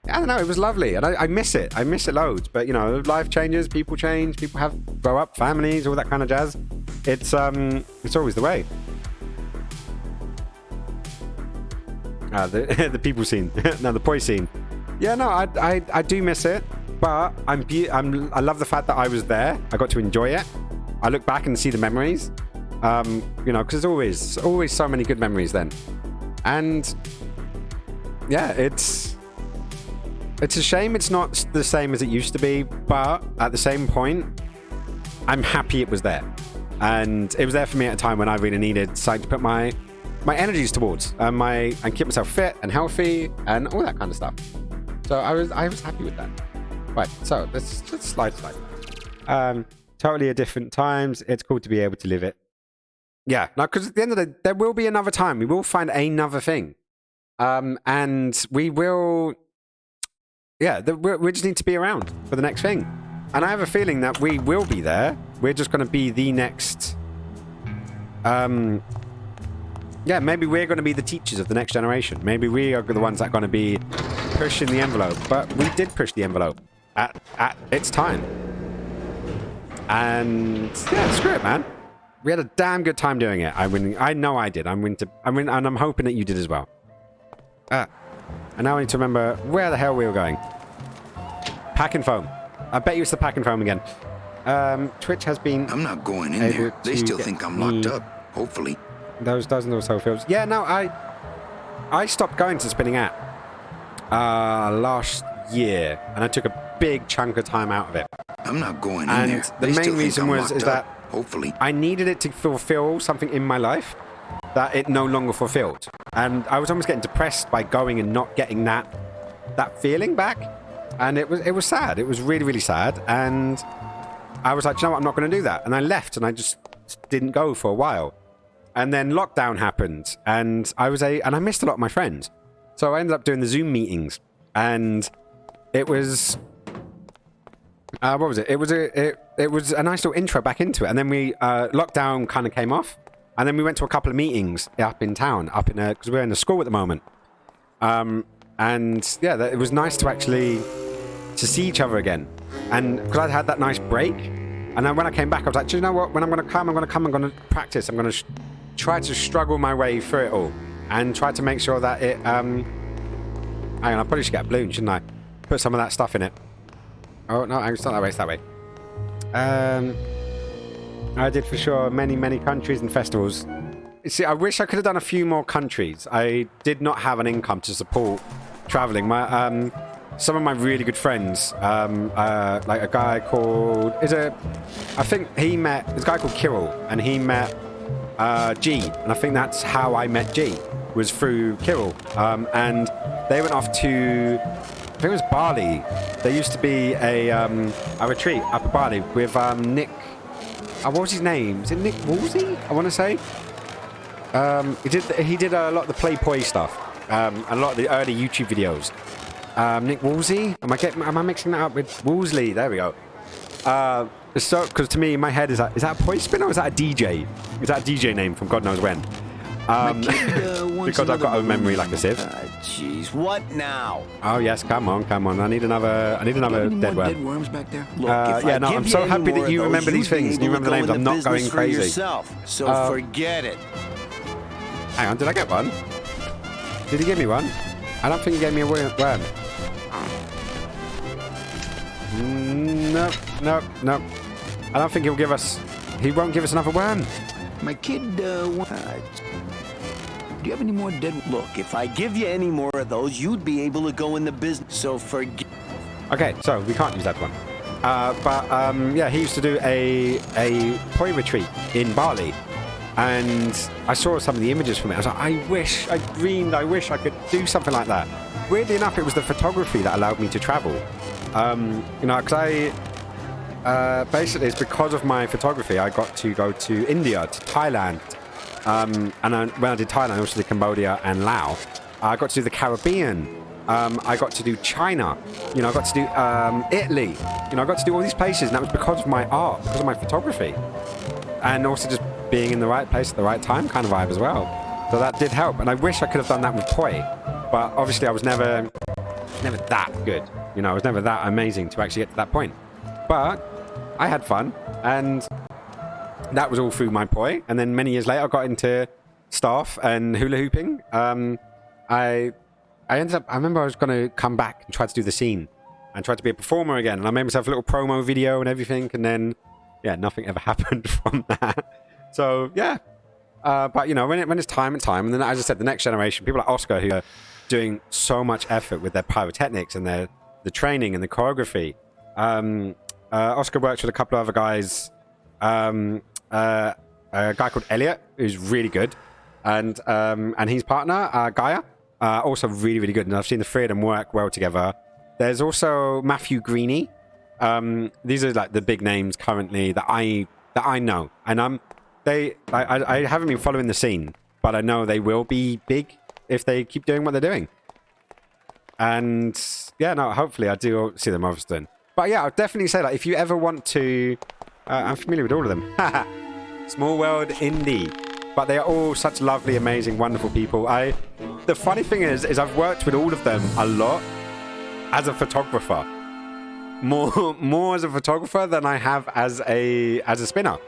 I don't know, it was lovely, and I miss it. I miss it loads. But you know, life changes, people change, people grow up, families, all that kind of jazz. It's always the way. The people scene, no, the boy scene. Yeah, no, I do miss it. But I love the fact that I was there. I got to enjoy it. I look back and see the memories. You know, because there's always so many good memories then. And yeah, it's a shame it's not the same as it used to be, but at the same point, I'm happy it was there. And it was there for me at a time when I really needed something to put my energies towards, and keep myself fit and healthy and all that kind of stuff. So I was happy with that. Right, so let's slide. Totally a different times. It's cool to be able to live it. Yeah, no, because at the end of the day, there will be another time. We will find another thing. And we will... Yeah, we just need to be around for the next thing. And I have a feeling that we will be there. We're just going to be the next... yeah, maybe we're going to be the teachers of the next generation. Maybe we are the ones that are going to be pushing the envelope. But we did push the envelope at its time. And yeah, screw it, man. We had a damn good time doing it. I know I did. And I'm hoping that you did as well. And now I need to remember where the hell we were going. Pack and foam. I bet you it's the pack and foam again. Twitch has been... I'm not going in there. They still think I'm locked up, hopefully. Those dozens or so films. Yeah, no, I stopped going to Spinning At last year. And I took a big chunk of time out of it. I'm not going in there. And the main reason is that hopefully I needed it to fulfill something in my life that it no longer fulfilled. And I was almost getting depressed by going and not getting that feeling back. And it was sad. It was really, really sad. And I was like, you know what? I'm not going to do that. And I left and I just didn't go for a while. And then lockdown happened and I missed a lot of my friends. So I ended up doing the Zoom meetings and it was... what was it? It was a nice little intro back into it. And then lockdown kind of came off. And then we went to a couple of meetings up in town, because we're in the school at the moment. And yeah, it was nice to see each other again. And because I'd had that nice break. And then when I came back, I was like, do you know what? When I'm going to come, I'm going to practice. I'm going to try to struggle my way through it all. And try to make sure that it... hang on, I probably should get a balloon, shouldn't I? Put some of that stuff in it. Oh, no, it's not that way, it's that way. I did for sure many countries and festivals. You see, I wish I could have done a few more countries. I did not have an income to support traveling. Some of my really good friends, like a guy called... I think he met... There's a guy called Kirill, and he met G. And I think that's how I met G, was through Kirill. And they went off to... I think it was Bali. There used to be a retreat up at Bali with Nick... what was his name? Is it Nick Woolsey? I want to say. He did a lot of the Playboy stuff. And a lot of the early YouTube videos. Nick Woolsey? Am I mixing that up with Woolsey? There we go. Because to me, in my head, is that a poi spinner or is that a DJ? Is that a DJ name from God knows when? Because I've got a memory like a sieve. Jeez, what now? Oh yes, come on. I need another dead worm. Dead worms back there? Look, yeah, no, I'm so happy that you remember these things and you remember the names. I'm not going crazy. Yourself, so forget it. Hang on, did I get one? Did he give me one? I don't think he gave me a worm. Nope. I don't think he won't give us another worm. My kid, do you have any more dead... Look, if I give you any more of those, you'd be able to go in the business, so forget... Okay, so we can't use that one. Yeah, he used to do a poi retreat in Bali. And I saw some of the images from it. I was like, I wish I could do something like that. Weirdly enough, it was the photography that allowed me to travel. You know, because basically it's because of my photography I got to go to India, to Thailand. And when I did Thailand, I also did Cambodia and Laos. I got to do the Caribbean. I got to do China. You know, I got to do Italy. You know, I got to do all these places, and that was because of my art, because of my photography. And also just being in the right place at the right time kind of vibe as well. So that did help. And I wish I could have done that with poi. But obviously I was never that good. You know, I was never that amazing to actually get to that point. But I had fun. And that was all through my poi. And then many years later, I got into staff and hula hooping. I ended up... I remember I was going to come back and try to do the scene. and tried to be a performer again. And I made myself a little promo video and everything. And then, yeah, nothing ever happened from that. So, yeah. But, you know, when it's time and time, and then, as I said, the next generation, people like Oscar, who are doing so much effort with their pyrotechnics and the training and the choreography. Oscar works with a couple of other guys. A guy called Elliot, who's really good. And his partner, Gaia, also really, really good. And I've seen the three of them work well together. There's also Matthew Greeny. These are like the big names currently that I know. And I haven't been following the scene, but I know they will be big if they keep doing what they're doing. And yeah, no, hopefully I do see them often. But yeah, I'll definitely say that if you ever want to, I'm familiar with all of them. Small world indie. But they are all such lovely, amazing, wonderful people. The funny thing is I've worked with all of them a lot as a photographer. More as a photographer than I have as a spinner,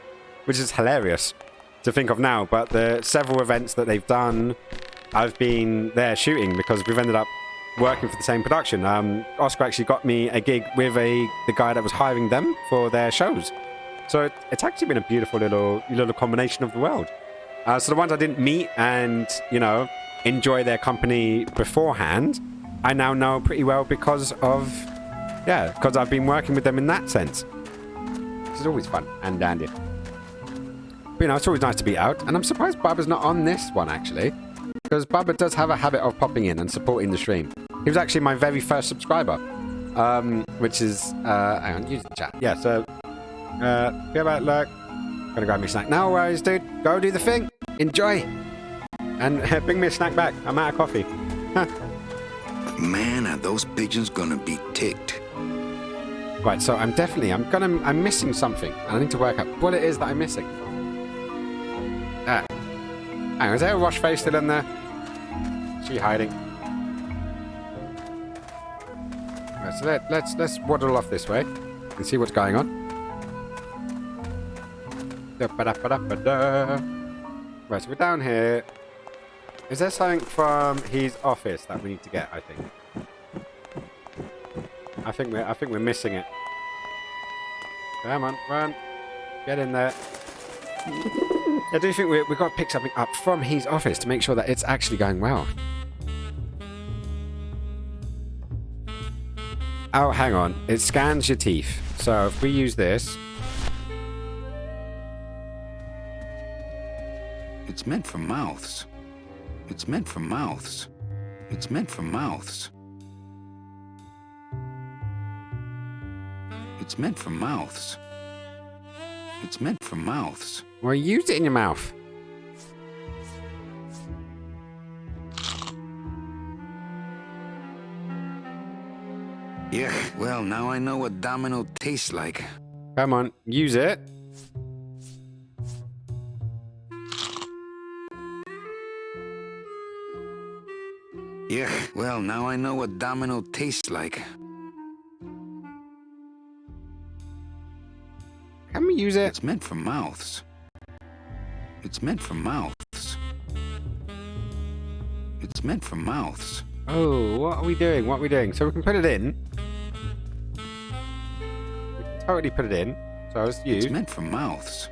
which is hilarious to think of now. But the several events that they've done, I've been there shooting because we've ended up working for the same production. Oscar actually got me a gig with the guy that was hiring them for their shows. So it's actually been a beautiful little combination of the world. So the ones I didn't meet and, you know, enjoy their company beforehand, I now know pretty well because I've been working with them in that sense. Which is always fun and dandy. But, you know, it's always nice to be out. And I'm surprised Bubba's not on this one, actually. Because Bubba does have a habit of popping in and supporting the stream. He was actually my very first subscriber. Which is... hang on, use the chat. Yeah, so... feel about luck. Gonna grab me a snack. No worries, dude. Go do the thing. Enjoy. And bring me a snack back. I'm out of coffee. Man, are those pigeons gonna be ticked. Right, so I'm missing something. And I need to work out what it is that I'm missing. Hang on, is there a wash face still in there? Is she hiding? Right, so let's waddle off this way and see what's going on. Right, so we're down here. Is there something from his office that we need to get, I think? I think we're missing it. Come on, run. Get in there. I do think we've got to pick something up from his office to make sure that it's actually going well. Oh, hang on. It scans your teeth. So if we use this... It's meant for mouths. It's meant for mouths. It's meant for mouths. It's meant for mouths. It's meant for mouths. Well, use it in your mouth. Yeah, well, now I know what Domino tastes like. Come on, use it. Yeah, well, now I know what Domino tastes like. Can we use it? It's meant for mouths. It's meant for mouths. It's meant for mouths. Oh, what are we doing? What are we doing? So we can put it in. We can totally put it in. So let's use. It's meant for mouths.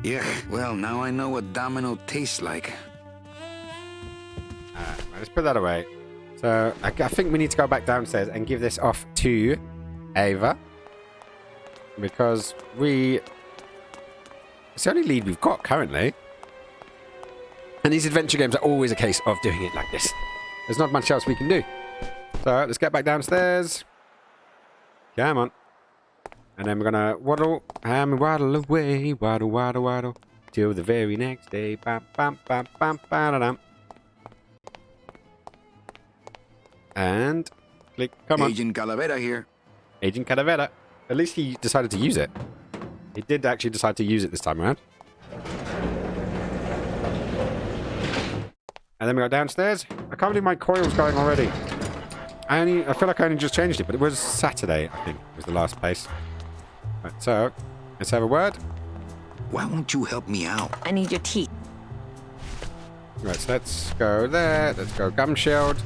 Yeah, well, now I know what Domino tastes like. Let's put that away. So I think we need to go back downstairs and give this off to Ava. Because it's the only lead we've got currently. And these adventure games are always a case of doing it like this. There's not much else we can do. So let's get back downstairs. Come on. And then we're gonna waddle and waddle away, waddle, waddle, waddle, till the very next day. Bam, bam, bam, bam, bam, bam. And click. Come on. Agent Calavera here. Agent Calavera. At least he decided to use it. He did actually decide to use it this time around. And then we go downstairs. I can't believe my coil's going already. I feel like I only just changed it, but it was Saturday, I think, was the last place. Right, so, let's have a word. Why won't you help me out? I need your teeth. Right, so let's go there. Let's go gum shield.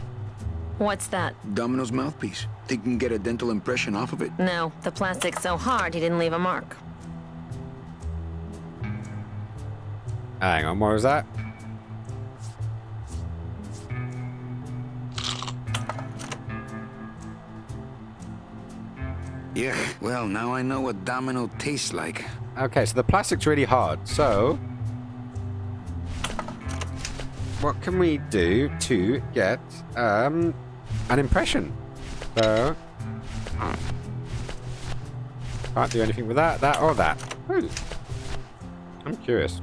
What's that? Domino's mouthpiece. Think you can get a dental impression off of it? No, the plastic's so hard he didn't leave a mark. Hang on, what was that? Yeah, well, now I know what Domino tastes like. Okay, so the plastic's really hard. So, what can we do to get an impression? So, can't do anything with that, or that. Ooh. I'm curious.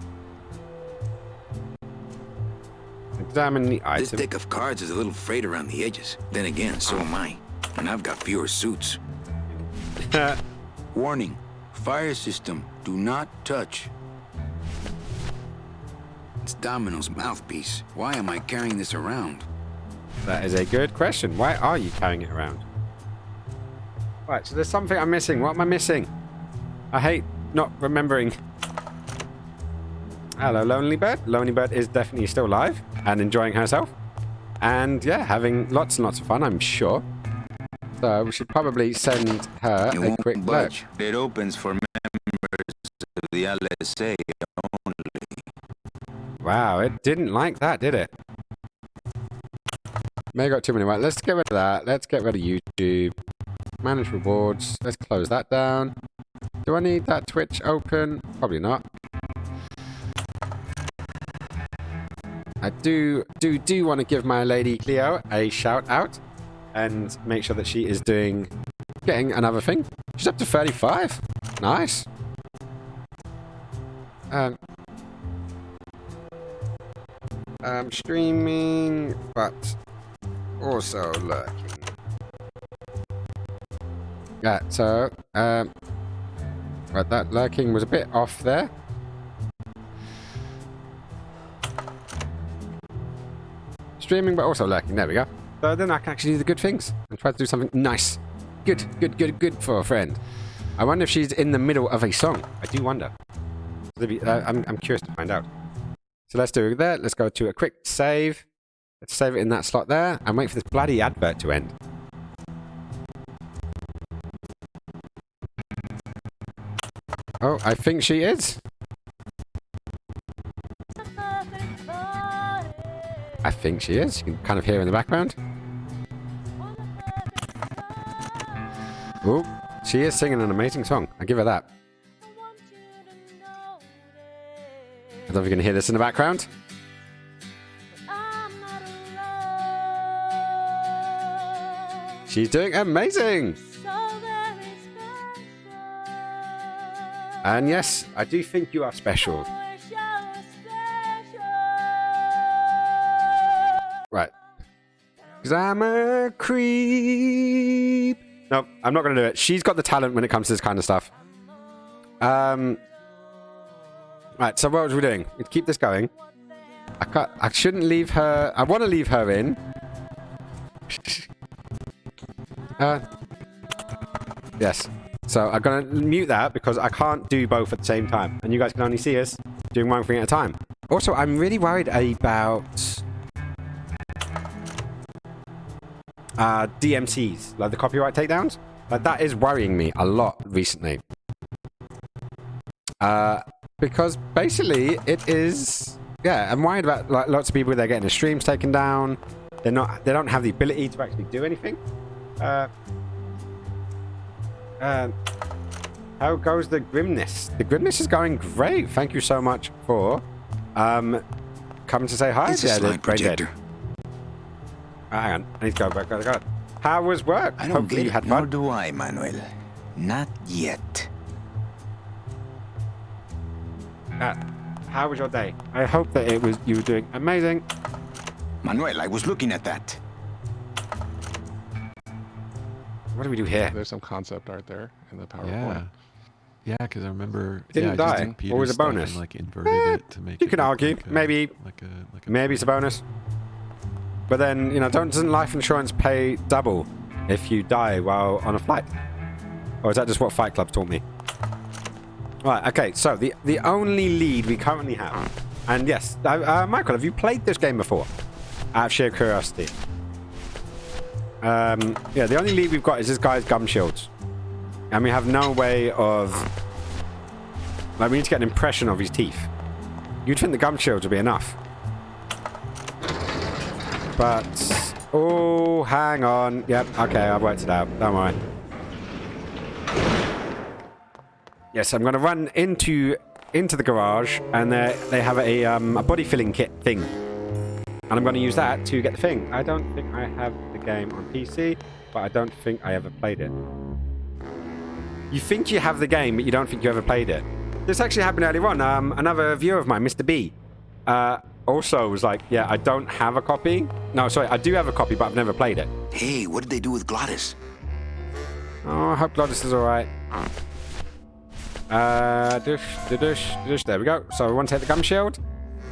Examine the item. This deck of cards is a little frayed around the edges. Then again, so am I. And I've got fewer suits. Warning. Fire system. Do not touch. It's Domino's mouthpiece. Why am I carrying this around? That is a good question. Why are you carrying it around? Right, so there's something I'm missing. What am I missing? I hate not remembering. Hello, Lonely Bird. Lonely Bird is definitely still alive and enjoying herself. And yeah, having lots and lots of fun, I'm sure. So we should probably send her a quick look. It opens for members of the LSA only. Wow, it didn't like that, did it? May have got too many. Right, let's get rid of that. Let's get rid of YouTube. Manage rewards. Let's close that down. Do I need that Twitch open? Probably not. I do want to give my lady Cleo a shout out and make sure that she is getting another thing. She's up to 35. Nice. Streaming, but also lurking. Yeah, so right, that lurking was a bit off there. Streaming, but also lurking. There we go. So then I can actually do the good things and try to do something nice. Good for a friend. I wonder if she's in the middle of a song. I do wonder. I'm curious to find out. So let's do that. Let's go to a quick save. Let's save it in that slot there and wait for this bloody advert to end. Oh, I think she is. I think she is. You can kind of hear her in the background. Oh, she is singing an amazing song. I give her that. I don't know if you can hear this in the background. She's doing amazing. And yes, I do think you are special. Right. Because I'm a creep. No, I'm not going to do it. She's got the talent when it comes to this kind of stuff. Right, so what was we doing? We'd keep this going. I shouldn't leave her. I want to leave her in. Yes. So I'm going to mute that because I can't do both at the same time. And you guys can only see us doing one thing at a time. Also, I'm really worried about DMCs, like the copyright takedowns. Like that is worrying me a lot recently. Because basically it is, yeah, I'm worried about like lots of people, they're getting their streams taken down. They don't have the ability to actually do anything. How goes the grimness? The grimness is going great. Thank you so much for coming to say hi. It's a slide projector. Hang on, I need to go back. Go. How was work? I don't Hopefully get you had it, nor fun. do I, Manuel. Not yet. How was your day? I hope that you were doing amazing. Manuel, I was looking at that. What do we do here? There's some concept art there in the PowerPoint. Yeah. Yeah, because I remember. It didn't I die. just did Peter's Or was it stuff bonus? And, like inverted it to make. You it can look argue. like Maybe it's a bonus. But then, doesn't life insurance pay double if you die while on a flight? Or is that just what Fight Club taught me? Right, okay, so the only lead we currently have, And yes, Michael, have you played this game before? Out of sheer curiosity. Yeah, the only lead we've got is this guy's gum shields. And we have no way of... Like, we need to get an impression of his teeth. You'd think the gum shields would be enough. But... Oh, hang on. Yep, okay, I've worked it out. Don't worry. Yes, I'm going to run into the garage, and they have a body filling kit thing. And I'm going to use that to get the thing. I don't think I have the game on PC, but I don't think I ever played it. You think you have the game, but you don't think you ever played it. This actually happened earlier on. Another viewer of mine, Mr. B, also was like, yeah, I don't have a copy. No, sorry, I do have a copy, but I've never played it. Hey, what did they do with Glottis? Oh, I hope Glottis is alright. Dish. There we go. So I want to take the gum shield,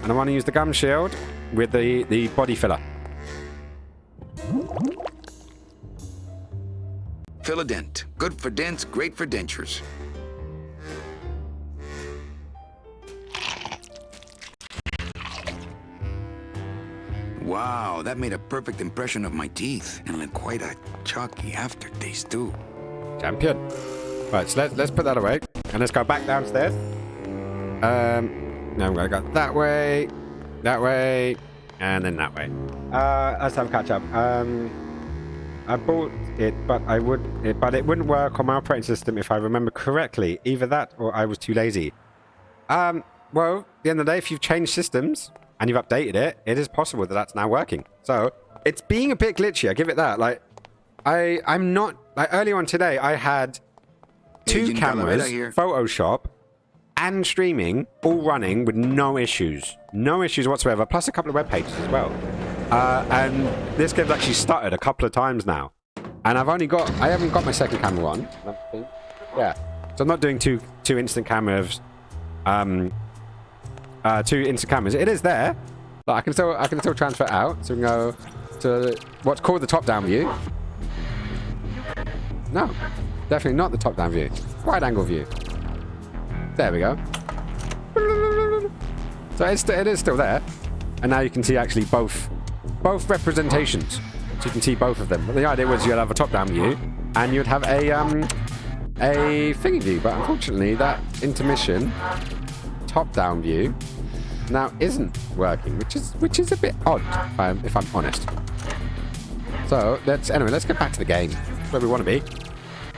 and I want to use the gum shield with the body filler. Fill a dent. Good for dents, great for dentures. Wow, that made a perfect impression of my teeth. And quite a chalky aftertaste, too. Champion. Right, so let's put that away. And let's go back downstairs. Now I'm going to go that way, and then that way. Let's have a catch up. I bought it, but it wouldn't work on my operating system if I remember correctly. Either that or I was too lazy. Well, at the end of the day, if you've changed systems and you've updated it, it is possible that that's now working. So it's being a bit glitchy. I give it that. Like, I'm not like earlier on today. I had 2 cameras, Photoshop, and streaming all running with no issues whatsoever. Plus a couple of web pages as well. And this game's actually stuttered a couple of times now. And I haven't got my second camera on. Yeah. So I'm not doing two instant cameras. 2 instant cameras. It is there. But I can still transfer it out. So we can go to what's called the top-down view. No. Definitely not the top-down view. Wide-angle view. There we go. So it is still there. And now you can see actually both representations. So you can see both of them. But the idea was you'd have a top-down view and you'd have a thingy view. But unfortunately, that intermission top-down view now isn't working, which is a bit odd, if I'm honest. So let's get back to the game. That's where we want to be.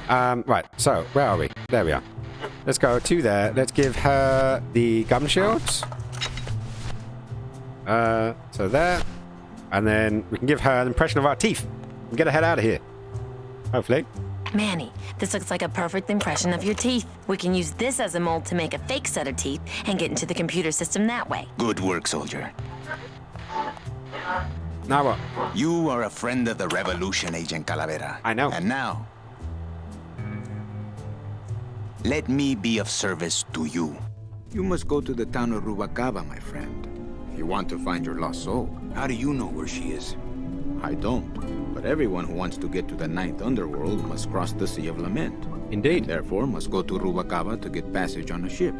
Right. So where are we? There we are. Let's go to there. Let's give her the gum shields. So there. And then we can give her an impression of our teeth. And get her head out of here. Hopefully. Manny, this looks like a perfect impression of your teeth. We can use this as a mold to make a fake set of teeth and get into the computer system that way. Good work, soldier. Now what? You are a friend of the revolution, Agent Calavera. I know. And now, let me be of service to you. You must go to the town of Rubalcaba, my friend. If you want to find your lost soul. How do you know where she is? I don't. But everyone who wants to get to the Ninth Underworld must cross the Sea of Lament. Indeed. Therefore, must go to Rubalcaba to get passage on a ship.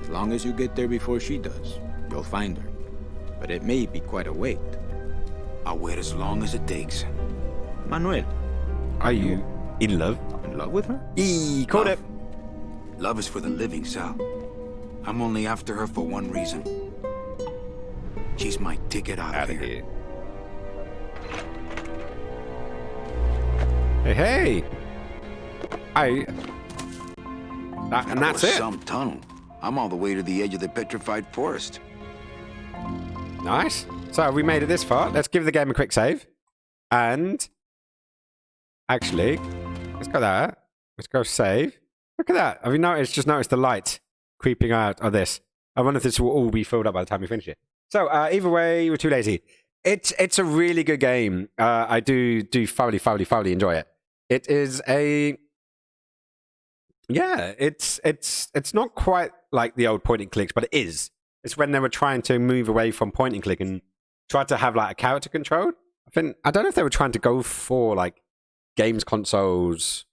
As long as you get there before she does, you'll find her. But it may be quite a wait. I'll wait as long as it takes. Manuel. Are you in love? In love with her? Caught it. Love is for the living, Sal. I'm only after her for one reason. She's my ticket out of here. Hey! And that's it. Some tunnel. I'm all the way to the edge of the petrified forest. Nice. So we made it this far. Let's give the game a quick save. And actually, let's go there. Let's go save. Look at that. Have you just noticed the light creeping out of this? I wonder if this will all be filled up by the time we finish it. So either way, we're too lazy. It's a really good game. I do thoroughly enjoy it. It is a it's not quite like the old point and clicks, but it is. It's when they were trying to move away from point and click and try to have like a character control. I don't know if they were trying to go for like games consoles,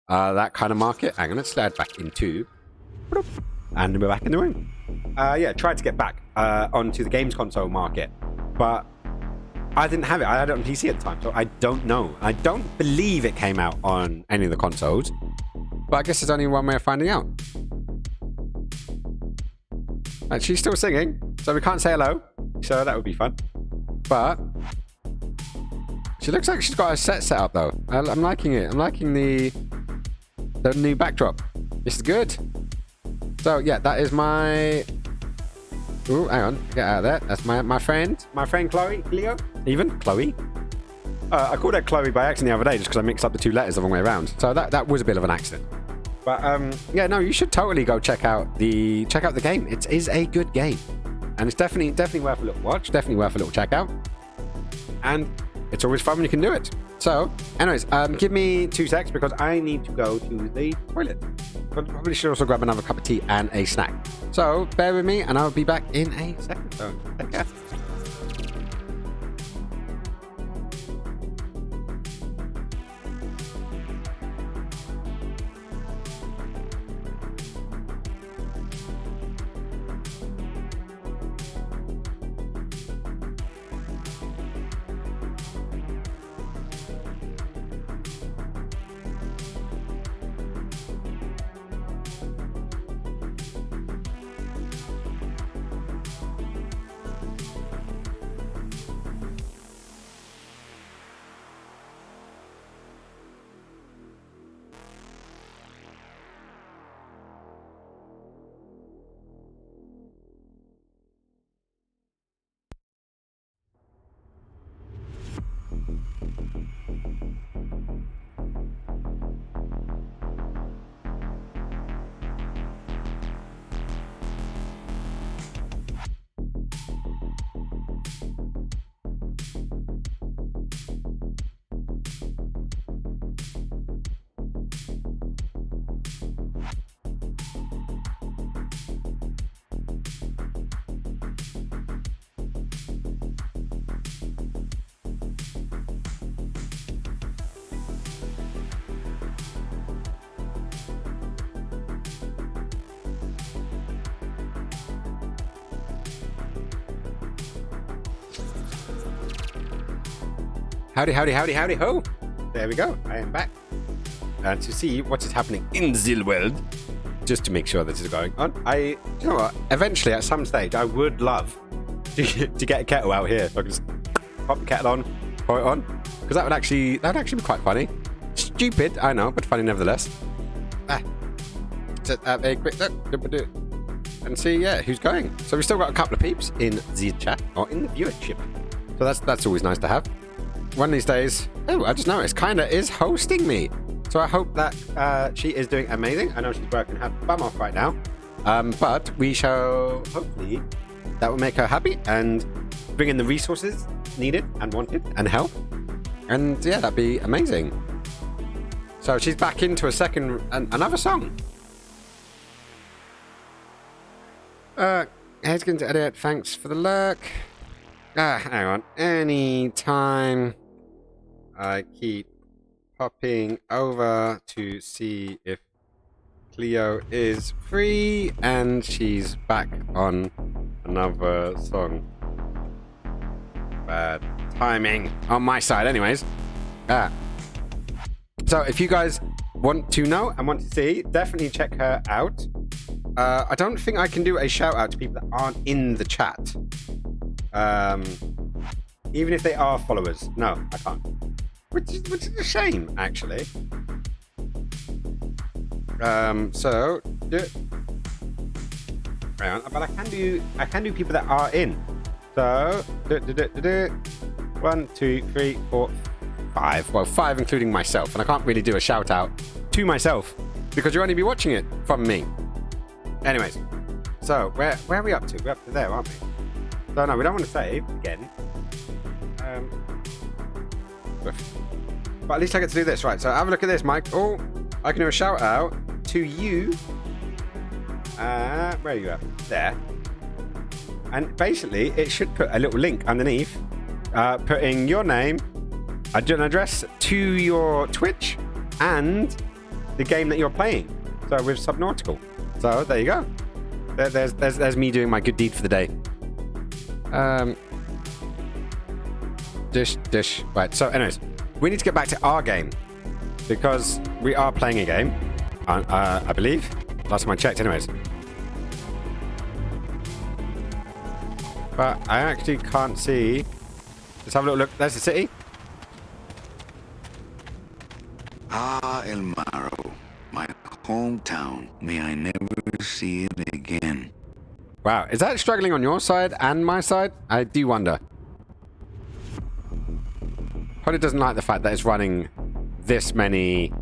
that kind of market. Hang on, let's slide back into, and we're back in the room. tried to get back onto the games console market, but I didn't have it. I had it on PC at the time, so I don't know. I don't believe it came out on any of the consoles, but I guess there's only one way of finding out. And she's still singing, so we can't say hello, so that would be fun. But she looks like she's got a set up though. I'm liking it. I'm liking the new backdrop. This is good. So yeah, that is my... Ooh, hang on. Get out of there. That's my friend. My friend Chloe. Cleo? Even? Chloe? I called her Chloe by accident the other day just because I mixed up the two letters the wrong way around. So that was a bit of an accident. But yeah, no, you should totally go check out the game. It is a good game. And it's definitely worth a little watch. Definitely worth a little check out. And it's always fun when you can do it. So, anyways, give me 2 secs because I need to go to the toilet. But probably should also grab another cup of tea and a snack. So, bear with me and I'll be back in a second. So, take care. Howdy, howdy, howdy, howdy, ho! There we go. I am back to see what is happening in the world, just to make sure this is going on. You know what? Eventually, at some stage, I would love to get a kettle out here so I can just pop the kettle on, pour it on, because that would actually be quite funny. Stupid, I know, but funny nevertheless. So have a quick look and see, yeah, who's going. So we've still got a couple of peeps in the chat or in the viewership, so that's always nice to have. One of these days, I just noticed, Kinda is hosting me. So I hope that she is doing amazing. I know she's working her bum off right now. But we shall, hopefully, that will make her happy and bring in the resources needed and wanted and help. And yeah, that'd be amazing. So she's back into another song. Headskins Edit, thanks for the lurk. Hang on. Anytime I keep popping over to see if Cleo is free, and she's back on another song. Bad timing on my side, anyways. So if you guys want to know and want to see, definitely check her out. I don't think I can do a shout out to people that aren't in the chat. Even if they are followers. No, I can't. Which is a shame, actually. So hang on, but I can do people that are in. So 1, 2, 3, 4, 5. Well, 5 including myself, and I can't really do a shout out to myself because you'll only be watching it from me. Anyways, so where are we up to? We're up to there, aren't we? So no, we don't want to save again. But at least I get to do this, right? So have a look at this, Mike. Oh, I can do a shout out to you. Where are you at? There. And basically, it should put a little link underneath, putting your name, an address to your Twitch, and the game that you're playing. So with Subnautical. So there you go. There's me doing my good deed for the day. Dish. Right, so anyways, we need to get back to our game. Because we are playing a game. I believe. Last time I checked, anyways. But I actually can't see. Let's have a little look. There's the city. Ah, El Maro, my hometown. May I never see it again. Wow, is that struggling on your side and my side? I do wonder. Probably doesn't like the fact that it's running this many.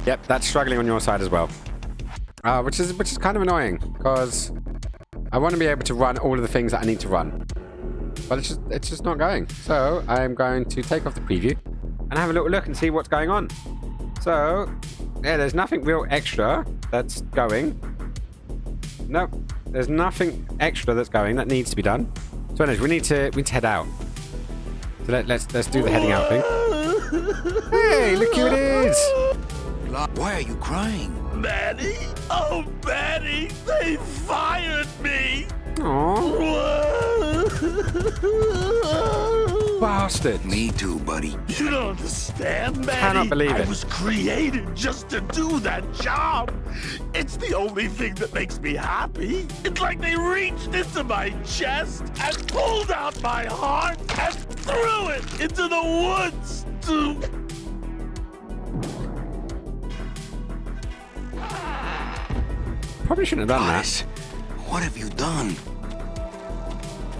Yep, that's struggling on your side as well. Which is kind of annoying because I want to be able to run all of the things that I need to run, but it's just not going. So I'm going to take off the preview and have a little look and see what's going on. So yeah, there's nothing real extra that's going. Nope, there's nothing extra that's going that needs to be done. So anyways, we need to head out. So let's do the heading out thing. Hey, look who it is! Why are you crying? Manny? Oh, Manny! They fired me! Aww. Bastard. Me too, buddy. You don't understand, Manny. Cannot believe it. I was created just to do that job. It's the only thing that makes me happy. It's like they reached into my chest and pulled out my heart and threw it into the woods to... Probably shouldn't have done Gladys, what have you done?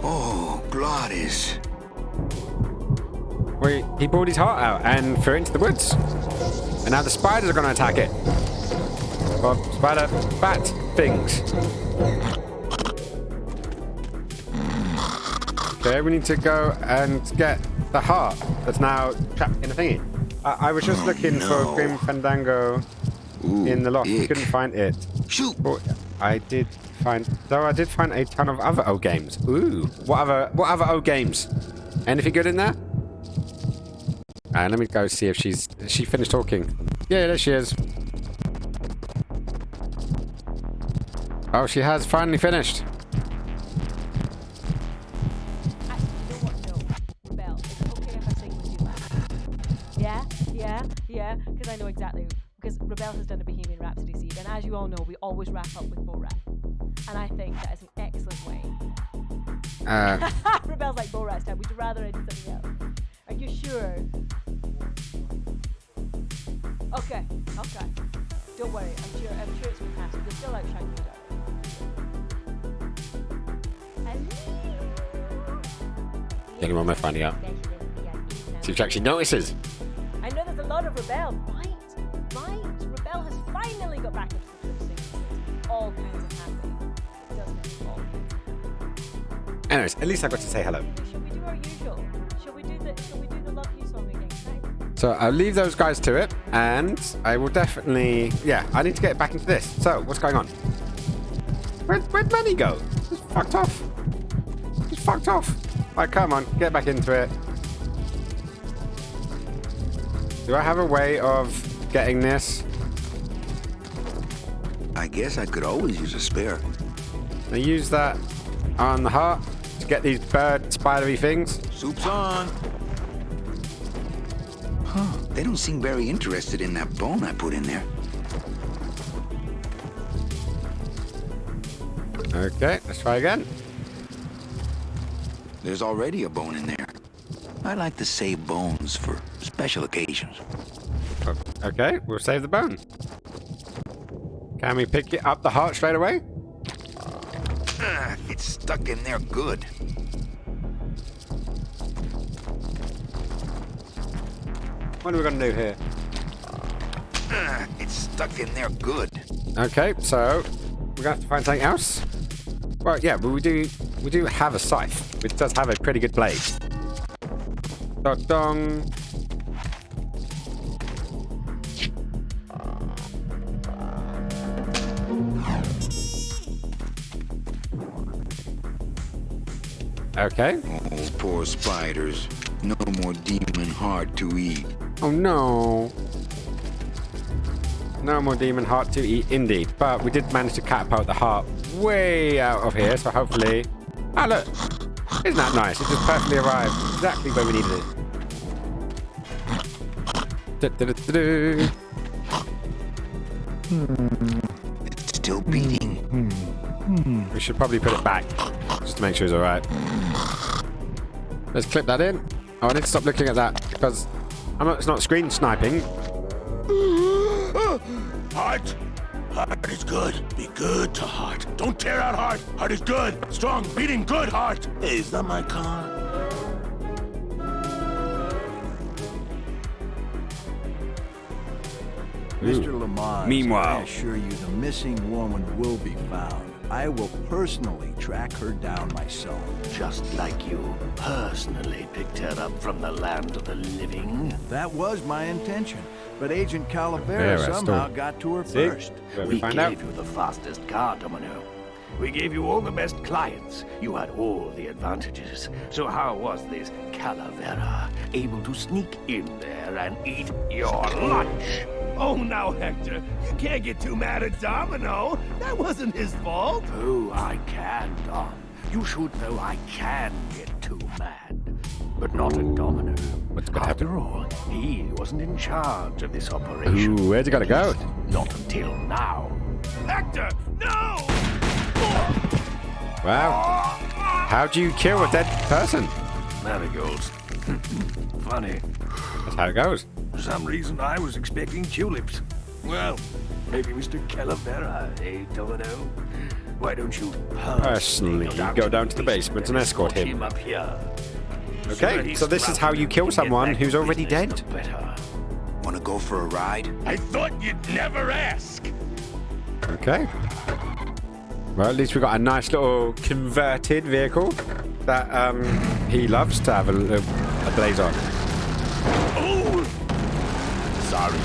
Oh, Gladys. that. He pulled his heart out and threw it into the woods. And now the spiders are going to attack it. Or spider bat things. Okay, we need to go and get the heart that's now trapped in the thingy. I was just looking for Grim Fandango in the loft. We couldn't find it. Shoot! I did find a ton of other old games. Ooh, what other old games? Anything good in there? Let me go see if she finished talking. Yeah, there she is. Oh, she has finally finished. Yeah, because I know exactly. Because Rebel has done a Bohemian Rhapsody seed, and as you all know, we always wrap up with Bo Rap. And I think that is an excellent way. Rebel's like Bo Rap's time. Would you rather I did something else? Are you sure? Okay. Don't worry. I'm sure it's fantastic. We're still outshining the dark. The only one we're finding out. See if she actually notices. I know there's a lot of Rebel. Right. Rebel has finally got back into the trip scene. All kinds of happy. Doesn't it? All kinds. Anyways, at least I got to say hello. Shall we do our usual? Shall we do the Love You song again? Right? So I'll leave those guys to it, and I will definitely... Yeah, I need to get back into this. So, what's going on? Where'd Manny go? He's fucked off. He's fucked off. Right, come on, get back into it. Do I have a way of getting this? I guess I could always use a spare. I use that on the heart to get these bird spidery things. Soup's on. Huh, they don't seem very interested in that bone I put in there. Okay, let's try again. There's already a bone in there. I like to save bones for special occasions. Okay, we'll save the bone. Can we pick it up the heart straight away? It's stuck in there good. What are we going to do here? It's stuck in there good. Okay, so we're going to have to find something else. Well, yeah, but we do have a scythe, which does have a pretty good blade. Dong. Okay. Oh, poor spiders. No more demon heart to eat. Oh no. No more demon heart to eat, indeed. But we did manage to catapult the heart way out of here, so hopefully... Oh, look! Isn't that nice? It just perfectly arrived exactly where we needed it. It's still beating. We should probably put it back, just to make sure it's alright. Let's clip that in. Oh, I need to stop looking at that, because it's not screen sniping. Heart. Heart is good. Be good to Heart. Don't tear out Heart. Heart is good. Strong, beating good, Heart. Hey, is that my car? Mr. Lamont, Meanwhile. I assure you the missing woman will be found. I will personally track her down myself. Just like you personally picked her up from the land of the living. That was my intention, but Agent Calavera somehow got to her first. We gave you the fastest car, Domino. We gave you all the best clients. You had all the advantages. So how was this Calavera able to sneak in there and eat your lunch? Oh, now, Hector, you can't get too mad at Domino. That wasn't his fault. Oh, I can, Dom. You should know I can get too mad. But not at Domino. What's gonna happen? After all, he wasn't in charge of this operation. Ooh, where's it gotta go? Not until now. Hector, no! Wow. How do you kill a dead person? Marigolds. Funny. That's how it goes. For some reason, I was expecting tulips. Well, maybe Mr. Calavera, eh, Domino? Why don't you Personally go down to the basement and escort him? Up here. Okay, so this is how you kill someone who's already dead. Wanna go for a ride? I thought you'd never ask. Okay. Well, at least we got a nice little converted vehicle that he loves to have a blaze on. Oh! Sorry.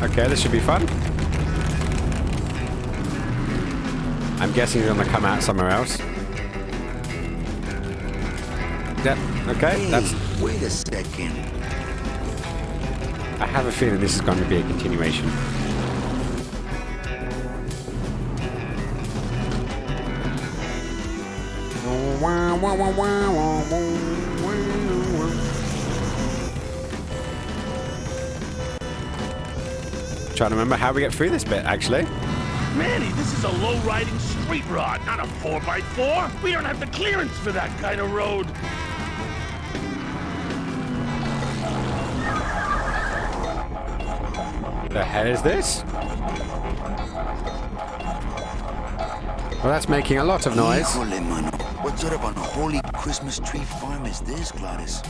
Okay, this should be fun. I'm guessing he's gonna come out somewhere else. Yep. Okay. Hey, That's. wait a second. I have a feeling this is going to be a continuation. Trying to remember how we get through this bit, actually. Manny, this is a low-riding street rod, not a 4x4. We don't have the clearance for that kind of road. The hell is this? Well, that's making a lot of noise. Híjole, mano. What sort of unholy Christmas tree farm is this, Gladys?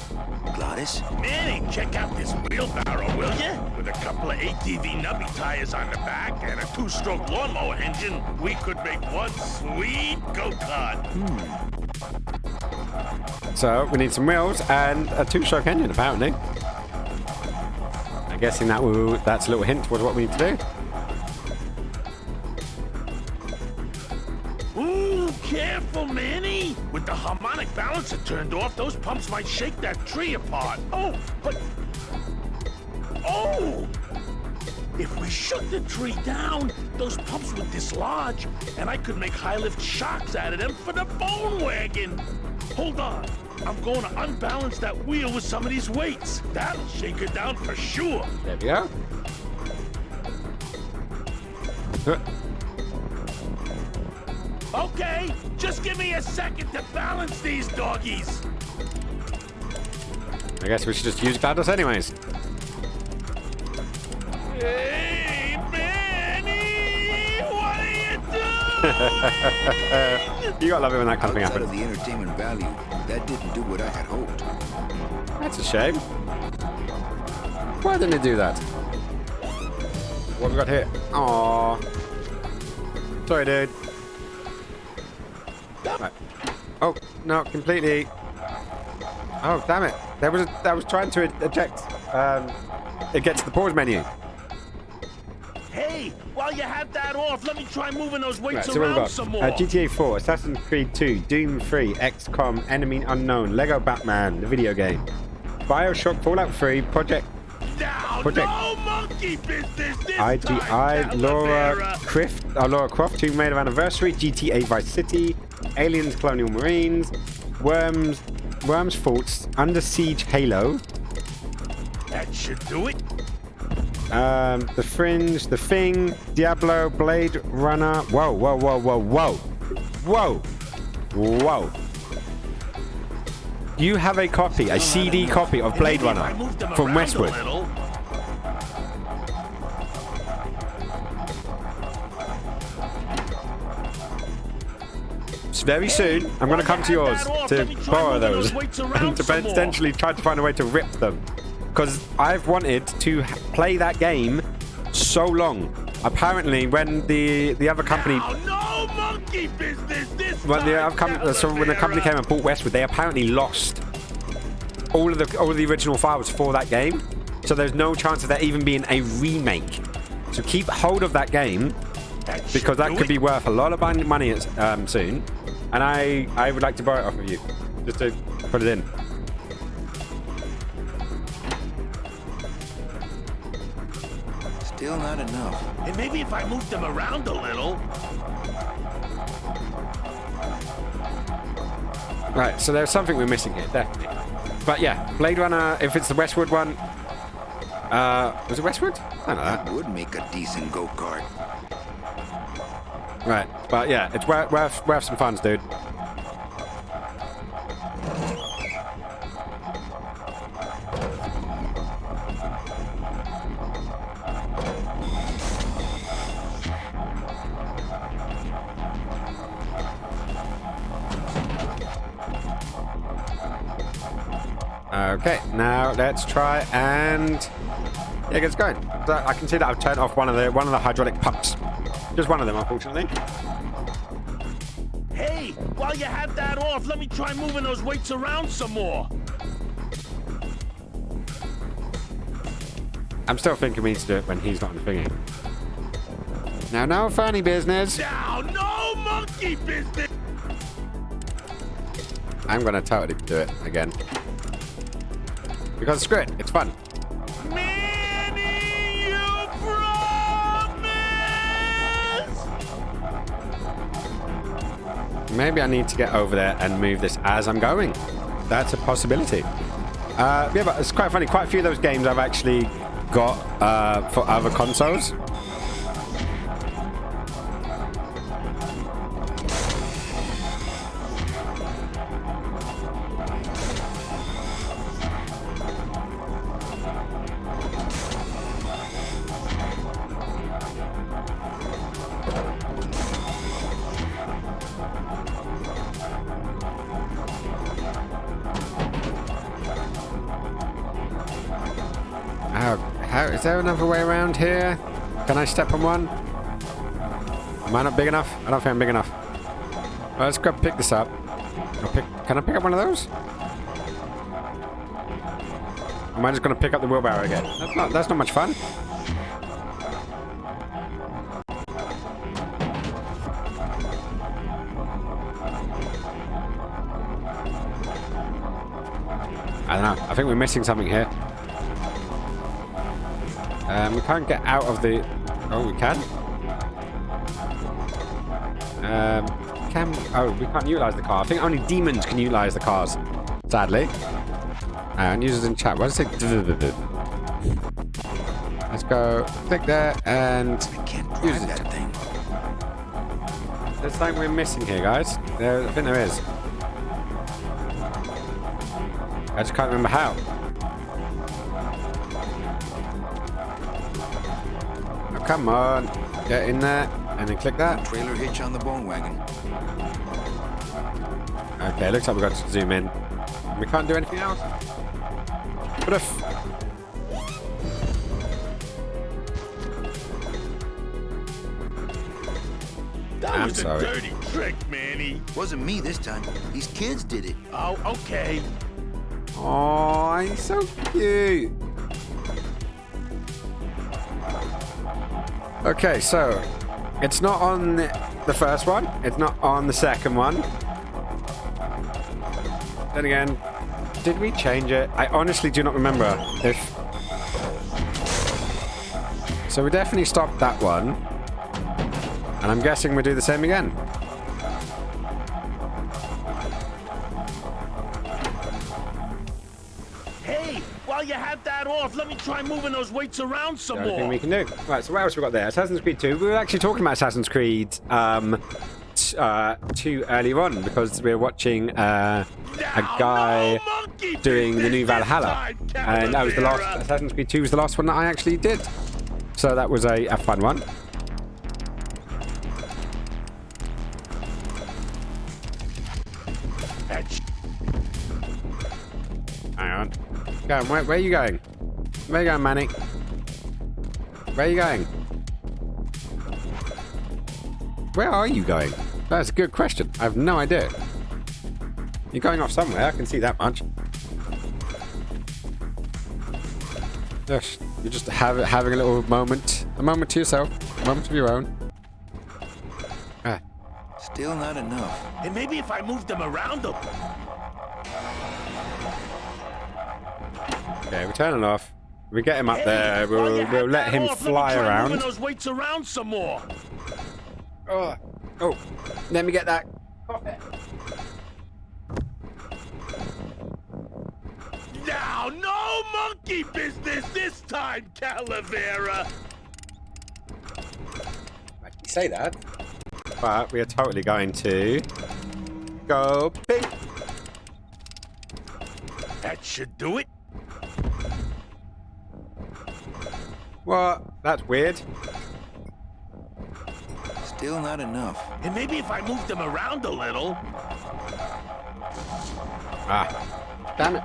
Gladys? Manny, check out this wheelbarrow, will ya? With a couple of ATV nubby tires on the back and a 2-stroke lawnmower engine, we could make one sweet go-kart. So, we need some wheels and a 2-stroke engine, apparently. I'm guessing that's a little hint towards what we need to do. Ooh, careful, Manny! With the harmonic balancer turned off, those pumps might shake that tree apart. Oh, but... Oh! If we shook the tree down, those pumps would dislodge, and I could make high-lift shocks out of them for the bone wagon. Hold on. I'm going to unbalance that wheel with some of these weights. That'll shake her down for sure. There we go. Okay, just give me a second to balance these doggies. I guess we should just use GLaDOS anyways. Hey, Manny! What are you doing? You gotta love it when that kind of thing Outside happens. of the entertainment value, that didn't do what I had hoped. That's a shame. Why didn't it do that? What have we got here? Aww. Sorry, dude. Right. Oh, no, completely. Oh, damn it. That was trying to eject. It gets to the pause menu. Hey, while you have that off, let me try moving those weights Right, so what around we've some got? more. GTA 4, Assassin's Creed 2, Doom 3, XCOM, Enemy Unknown, Lego Batman, the video game, Bioshock, Fallout 3, Project No monkey business this IGI, time, Laura Croft, Tomb Raider Anniversary, GTA Vice City, Aliens Colonial Marines, Worms Faults, Under Siege Halo. That should do it. The Fringe, The Thing, Diablo, Blade Runner. Whoa. You have a copy, a CD copy of Blade Runner from Westwood. Very soon, I'm going to come to yours to borrow those and to potentially try to find a way to rip them. Because I've wanted to play that game so long. Apparently, when the other company... No monkey business this when the company came and bought Westwood, they apparently lost all of the original files for that game. So there's no chance of there even being a remake. So keep hold of that game, because that could be worth a lot of money soon. And I would like to borrow it off of you, just to put it in. Still not enough. And maybe if I moved them around a little. Right, so there's something we're missing here, definitely. But yeah, Blade Runner, if it's the Westwood one... was it Westwood? I don't know that. Would make a decent go-kart. Right, but yeah, it's worth some funds, dude. Okay, now let's try and get us going. So I can see that I've turned off one of the hydraulic pumps. Just one of them, unfortunately. Hey, while you have that off, let me try moving those weights around some more. I'm still thinking we need to do it when he's not on the thingy. Now, no funny business. Now, no monkey business. I'm gonna totally do it again. Because screw it, it's fun. Manny, you promise! Maybe I need to get over there and move this as I'm going. That's a possibility. Yeah, but it's quite funny. Quite a few of those games I've actually got for other consoles. Is there another way around here? Can I step on one? Am I not big enough? I don't think I'm big enough. Well, let's go pick this up. Can I pick up one of those? Or am I just going to pick up the wheelbarrow again? That's not much fun. I don't know. I think we're missing something here. We can't get out of the... Oh, we can? Oh, we can't utilize the car. I think only demons can utilize the cars, sadly. And users in chat. What does it say? Let's go click there and use that thing. There's something we're missing here, guys. I think there is. I just can't remember how. Oh, come on. Get in there and then click that. Trailer hitch on the bone wagon. Okay, looks like we've got to zoom in. We can't do anything else. What if... That was a dirty trick, Manny. Wasn't me this time. These kids did it. Oh, okay. Oh, he's so cute. Okay, so it's not on the first one. It's not on the second one. Then again, did we change it? I honestly do not remember if... So we definitely stopped that one. And I'm guessing we'll do the same again. Hey, while you have that off, let me try moving those weights around some Everything more. we can do. Right, so what else we got there? Assassin's Creed 2. We were actually talking about Assassin's Creed 2 earlier on because we were watching a guy doing the new Valhalla. And that was the last... Assassin's Creed 2 was the last one that I actually did. So that was a fun one. Hang on. Go on, where are you going? Where are you going, Manny? Where are you going? Where are you going? That's a good question. I have no idea. You're going off somewhere, I can see that much. Yes, you're just having a little moment. A moment to yourself. A moment of your own. Ah. Still not enough. And maybe if I moved them around a... Okay, we're turning off. We get him up there. We'll let him fly around. Moving those weights around some more. Oh, let me get that. Now, no monkey business this time, Calavera. You say that, but we are totally going to go pink. That should do it. What? That's weird. Still not enough. And maybe if I moved them around a little. Ah, damn it.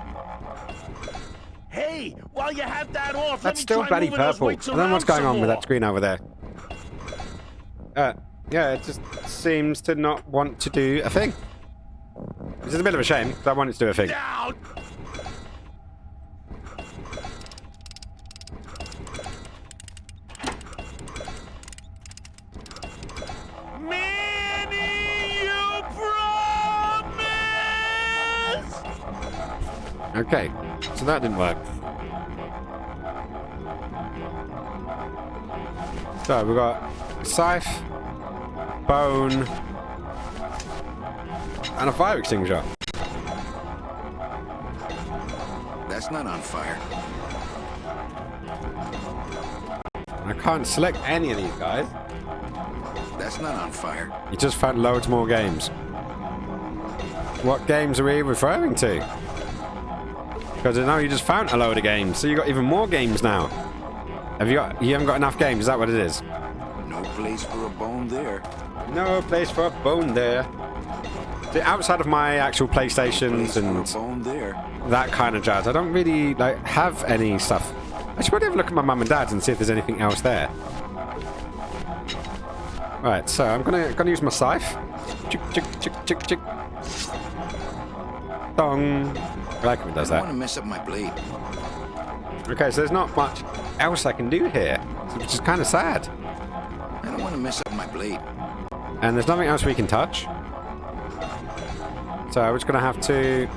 Hey, while you have that off, That's still bloody purple. I don't know what's going on with that screen over there. Yeah, it just seems to not want to do a thing. Which is a bit of a shame, because I want it to do a thing. Now. Manny, you promise! Okay, so that didn't work. So we've got scythe, bone, and a fire extinguisher. That's not on fire. I can't select any of these guys. That's not on fire. You just found loads more games. What games are we referring to? Because I know you just found a load of games, so you got even more games now. You haven't got enough games, is that what it is? No place for a bone there. No place for a bone there. See, outside of my actual PlayStations and that kind of jazz, I don't really have any stuff. I should probably have a look at my mum and dad's and see if there's anything else there. Right, so I'm gonna use my scythe. Chick, chick, chick, chick, chick. Dong. I like when it does I that. don't want to mess up my blade. Okay, so there's not much else I can do here, which is kind of sad. I don't want to mess up my blade. And there's nothing else we can touch. So we're just gonna have to...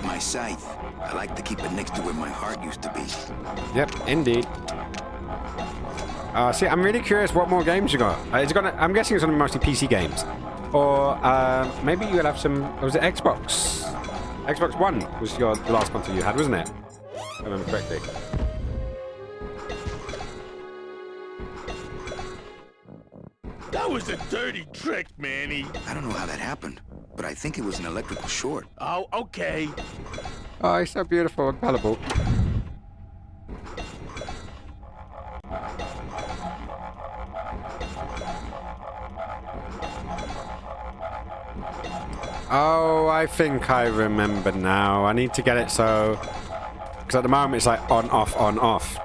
My scythe. I like to keep it next to where my heart used to be. Yep, indeed. See, I'm really curious what more games you got. I'm guessing it's going to be mostly PC games. Or maybe you'll have some... Was it Xbox? Xbox One was the last console you had, wasn't it? If I remember correctly. That was a dirty trick, Manny. I don't know how that happened, but I think it was an electrical short. Oh, okay. Oh, he's so beautiful and palatable. Oh, I think I remember now. I need to get it so... Because at the moment it's like on, off, on, off.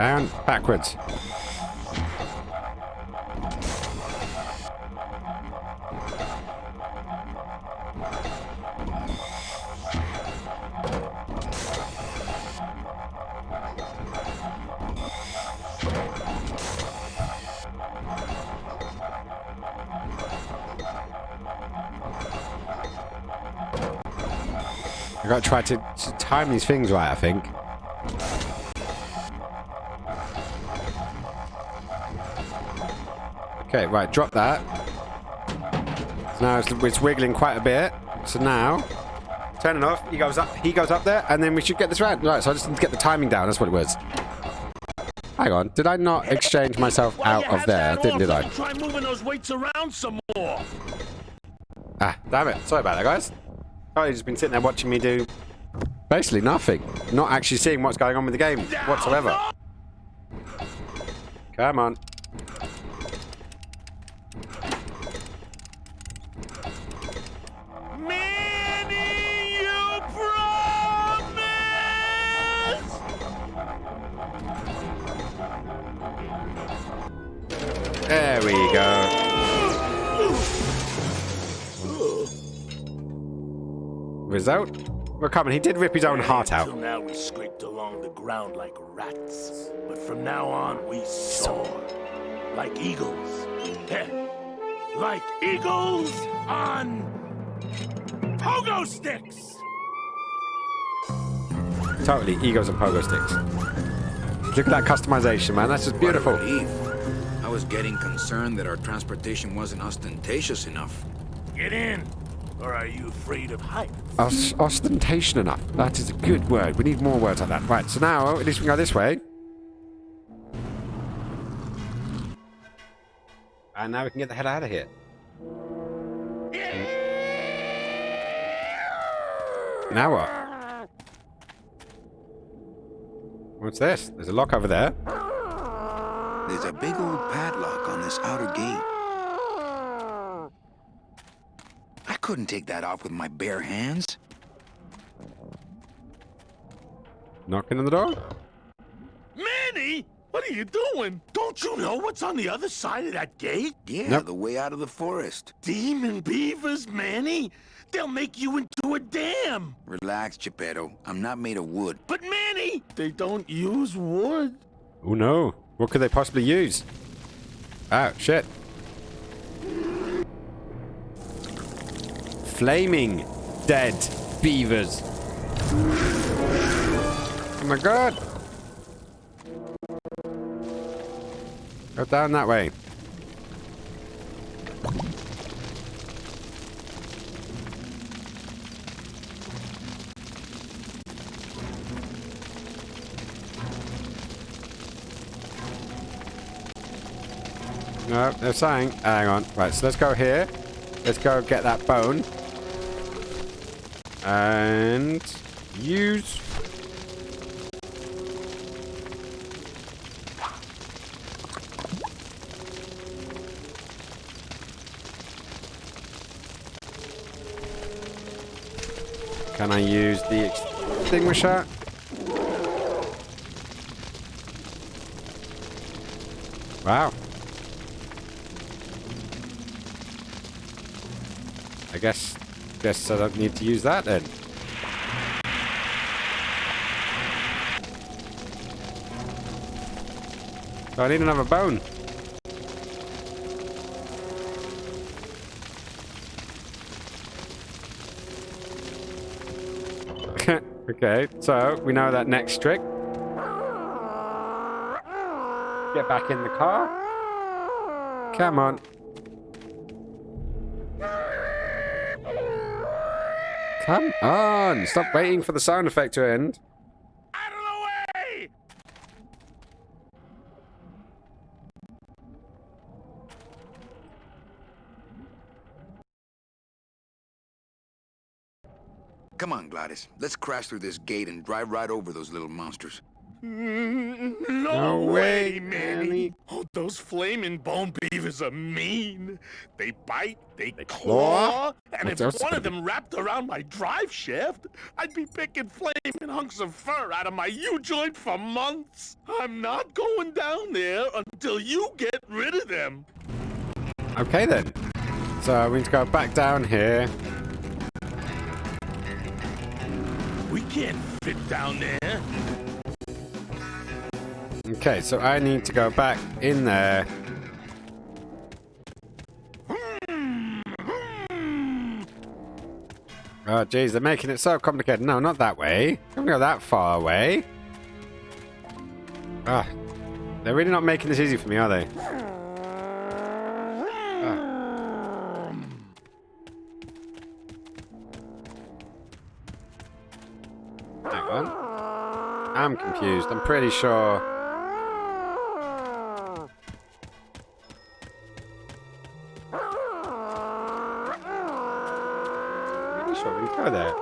Down, backwards. I gotta try to time these things right, I think. Okay, right, drop that. So now it's wiggling quite a bit. So now, turn it off. He goes up there, and then we should get this round. Right, so I just need to get the timing down. That's what it was. Hang on, did I not exchange myself out of there? Did I? Try moving those weights around some more. Ah, damn it. Sorry about that, guys. Oh, you've just been sitting there watching me do basically nothing. Not actually seeing what's going on with the game whatsoever. Come on. Manny, you promise! There we go. Result? We're coming. He did rip his own heart out. Until now we scraped along the ground like rats. But from now on we soar. Like eagles. Heh. Like eagles on pogo sticks! Totally, egos and pogo sticks. Look at that customization, man. That's just beautiful. I was getting concerned that our transportation wasn't ostentatious enough. Get in! Or are you afraid of heights? Ostentation enough. That is a good word. We need more words like that. Right, so now, at least we can go this way. And now we can get the hell out of here. Now what? What's this? There's a lock over there. There's a big old padlock on this outer gate. I couldn't take that off with my bare hands. Knocking on the door? Manny! What are you doing? Don't you know what's on the other side of that gate? Yeah, Nope. the way out of the forest. Demon beavers, Manny! They'll make you into a dam! Relax, Geppetto. I'm not made of wood. But Manny, they don't use wood. Oh no. What could they possibly use? Oh, shit. Flaming dead beavers. Oh my god. Go down that way. No, they're saying. Hang on. Right, so let's go here. Let's go get that bone. And use. Can I use the extinguisher? Wow. I guess I don't need to use that then. So I need another bone. Okay, so we know that next trick. Get back in the car. Come on. Come on! Stop waiting for the sound effect to end. Out of the way! Come on, Gladys. Let's crash through this gate and drive right over those little monsters. No way, Manny. Oh, those flaming bone beavers are mean. They bite, they claw, and What's if else one gonna of them wrapped around my drive shaft, I'd be picking flaming hunks of fur out of my U-joint for months. I'm not going down there until you get rid of them. Okay then. So we need to go back down here. We can't fit down there. Okay, so I need to go back in there. Oh, jeez, they're making it so complicated. No, not that way. Don't go that far away. Ah, they're really not making this easy for me, are they? Hang on. I'm confused. I'm pretty sure. Pretty sure we go there.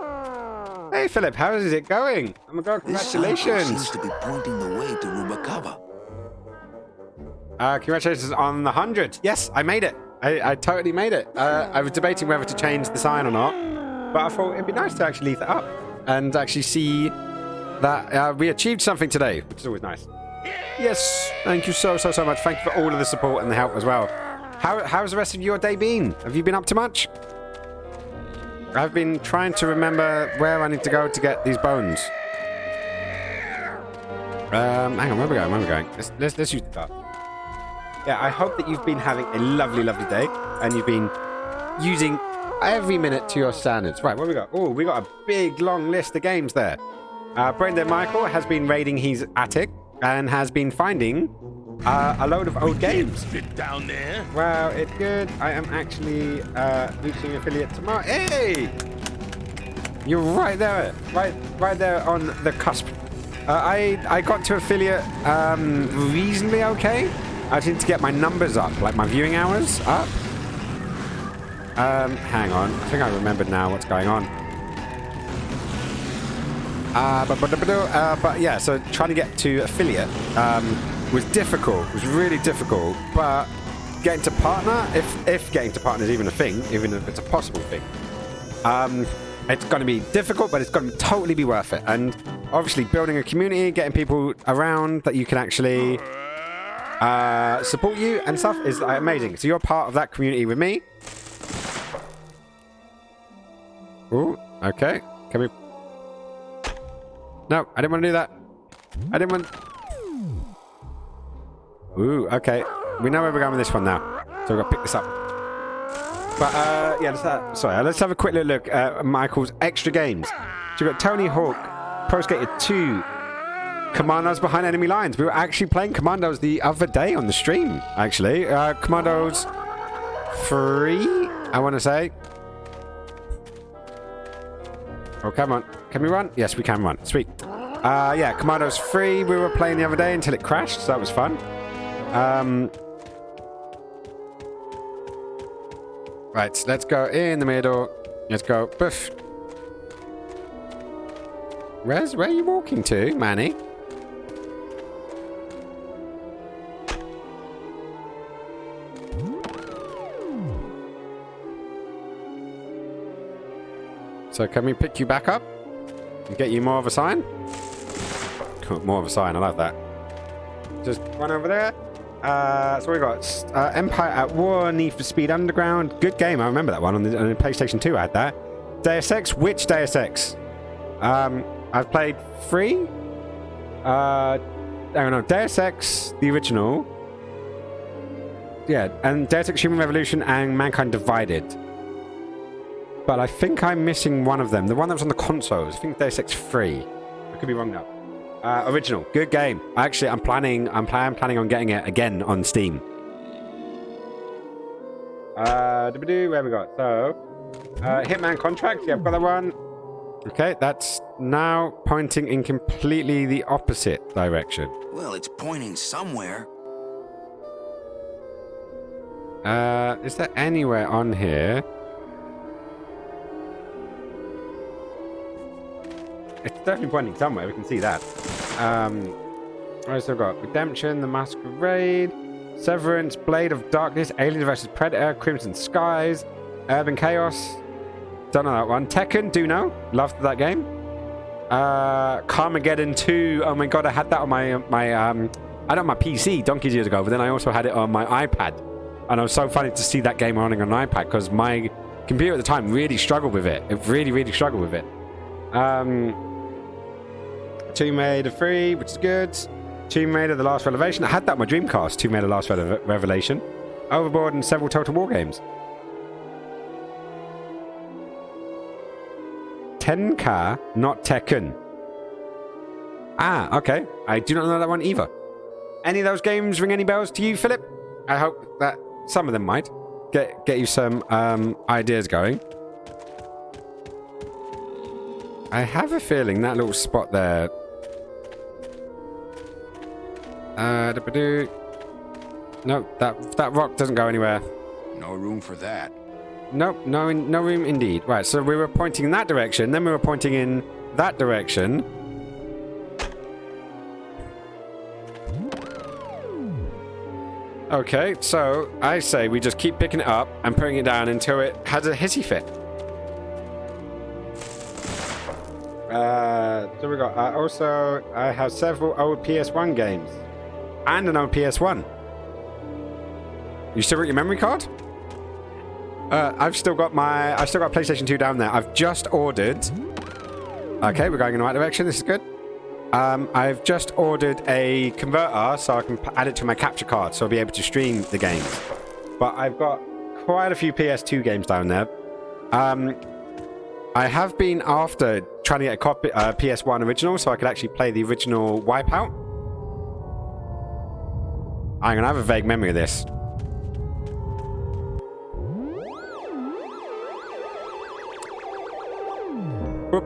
Hey, Philip, how is it going? Oh my God, congratulations! Seems to be pointing the way to Rubacava. Congratulations on the 100. Yes, I made it. I totally made it. I was debating whether to change the sign or not, but I thought it'd be nice to actually leave that up and actually see that we achieved something today, which is always nice. Yes, thank you so much. Thank you for all of the support and the help as well. How's the rest of your day been? Have you been up to much? I've been trying to remember where I need to go to get these bones. Hang on, where are we going? Let's use the car. Yeah, I hope that you've been having a lovely day and you've been using every minute to your standards. Right, what we got? Oh, we got a big long list of games there. Brendan Michael has been raiding his attic and has been finding a load of old games. Fit down there. Wow, it's good. I am actually reaching affiliate tomorrow. Hey! You're right there. Right there on the cusp. I got to affiliate reasonably okay. I just need to get my numbers up, like my viewing hours up. Hang on. I think I remembered now what's going on. But yeah, so trying to get to affiliate was difficult. It was really difficult. But getting to partner, if getting to partner is even a thing, even if it's a possible thing, it's going to be difficult, but it's going to totally be worth it. And obviously, building a community, getting people around that you can actually support you and stuff is amazing. So you're part of that community with me. Ooh, okay. Can we... No, I didn't want to do that. I didn't want... Ooh, okay. We know where we're going with this one now. So we've got to pick this up. But, yeah, let's have a quick little look at Michael's extra games. So we've got Tony Hawk, Pro Skater 2, Commandos Behind Enemy Lines. We were actually playing Commandos the other day on the stream, actually. Commandos 3, I want to say. Oh, come on. Can we run? Yes, we can run. Sweet. Yeah, Commandos 3 we were playing the other day until it crashed, so that was fun. Right, let's go in the middle. Let's go. Boof. Where are you walking to, Manny? So can we pick you back up and get you more of a sign? Cool, more of a sign, I like that. Just run over there. So we got Empire at War, Need for Speed Underground. Good game, I remember that one on the PlayStation 2. I had that. Deus Ex, which Deus Ex? I've played 3. I don't know, Deus Ex, the original. Yeah, and Deus Ex Human Revolution and Mankind Divided. But I think I'm missing one of them. The one that was on the consoles. I think Deus Ex 3. I could be wrong now. Original. Good game. Actually, I'm planning on getting it again on Steam. Where we got? So, Hitman Contract. Yeah, I've got that one. Okay, that's now pointing in completely the opposite direction. Well, it's pointing somewhere. Is there anywhere on here? It's definitely pointing somewhere, we can see that. Alright, so I've got Redemption, The Masquerade, Severance, Blade of Darkness, Alien vs. Predator, Crimson Skies, Urban Chaos. Don't know that one. Tekken, do know. Loved that game. Carmageddon 2. Oh my god, I had that on my I had it on my PC donkeys years ago, but then I also had it on my iPad. And it was so funny to see that game running on an iPad because my computer at the time really struggled with it. It really struggled with it. Tomb Raider 3, which is good. Tomb Raider The Last Revelation. I had that on my Dreamcast, Tomb Raider The Last Revelation. Overboard and several Total War games. 10K, not Tekken. Ah, okay. I do not know that one either. Any of those games ring any bells to you, Philip? I hope that some of them might get you some ideas going. I have a feeling that little spot there. No, that rock doesn't go anywhere. No room for that. Nope, no room indeed. Right, so we were pointing in that direction, then we were pointing in that direction. Okay, so I say we just keep picking it up and putting it down until it has a hissy fit. So we got also I have several old PS1 games and an old PS1. You still got your memory card? I've still got PlayStation 2 down there. I've just ordered. Okay, we're going in the right direction. This is good. I've just ordered a converter so I can add it to my capture card so I'll be able to stream the games. But I've got quite a few PS2 games down there. I have been after trying to get a copy PS1 original so I could actually play the original Wipeout. I'm gonna have a vague memory of this. Whoop.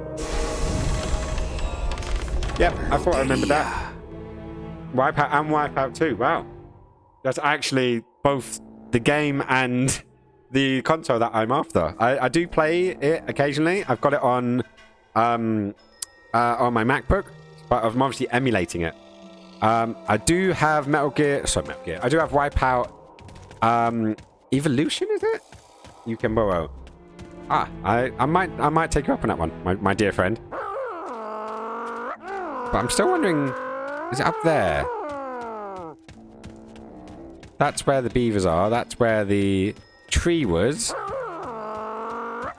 Yep, I thought I remembered that. Wipeout and Wipeout 2. Wow. That's actually both the game and the console that I'm after. I do play it occasionally. I've got it on my MacBook, but I'm obviously emulating it. I do have Metal Gear. I do have Wipeout Evolution, is it? You can borrow. Ah, I might take you up on that one, my dear friend. But I'm still wondering, is it up there? That's where the beavers are. That's where the tree was.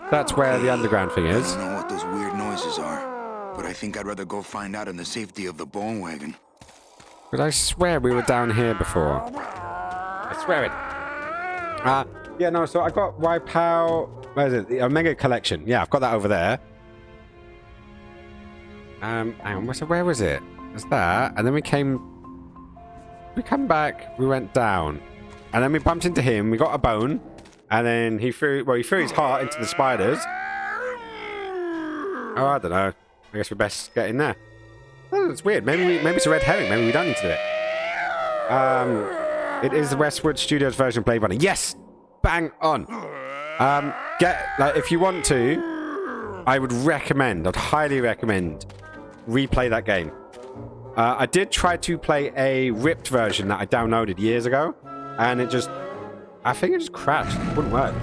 That's where the underground thing is. I don't know what those weird noises are, but I think I'd rather go find out in the safety of the bone wagon. But I swear we were down here before. I swear it. Yeah, no, so I got Wipeout. Where is it? The Omega Collection. Yeah, I've got that over there. Hang on, so where was it? There's that, and then we come back, we went down, and then we bumped into him, we got a bone, and then he threw his heart into the spiders. Oh, I don't know. I guess we best get in there. Oh, it's weird. Maybe it's a red herring. Maybe we don't need to do it. It is the Westwood Studios version of Blade Runner. Yes! Bang on! If you want to, I'd highly recommend replay that game. I did try to play a ripped version that I downloaded years ago, and I think it just crashed. It wouldn't work.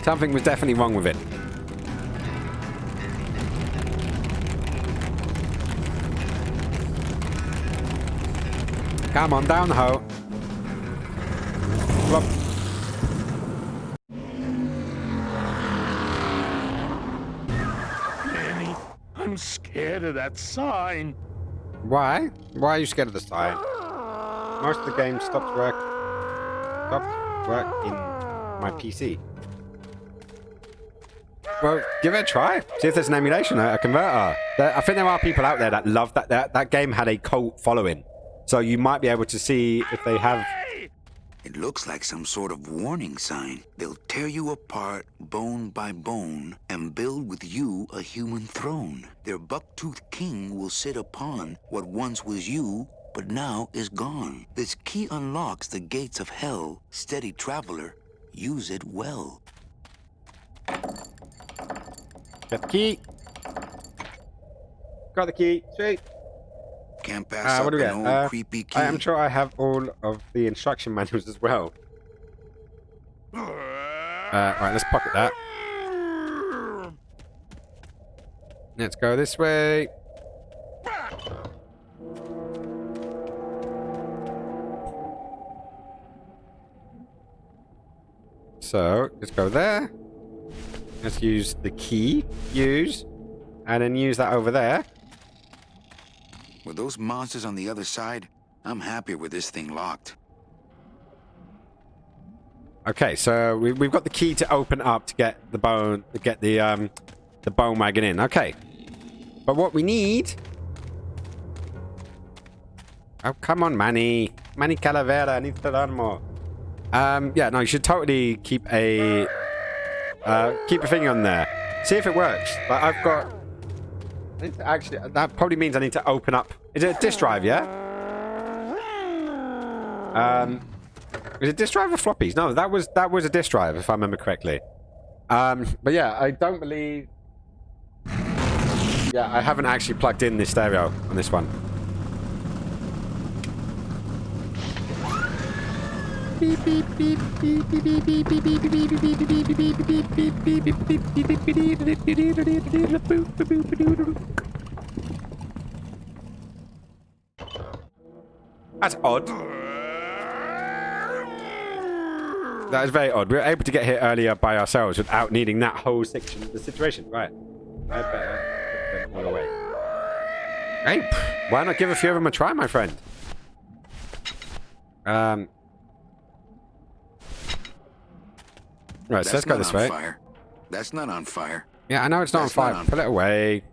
Something was definitely wrong with it. Come on, down the hole. Flop. I'm scared of that sign. Why? Why are you scared of the sign? Most of the game stopped work in my PC. Well, give it a try. See if there's an emulation, a converter. I think there are people out there that love that. That game had a cult following. So you might be able to see if they have... It looks like some sort of warning sign. They'll tear you apart bone by bone and build with you a human throne. Their buck-toothed king will sit upon what once was you, but now is gone. This key unlocks the gates of hell. Steady traveler, use it well. Got the key. Got the key. Sweet. can't pass what up do we an get? old creepy key. I am sure I have all of the instruction manuals as well. Right, let's pocket that. Let's go this way. So, let's go there. Let's use the key. Use. And then use that over there. With those monsters on the other side, I'm happier with this thing locked. Okay, so we've got the key to open up to get the bone, to get the bone wagon in. Okay. But what we need... Oh, come on, Manny. Manny Calavera needs to learn more. Yeah, no, you should totally keep a finger on there. See if it works. Like, I've got... I need to actually... That probably means I need to open up... Is it a disk drive, yeah? Is it disk drive or floppies? No, that was a disk drive, if I remember correctly. But yeah, I don't believe... Yeah, I haven't actually plugged in this stereo on this one. Beep beep beep beep beep beep beep beep beep beep beep beep beep beep. That's odd. That is very odd. We were able to get here earlier by ourselves without needing that whole section of the situation. Right. I better put them all away. Hey, why not give a few of them a try, my friend? Right, so let's go this way. Fire. That's not on fire. Yeah, I know it's not on fire. Put it away.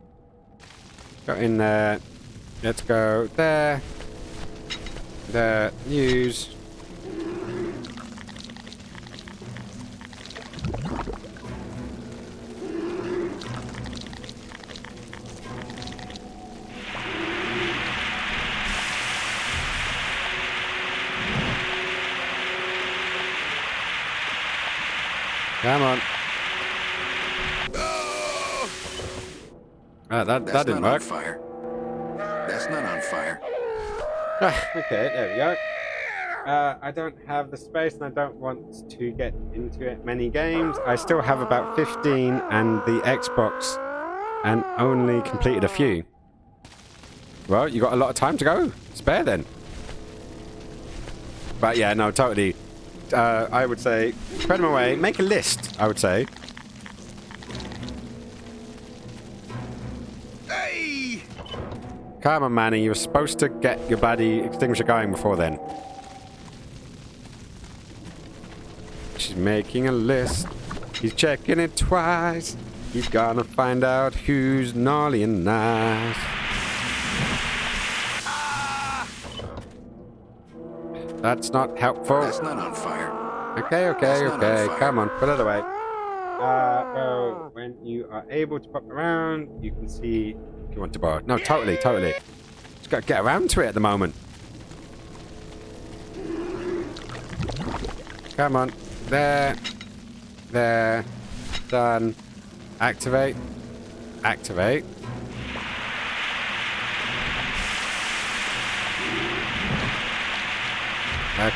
Go in there. Let's go there. There. Use. Come on. That didn't work. Fire. That's not on fire. Okay, there we go. I don't have the space and I don't want to get into it many games. I still have about 15 and the Xbox and only completed a few. Well, you got a lot of time to go. Spare then. But yeah, no, totally. I would say, spread them away. Make a list, I would say. Hey! Come on, Manny. You were supposed to get your bloody extinguisher going before then. She's making a list. He's checking it twice. He's gonna find out who's gnarly and nice. That's not helpful. That's not on fire. Okay. Come on, put it away. Well, when you are able to pop around, you can see if you want to borrow. No, totally. Just got to get around to it at the moment. Come on. There. Done. Activate.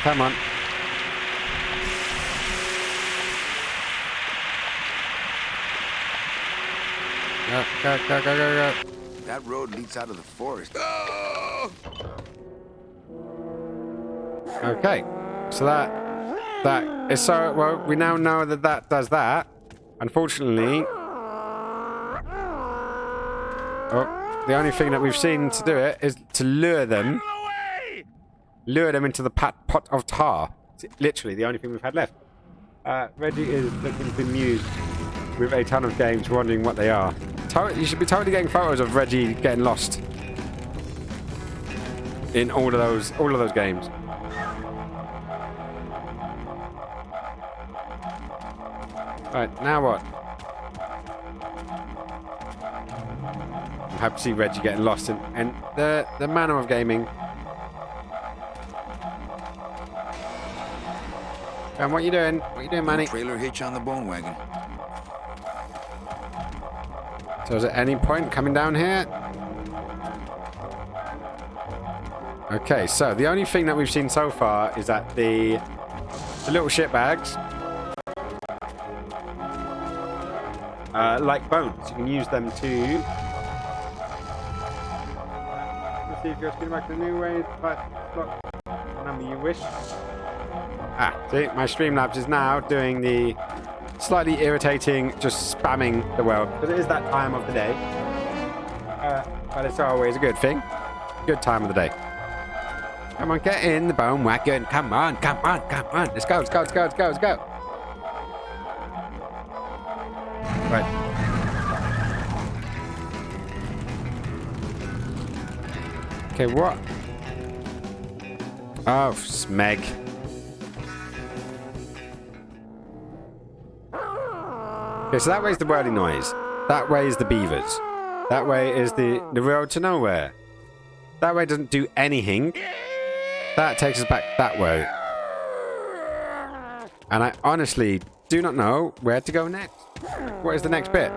Come on. Go. That road leads out of the forest. Okay. So that is so... Well, we now know that does that. Unfortunately... Oh, the only thing that we've seen to do it is to lure them into the pot of tar. It's literally the only thing we've had left. Reggie is looking bemused with a ton of games, wondering what they are. You should be totally getting photos of Reggie getting lost in all of those games. Right, now what? I'm happy to see Reggie getting lost in the manner of gaming. And what you doing? What you doing, Manny? Trailer hitch on the bone wagon. So is at any point coming down here? Okay, so the only thing that we've seen so far is that the little shit bags, like bones, you can use them to. Let's see if you're spinning back to the new way. What number you wish. See, my Streamlabs is now doing the slightly irritating, just spamming the world because it is that time of the day. But it's always a good thing. Good time of the day. Come on, get in the bone wagon. Come on, come on, come on. Let's go, let's go, let's go, let's go, let's go. Right. Okay, what? Oh, smeg. Okay, so that way's the whirling noise. That way is the beavers. That way is the road to nowhere. That way doesn't do anything. That takes us back that way. And I honestly do not know where to go next. What is the next bit?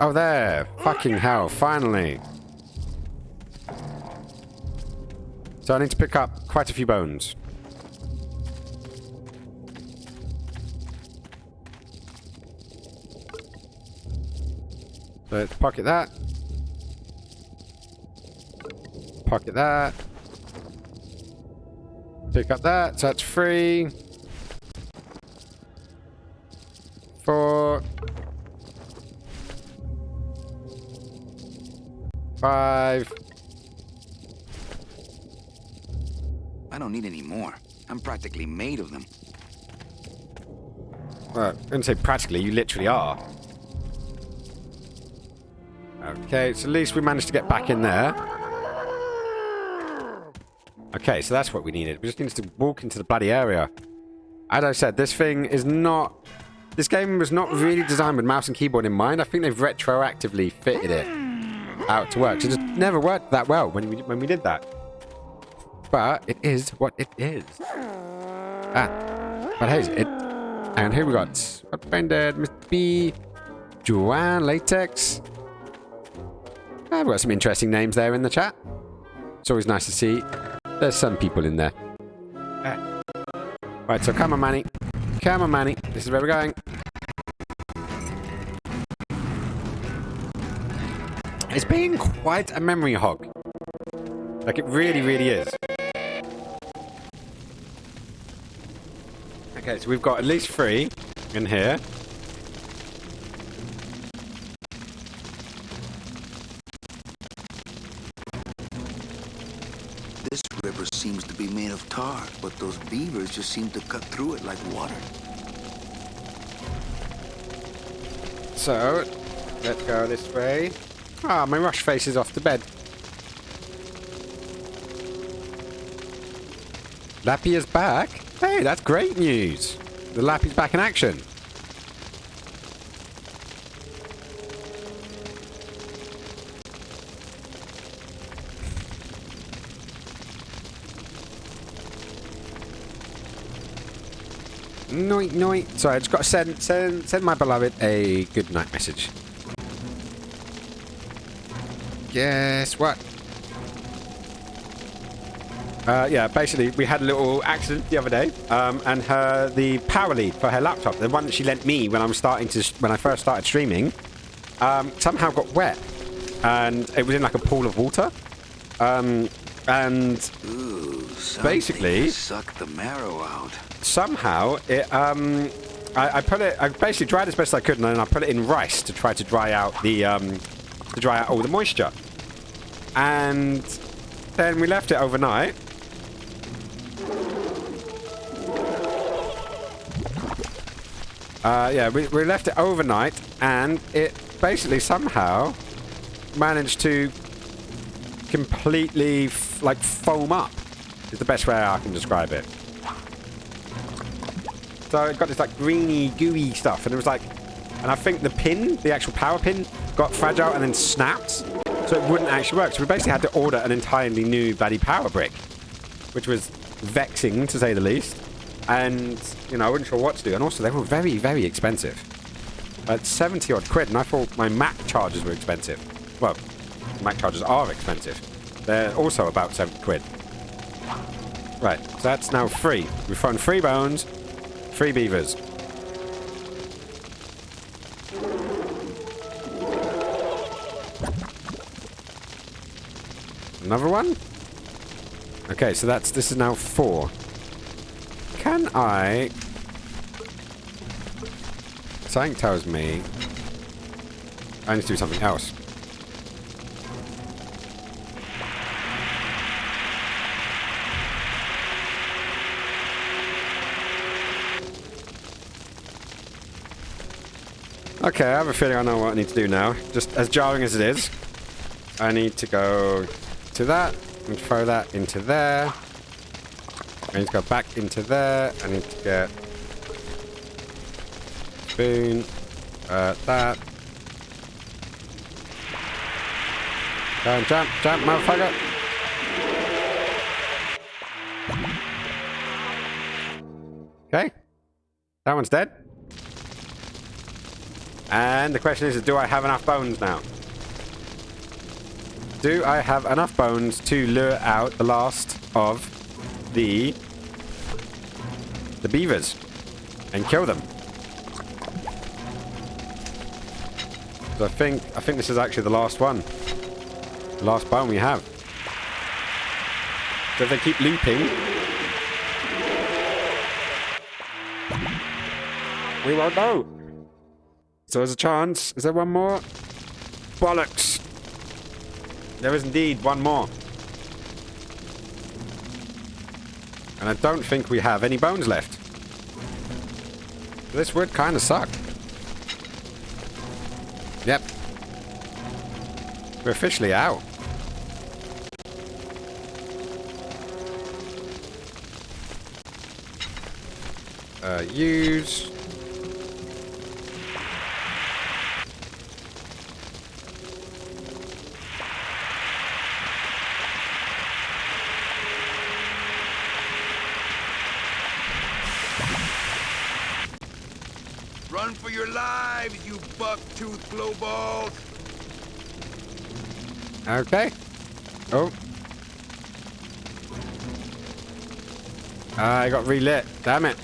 Oh, there. Fucking hell, finally. So I need to pick up quite a few bones. Let's pocket that. Pocket that. Pick up that. So that's 3. 4. 5. I don't need any more. I'm practically made of them. Well, I'm going to say practically, you literally are. Okay, so at least we managed to get back in there. Okay, so that's what we needed. We just needed to walk into the bloody area. As I said, this thing is not... This game was not really designed with mouse and keyboard in mind. I think they've retroactively fitted it out to work. So it just never worked that well when we did that. But it is what it is. But hey, it... And here we got... Offended, Mr. B... Joanne, Latex... I've got some interesting names there in the chat. It's always nice to see. There's some people in there. Right, so come on, Manny. Come on, Manny. This is where we're going. It's being quite a memory hog. Like, it really, really is. Okay, so we've got at least 3 in here. This river seems to be made of tar, but those beavers just seem to cut through it like water. So, let's go this way. Ah, my rush face is off to bed. Lappy is back? Hey, that's great news. The Lappy's back in action. Night, night. Sorry, I just got to send my beloved a good night message. Guess what? Yeah, basically, we had a little accident the other day, and the power lead for her laptop, the one that she lent me when I first started streaming, somehow got wet, and it was in like a pool of water, and Ooh, basically sucked the marrow out. Somehow it I basically dried as best I could, and then I put it in rice to try to dry out all the moisture, and then we left it overnight. Yeah, we left it overnight, and it basically somehow managed to completely like foam up is the best way I can describe it. So it got this like greeny, gooey stuff, and it was like, and I think the actual power pin got fragile and then snapped, so it wouldn't actually work. So we basically had to order an entirely new bloody power brick, which was vexing to say the least. And, you know, I wasn't sure what to do. And also, they were very, very expensive. At 70 odd quid, and I thought my Mac chargers were expensive. Well, Mac chargers are expensive. They're also about 70 quid. Right, so that's now 3. We've found 3 bones, 3 beavers. Another one? Okay, so this is now 4. Can I... Something tells me I need to do something else. Okay, I have a feeling I know what I need to do now. Just as jarring as it is, I need to go to that and throw that into there. I need to go back into there. I need to get spoon, that. Go and jump, motherfucker. Okay, that one's dead. And the question is, do I have enough bones now? Do I have enough bones to lure out the last of the beavers and kill them? So I think this is actually the last one. The last bone we have. So if they keep looping, we won't know. So there's a chance. Is there one more? Bollocks! There is indeed one more. And I don't think we have any bones left. This would kind of suck. Yep. We're officially out. Use... Run for your lives, you buck-toothed blowballs! Okay. Oh. I got relit. Damn it.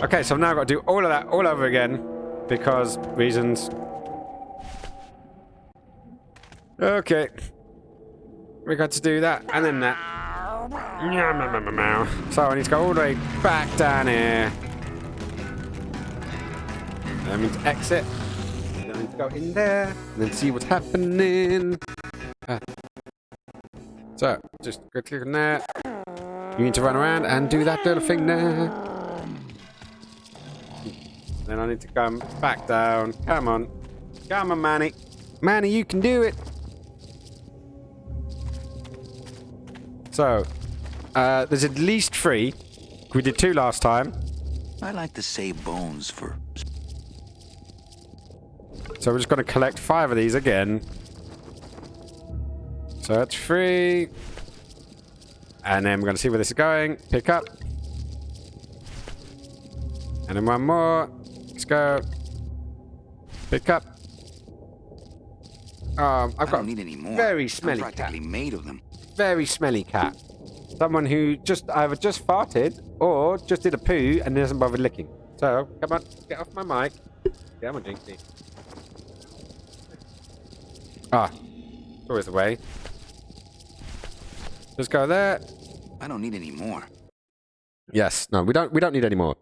Okay, so I've now got to do all of that all over again. Because reasons. Okay. We got to do that and then that. So I need to go all the way back down here. I need to exit. I need to go in there and then see what's happening. So, just go click on there. You need to run around and do that little thing there. Then I need to come back down. Come on. Come on, Manny. Manny, you can do it. So, there's at least 3. We did 2 last time. I like to save bones for... So we're just going to collect 5 of these again. So that's 3. And then we're going to see where this is going. Pick up. And then one more. Let's go. Pick up. I've got don't need any more. Very smelly I'm practically made of them. Very smelly cat. Someone who just either just farted or just did a poo and doesn't bother licking. So, come on. Get off my mic. Come on, Jinxie. Always the way. Just go there. I don't need any more. Yes, no, we don't need any more.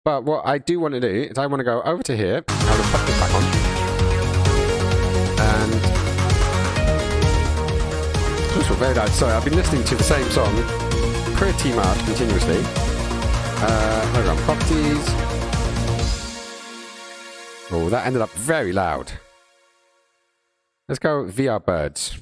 But what I do want to do is I want to go over to here. I'm going to pop this back on. And just very loud. Sorry, I've been listening to the same song pretty much continuously. Hold on, properties. Oh, that ended up very loud. Let's go VR birds.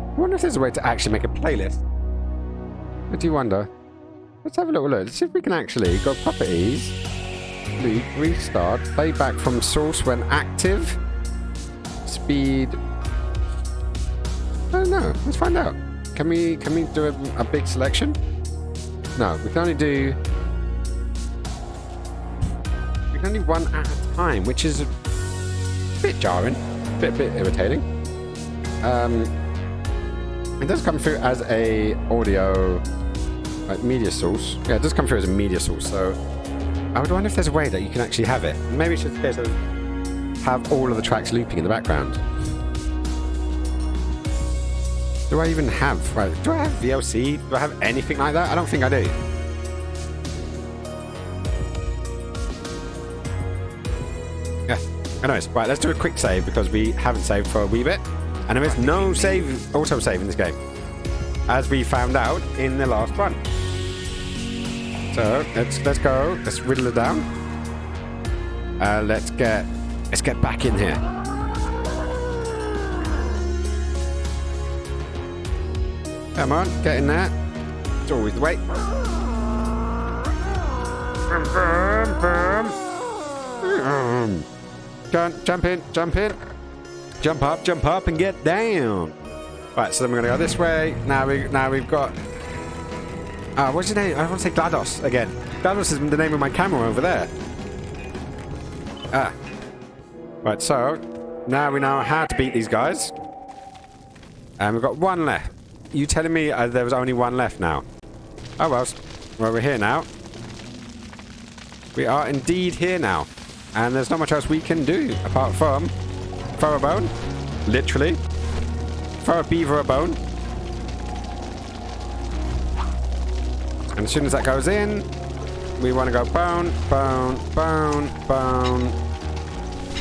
I wonder if there's a way to actually make a playlist. I do wonder. Let's have a little look. Let's see if we can actually go properties. loop, restart, playback from source when active, speed. I don't know. Let's find out. Can we do a big selection? No, we can only do. We can only one at a time, which is a bit jarring, bit irritating. It does come through as a audio media source. Yeah, it does come through as a media source. So I would wonder if there's a way that you can actually have it. Maybe it's just a case of have all of the tracks looping in the background. Do I even have? Right, do I have VLC? Do I have anything like that? I don't think I do. Yeah. Anyways, right. Let's do a quick save because we haven't saved for a wee bit. And there is no auto save in this game, as we found out in the last one. So let's go. Let's riddle it down. Let's get back in here. Come on, get in there. It's always the way. Jump in. Jump up, and get down. Right, so then we're gonna go this way. Now we've got. What's his name? I want to say GLaDOS again. GLaDOS is the name of my camera over there. Right, so now we know how to beat these guys. And we've got one left. You telling me there was only one left now? Oh well, we're here now. We are indeed here now. And there's not much else we can do apart from throw a bone. Literally. Throw a beaver a bone. And as soon as that goes in, we want to go bone.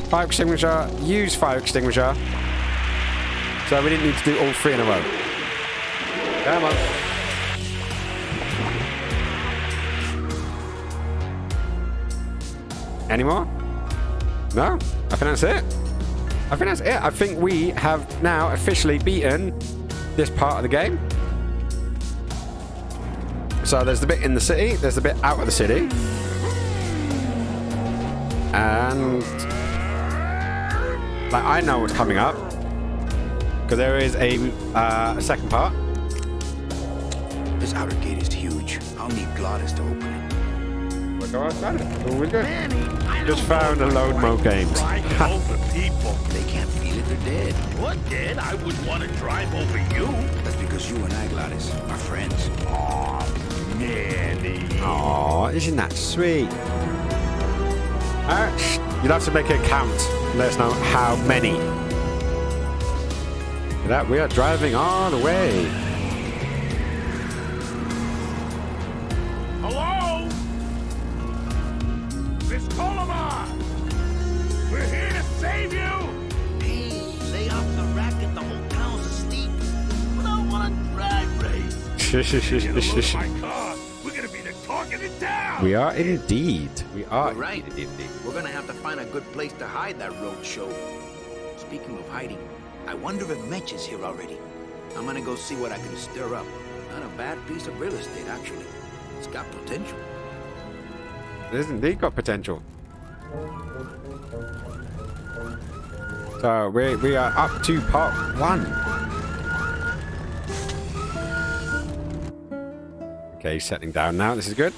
Fire extinguisher. Use fire extinguisher. So we didn't need to do all three in a row. Come on. Any more? No? I think that's it. I think we have now officially beaten this part of the game. So there's the bit in the city, there's the bit out of the city. And like I know what's coming up. Because there is a second part. This outer gate is huge. I'll need GLaDOS to open it. Go outside. Always good. Just found a load more games. Over people. They can't feel it, they're dead. What dead? I wouldn't want to drive over you. That's because you and I, GLaDOS, are friends. Aw, Manny. Aw, isn't that sweet? You'll have to make it count. Let us know how many. That we are driving all the way. Hello? Miss Colomar! We're here to save you! Hey, lay off the racket, the whole town's asleep. But I want to drag race. Get a load of my car. We're gonna be the talk of the town! We are indeed. We are. Right. We're gonna have to find a good place to hide that road show. Speaking of hiding, I wonder if Mitch is here already. I'm gonna go see what I can stir up. Not a bad piece of real estate, actually. It's got potential. It has indeed got potential. So we are up to part 1. Okay, settling down now. This is good.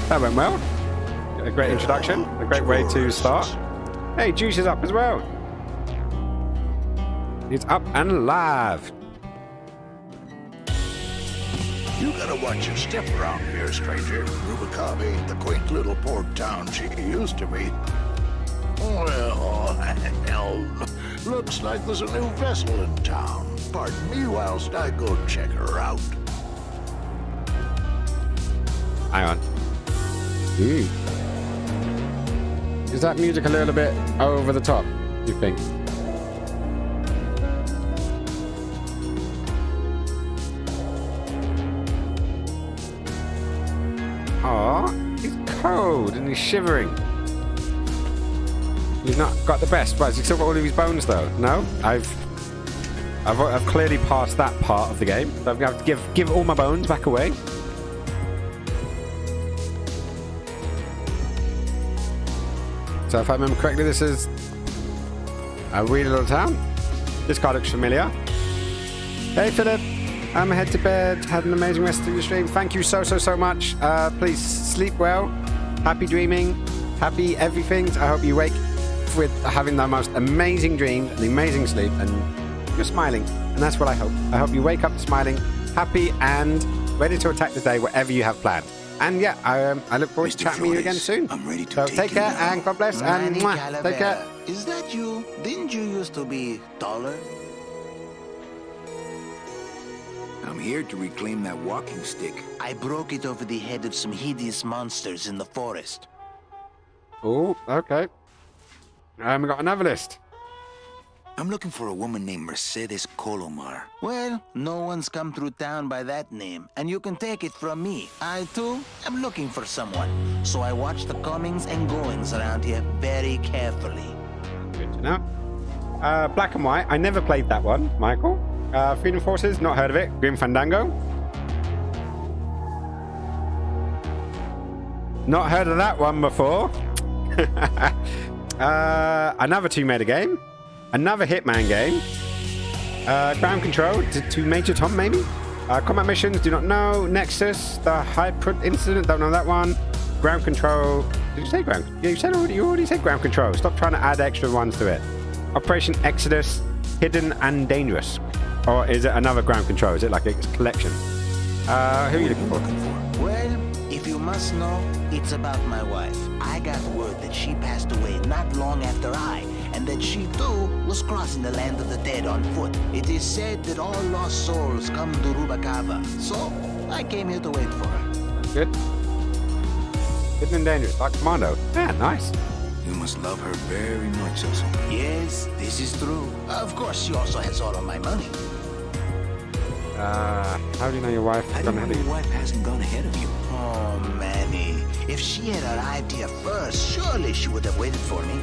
That went well. A great introduction. A great way to start. Hey, Juice is up as well. He's up and alive. You gotta watch your step around here, stranger. Rubicon ain't the quaint little port town she used to be. Well, hell, looks like there's a new vessel in town. Pardon me whilst I go check her out. Hang on. Ooh. Is that music a little bit over the top, you think? Aw, he's cold and he's shivering. He's not got the best. Right, he's still got all of his bones though. No, I've clearly passed that part of the game. So I'm gonna have to give all my bones back away. So if I remember correctly, this is a wee little town. This car looks familiar. Hey Philip, I'm head to bed. Had an amazing rest of your stream. Thank you so much. Please sleep well. Happy dreaming. Happy everything. I hope you wake with having the most amazing dreams and amazing sleep, and you're smiling. And that's what I hope. I hope you wake up smiling, happy, and ready to attack the day, whatever you have planned. And yeah, I look forward to chatting with you again soon. I'm ready to So take care and God bless and mwah, take care. Is that you? Didn't you used to be taller? I'm here to reclaim that walking stick. I broke it over the head of some hideous monsters in the forest. Oh, okay. We got another list. I'm looking for a woman named Mercedes Colomar. Well, no one's come through town by that name, and you can take it from me. I, too, am looking for someone, so I watch the comings and goings around here very carefully. Good to know. Black and White. I never played that one, Michael. Freedom Forces, not heard of it. Grim Fandango. Not heard of that one before. Another Tomb Raider game. Another Hitman game. Ground Control to Major Tom, maybe? Combat Missions, do not know. Nexus, the Hyper Incident, don't know that one. Ground Control. Did you say Ground? Yeah, you already said Ground Control. Stop trying to add extra ones to it. Operation Exodus, Hidden and Dangerous. Or is it another Ground Control? Is it like a collection? Who are you looking for? Well, if you must know, it's about my wife. I got word that she passed away not long after I, and that she too was crossing the land of the dead on foot. It is said that all lost souls come to Rubacava, so I came here to wait for her. Good. Hidden and Dangerous, like Commando. Yeah, nice. You must love her very much, also. Yes, this is true. Of course, she also has all of my money. How do you know your wife? I don't know your wife hasn't gone ahead of you. Oh, Manny. If she had arrived here first, surely she would have waited for me.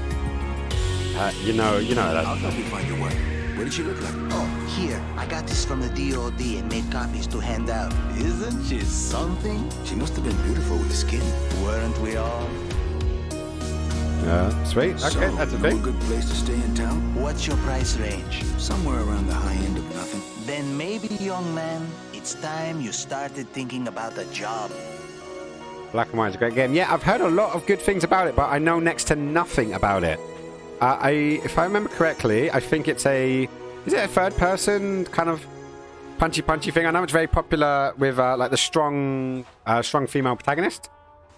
You know that. I'll help you find your wife. What did she look like? Oh, here. I got this from the DOD and made copies to hand out. Isn't she something? She must have been beautiful with the skin. Weren't we all? Sweet. Okay, So, that's a know thing. a good place to stay in town? What's your price range? Somewhere around the high end of nothing. Then maybe, young man, it's time you started thinking about a job. Black and White is a great game. Yeah, I've heard a lot of good things about it, but I know next to nothing about it. If I remember correctly, I think it's is it a third person kind of punchy thing? I know it's very popular with like the strong female protagonist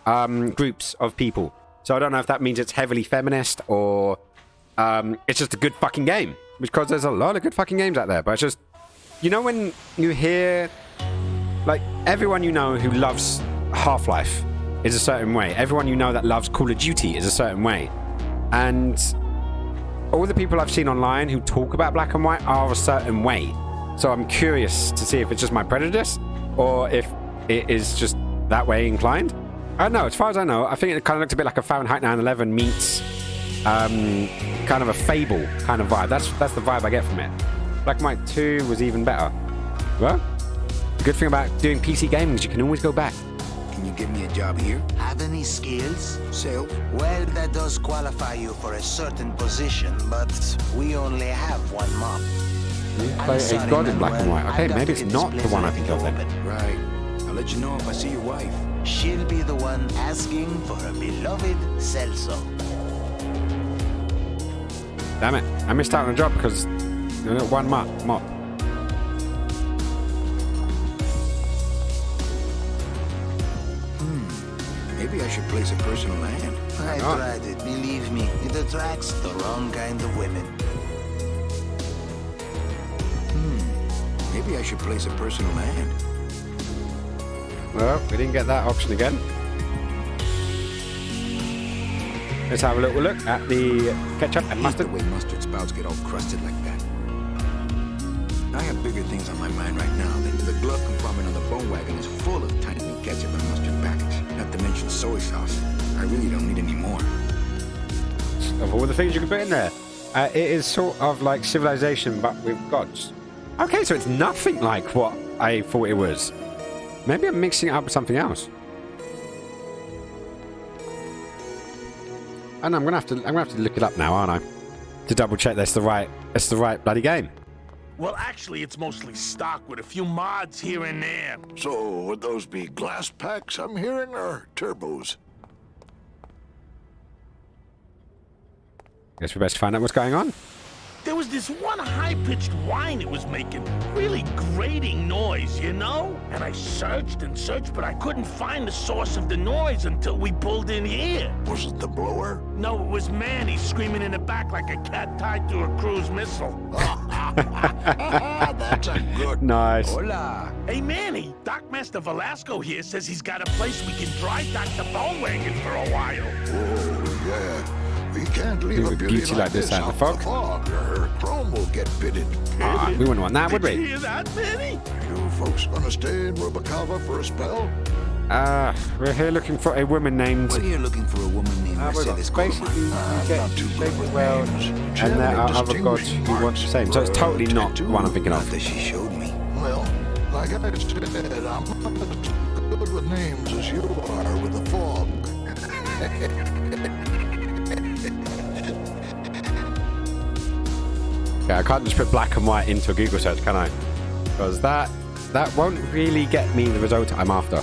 groups of people. So I don't know if that means it's heavily feminist or it's just a good fucking game. Because there's a lot of good fucking games out there. But it's just, you know, when you hear, like, everyone you know who loves Half-Life is a certain way. Everyone you know that loves Call of Duty is a certain way. And all the people I've seen online who talk about Black and White are a certain way. So I'm curious to see if it's just my prejudice or if it is just that way inclined. I don't know. As far as I know, I think it kind of looked a bit like a Fahrenheit 9/11 meets kind of a Fable kind of vibe. That's the vibe I get from it. Black and White 2 was even better. Well, the good thing about doing PC gaming is you can always go back. Can you give me a job here? Have any skills? Sales? Well, that does qualify you for a certain position, but we only have one mob. You play a god in Black and White. Okay, maybe it's not the one I think of then. Right. I'll let you know if I see your wife. She'll be the one asking for her beloved Celso. Damn it. I missed out on a job because one mob. Maybe I should place a personal hand. I tried it, believe me. It attracts the wrong kind of women. Maybe I should place a personal hand. Well, we didn't get that option again. Let's have a little look at the ketchup and mustard. The way mustard spouts get all crusted like that. I have bigger things on my mind right now than the glove compartment on the bone wagon is full of tiny ketchup and mustard packets. Not to mention soy sauce. I really don't need any more. of all the things you can put in there. It is sort of like Civilization, but with gods. Okay, so it's nothing like what I thought it was. Maybe I'm mixing it up with something else. And I'm gonna have to look it up now, aren't I? To double check that's the right bloody game. Well, actually, it's mostly stock with a few mods here and there. So, would those be glass packs I'm hearing, or turbos? Guess we best find out what's going on. There was this one high-pitched whine it was making. Really grating noise, you know? And I searched and searched, but I couldn't find the source of the noise until we pulled in here. Was it the blower? No, it was Manny screaming in the back like a cat tied to a cruise missile. That's a good... Nice. Hola. Hey, Manny, Dockmaster Velasco here says he's got a place we can dry dock the bone wagon for a while. Oh, yeah. We can't leave a beauty like this out in the fog, or her chrome will get pitted. We wouldn't want that, would Did you we? hear that, Manny? You folks gonna stay in Rubicava for a spell? We're here looking for a woman named... We're here looking for a woman named Mercedes basically, Colomar. you get not too good with well, names. and there are other gods who want the same. So it's totally not the one I'm thinking Not of. that she showed me. Well, like I said, I'm not as good with names as you are with the fog. Okay, I can't just put black and white into a Google search, can I? Because that won't really get me the result I'm after.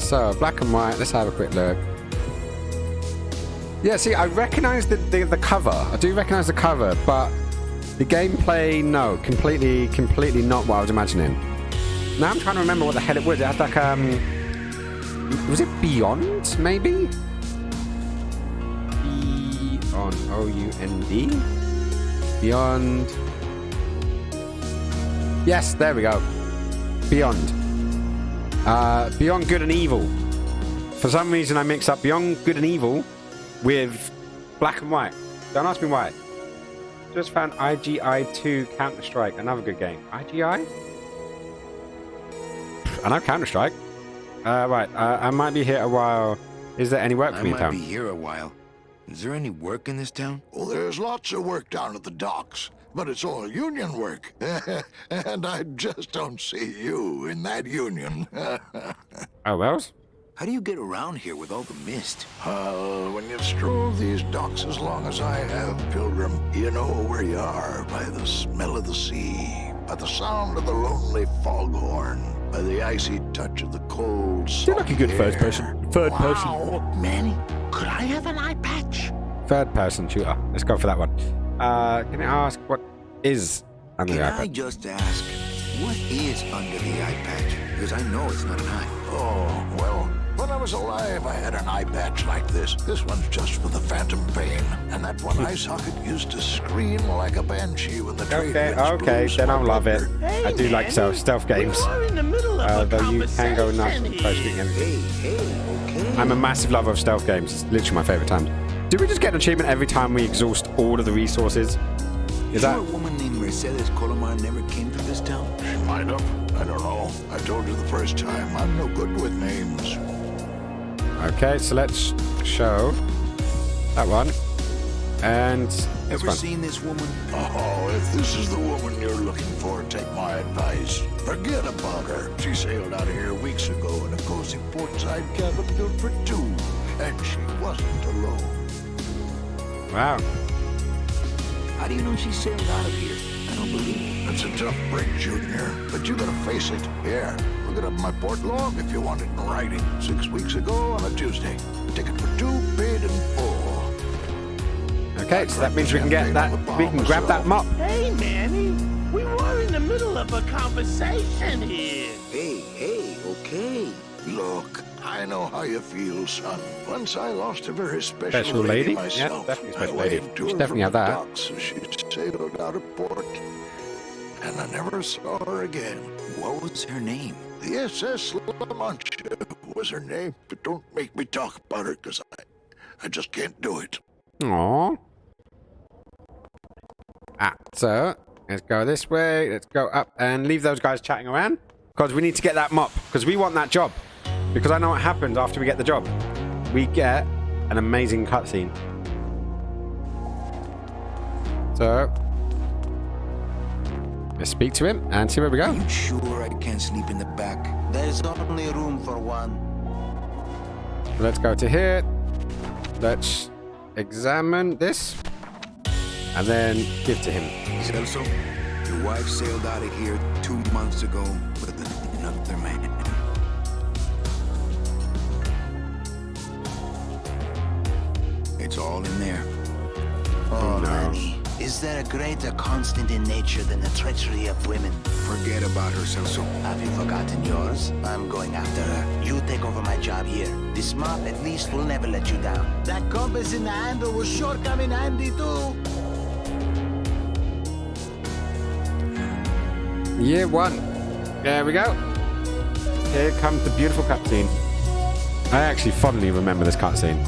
So black and white. Let's have a quick look. Yeah, see, I recognise the cover. I do recognise the cover, but the gameplay, no, completely not what I was imagining. Now I'm trying to remember what the hell it was. It had like was it Beyond? Maybe. Beyond. O-U-N-D. Beyond. Yes, there we go. Beyond. Beyond Good and Evil. For some reason, I mix up Beyond Good and Evil with Black and White. Don't ask me why. Just found IGI 2 Counter-Strike. Another good game. IGI? I know Counter-Strike. Right. I might be here a while. Is there any work for me in I might town? be here a while. Is there any work in this town? Well, there's lots of work down at the docks, but it's all union work. And I just don't see you in that union. Oh, Wells? How do you get around here with all the mist? When you've strolled these docks as long as I have, Pilgrim, you know where you are by the smell of the sea, by the sound of the lonely foghorn, by the icy touch of the cold, You're like a good salty first air. person. Third person. Oh, Manny, could I have an eye patch? Third person shooter. Let's go for that one. Can I ask what is under the Can eye I patch? just ask, what is under the eye patch? Because I know it's not an eye. Oh, well, when I was alive, I had an eye patch like this. This one's just for the phantom pain. And that one eye socket used to scream like a banshee when the trade winds Okay, blew then I'll smoke love it. up there. Hey, I do like Manny, stealth games. We were in the middle of a Though you can go nuts conversation and post here. Okay. I'm a massive lover of stealth games. It's literally my favourite times. Do we just get an achievement every time we exhaust all of the resources? Is Sure that... a woman named Mercedes Colomar never came through this town? She might have. I don't know. I told you the first time, I'm no good with names. Okay, so let's show that one. And this Ever one. seen this woman? Oh, if this is the woman you're looking for, take my advice. Forget about her. She sailed out of here weeks ago in a cozy portside cabin built for two. And she wasn't alone. Wow. How do you know she sailed out of here? I don't believe it. It's a tough break, Junior, but you gotta face it. Here, look it up in my port log if you want it in writing. 6 weeks ago on a Tuesday. Ticket for two, paid in full. Okay, so that means we can get that. We can grab that mop. Hey, Manny, we were in the middle of a conversation here. Hey, okay. Look, I know how you feel, son. Once I lost a very Special lady? Yeah, myself. definitely I special lady. waved to We should her definitely have from the that. docks as she sailed out of port. And I never saw her again. What was her name? The SS La Mancha was her name, but don't make me talk about her, because I just can't do it. Aww. So let's go this way. Let's go up and leave those guys chatting around, because we need to get that mop, because we want that job. Because I know what happens after we get the job. We get an amazing cutscene. So let's speak to him and see where we go. Are you sure I can't sleep in the back? There's only room for one. Let's go to here. Let's examine this and then give to him. Celso, your wife sailed out of here 2 months ago with another man. It's all in there. Oh, Manny. Is there a greater constant in nature than the treachery of women? Forget about her, Celso. Have you forgotten yours? I'm going after her. You take over my job here. This mop at least will never let you down. That compass in the handle will sure come in handy too. Year 1. There we go. Here comes the beautiful cutscene. I actually fondly remember this cutscene.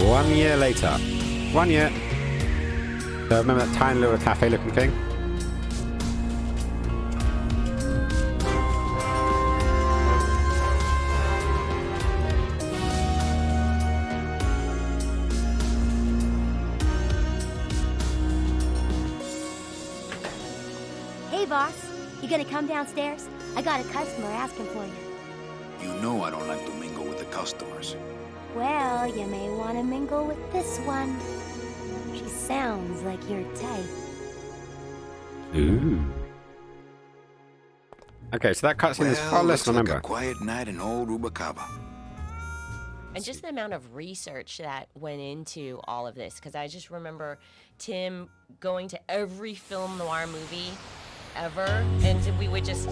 1 year later. 1 year. So remember that tiny little cafe looking thing? Hey, boss. You gonna come downstairs? I got a customer asking for you. You know I don't like to mingle with the customers. Well, you may want to mingle with this one. She sounds like your type. Ooh. Okay, so that cutscene is far less than I remember. Like a quiet night in old Rubacaba. And just the amount of research that went into all of this, because I just remember Tim going to every film noir movie ever, and we would just,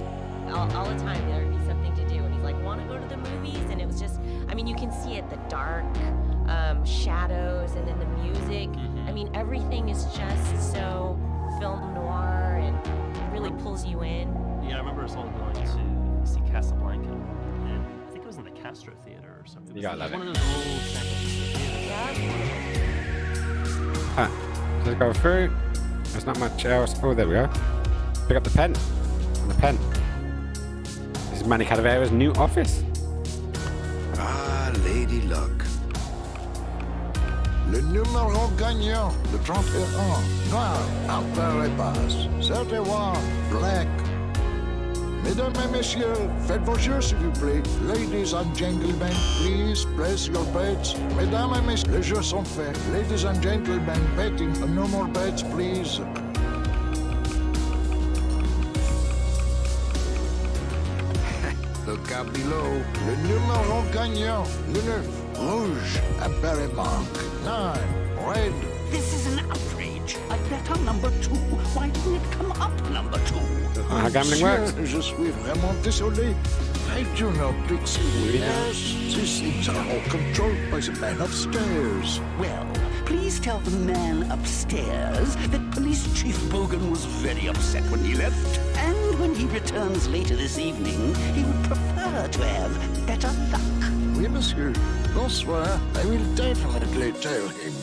all the time, there would be something to do, and he's like, want to go to the movies? And it was just, I mean, you can see it, the dark shadows, and then the music. I mean, everything is just so film noir, and it really pulls you in. Yeah, I remember us all going to see Casablanca, and I think it was in the Castro Theater or something. It was one of those old San Francisco theaters. Ah, let's go through. There's not much else. Oh, there we go. Pick up the pen. And the pen. This is Manny Cadavera's new office. Ah, Lady Luck. Le numéro gagnant, le 31, noir, impair et basse, 31, black. Mesdames et messieurs, faites vos jeux s'il vous plaît. Ladies and gentlemen, please place your bets. Mesdames et messieurs, les jeux sont faits. Ladies and gentlemen, betting, no more bets, please. Look out below. Le numéro gagnant, le 9, rouge, apparemment. 9, red. This is an outrage. I bet on number 2. Why didn't it come up number 2? How gambling works. Je suis vraiment désolé. I do not pick winners. These things are all controlled by the man upstairs. Well, please tell the man upstairs that Police Chief Bogan was very upset when he left. And when he returns later this evening, he would prefer to have better luck. Oui, monsieur. Bonsoir. I will definitely tell him.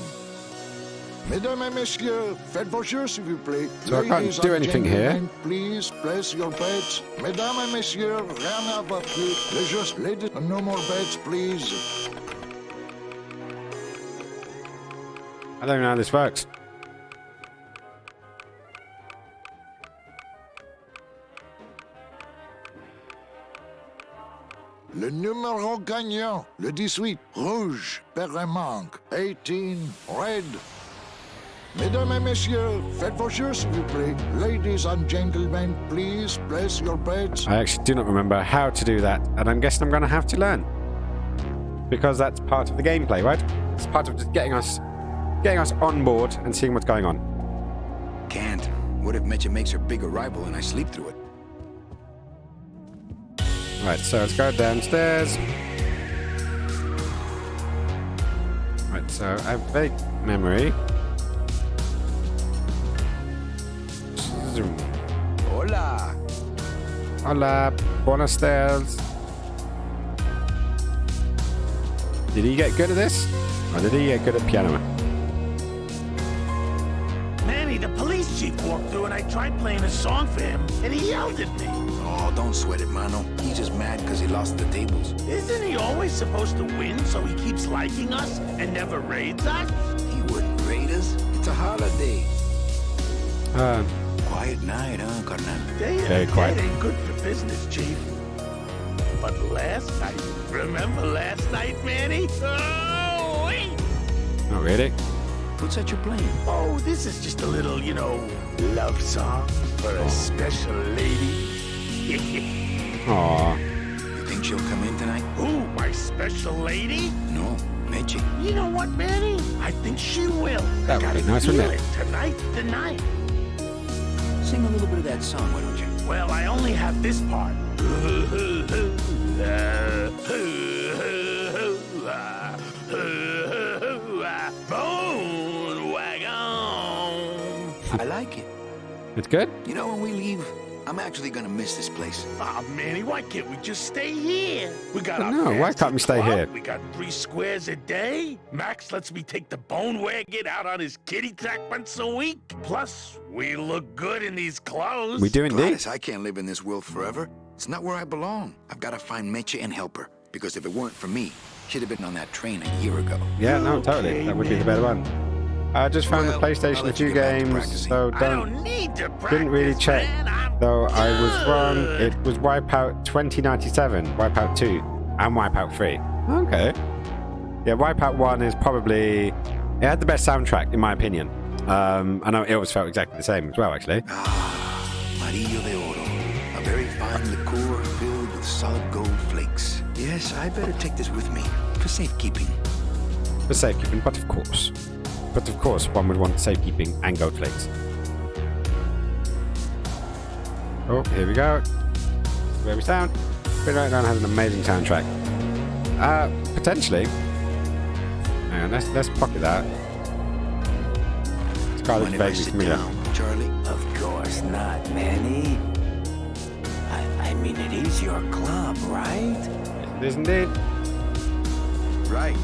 Mesdames et messieurs, faites vos jeux s'il vous plaît. So I can't do anything here. Please place your bets. Mesdames et messieurs, rien à voir plus. Les jeux, ladies, no more bets, please. I don't know how this works. Le numéro gagnant, le 18, rouge, Perremanque, 18, red. Mesdames et messieurs, faites vos jeux s'il vous plaît. Ladies and gentlemen, please place your bets. I actually do not remember how to do that, and I'm guessing I'm going to have to learn. Because that's part of the gameplay, right? It's part of just getting us on board and seeing what's going on. Can't. What if Mecha makes her big arrival and I sleep through it? Right, so let's go downstairs. Right, so I have vague memory. Hola. Hola, buenos dias. Did he get good at this? Or did he get good at piano? Chief walked through and I tried playing a song for him, and he yelled at me. Oh, don't sweat it, Mano. He's just mad because he lost the tables. Isn't he always supposed to win so he keeps liking us and never raids us? He wouldn't raid us. It's a holiday. Quiet night, huh, carnal? Day ain't good for business, Chief. But last night, remember last night, Manny? Oh, wait! Not really. What's that you're playing? Oh, this is just a little, you know, love song for a special lady. Aww. You think she'll come in tonight? Who, my special lady? No, Meche. You know what, Manny? I think she will. That would be nice, wouldn't it? Tonight's the night. Sing a little bit of that song, why don't you? Well, I only have this part. Bone wagon. I like it. It's good? You know, when we leave, I'm actually gonna miss this place. Ah, Manny, why can't we just stay here? We got our No, why can't we stay club, here? We got 3 squares a day. Max lets me take the bone wagon out on his kitty track once a week. Plus, we look good in these clothes. We do indeed. Gladys, I can't live in this world forever. It's not where I belong. I've got to find Meche and help her. Because if it weren't for me, she'd have been on that train a year ago. Yeah, no, totally. That would be the better one. I just found the PlayStation a few games, so didn't really check. Though I was wrong. It was Wipeout 2097, Wipeout 2, and Wipeout 3. Okay. Yeah, Wipeout 1 is probably... It had the best soundtrack, in my opinion. I know it always felt exactly the same as well, actually. Amarillo de Oro. A very fine liqueur filled with solid gold flakes. Yes, I better take this with me for safekeeping. For safekeeping, but of course. But of course, one would want safekeeping and gold flakes. Oh, here we go. Where we sound. Midnight Dawn has an amazing soundtrack. Potentially. Hang on, let's pocket that. This guy looks vaguely familiar. Charlie? Of course not, Manny. I mean, it is your club, right? It is indeed. Right.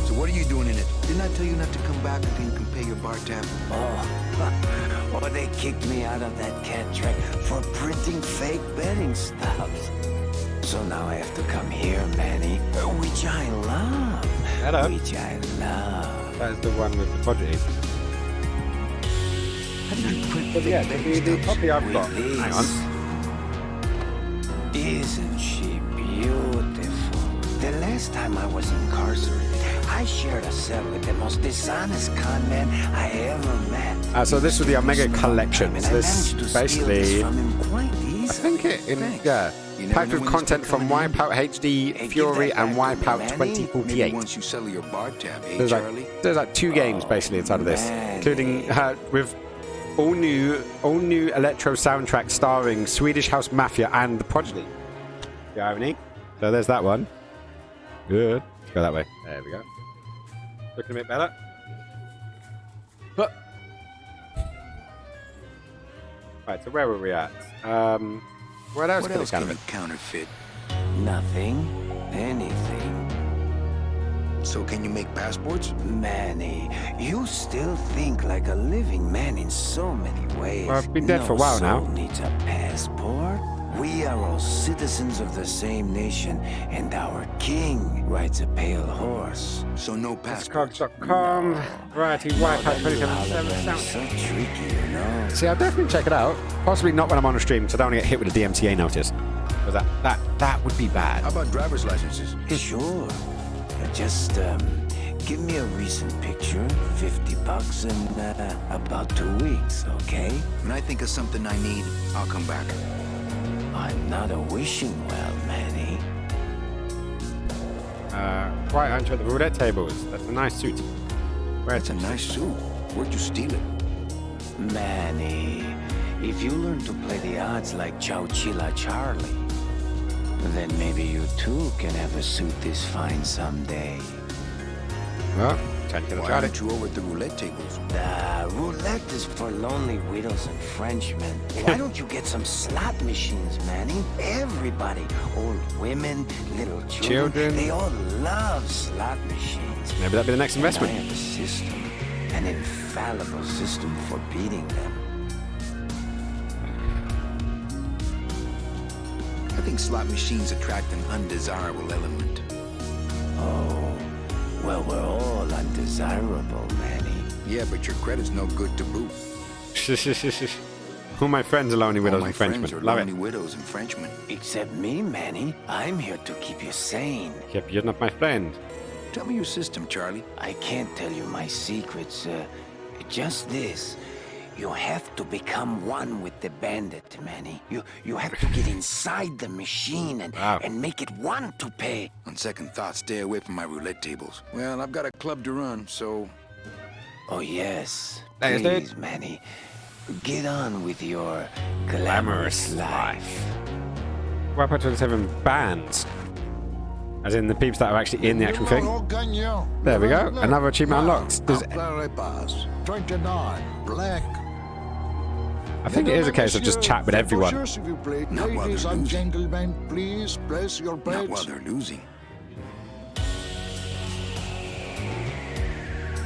So what are you doing in it? Didn't I tell you not to come back until you can pay your bar tab? Oh, they kicked me out of that cat track for printing fake betting stubs. So now I have to come here, Manny, which I love. Hello. Which I love. That is the one with the prodigy. How did you print fake Yeah, betting the stubs? copy I've got. With Hang this? on. Isn't she beautiful? The last time I was incarcerated, I shared a cell with the most dishonest con man I ever met. So this was the Omega Collection. So this basically, I think packed with content from Wipeout HD, Fury, and Wipeout 2048. Once you settle your bar tab, There's like 2 games basically inside of this, including with all new electro soundtrack starring Swedish House Mafia and the Prodigy. The irony. So there's that one. Good. Let's go that way. There we go. Looking a bit better. But right, so where were we at? What else can we counterfeit? Nothing. Anything. So can you make passports? Manny, you still think like a living man in so many ways. Well, I've been dead for a while now. No soul needs a passport. We are all citizens of the same nation, and our king rides a pale horse. So no passport. Discogs.com. Variety Wipeout 2077. So tricky, you know. See, I'll definitely check it out. Possibly not when I'm on a stream, because I don't want to get hit with a DMCA notice. Because that would be bad. How about driver's licenses? Sure. Just give me a recent picture, $50 in about 2 weeks, okay? When I think of something I need, I'll come back. I'm not a wishing well, Manny. Right, onto the roulette tables. That's a nice suit. That's a nice suit. Where'd you steal it? Manny, if you learn to play the odds like Chowchilla Charlie, then maybe you too can have a suit this fine someday. Well, why aren't you over at the roulette tables? Roulette is for lonely widows and Frenchmen. Why don't you get some slot machines, Manny? Everybody, old women, little children, they all love slot machines. Maybe that'll be the next investment. I have a system, an infallible system for beating them. I think slot machines attract an undesirable element. Oh, well, we're all undesirable, Manny. Yeah, but your credit's no good to boot. All my friends are lonely widows All my and Frenchmen. friends are Love lonely it. widows and Frenchmen. Except me, Manny. I'm here to keep you sane. Yep, you're not my friend. Tell me your system, Charlie. I can't tell you my secrets. Just this. You have to become one with the bandit, Manny. You have to get inside the machine and make it want to pay. On second thought, stay away from my roulette tables. Well, I've got a club to run, so... Oh, yes. Thanks, Please, dude. Manny. Get on with your glamorous life. What happened to the 7 bands? As in the people that are actually in the actual thing. There we go. Another achievement unlocked. Does, 29, black. I think it is a case of just chat with everyone. Not while Ladies they're and losing. gentlemen, please place your Not while bets. they're losing.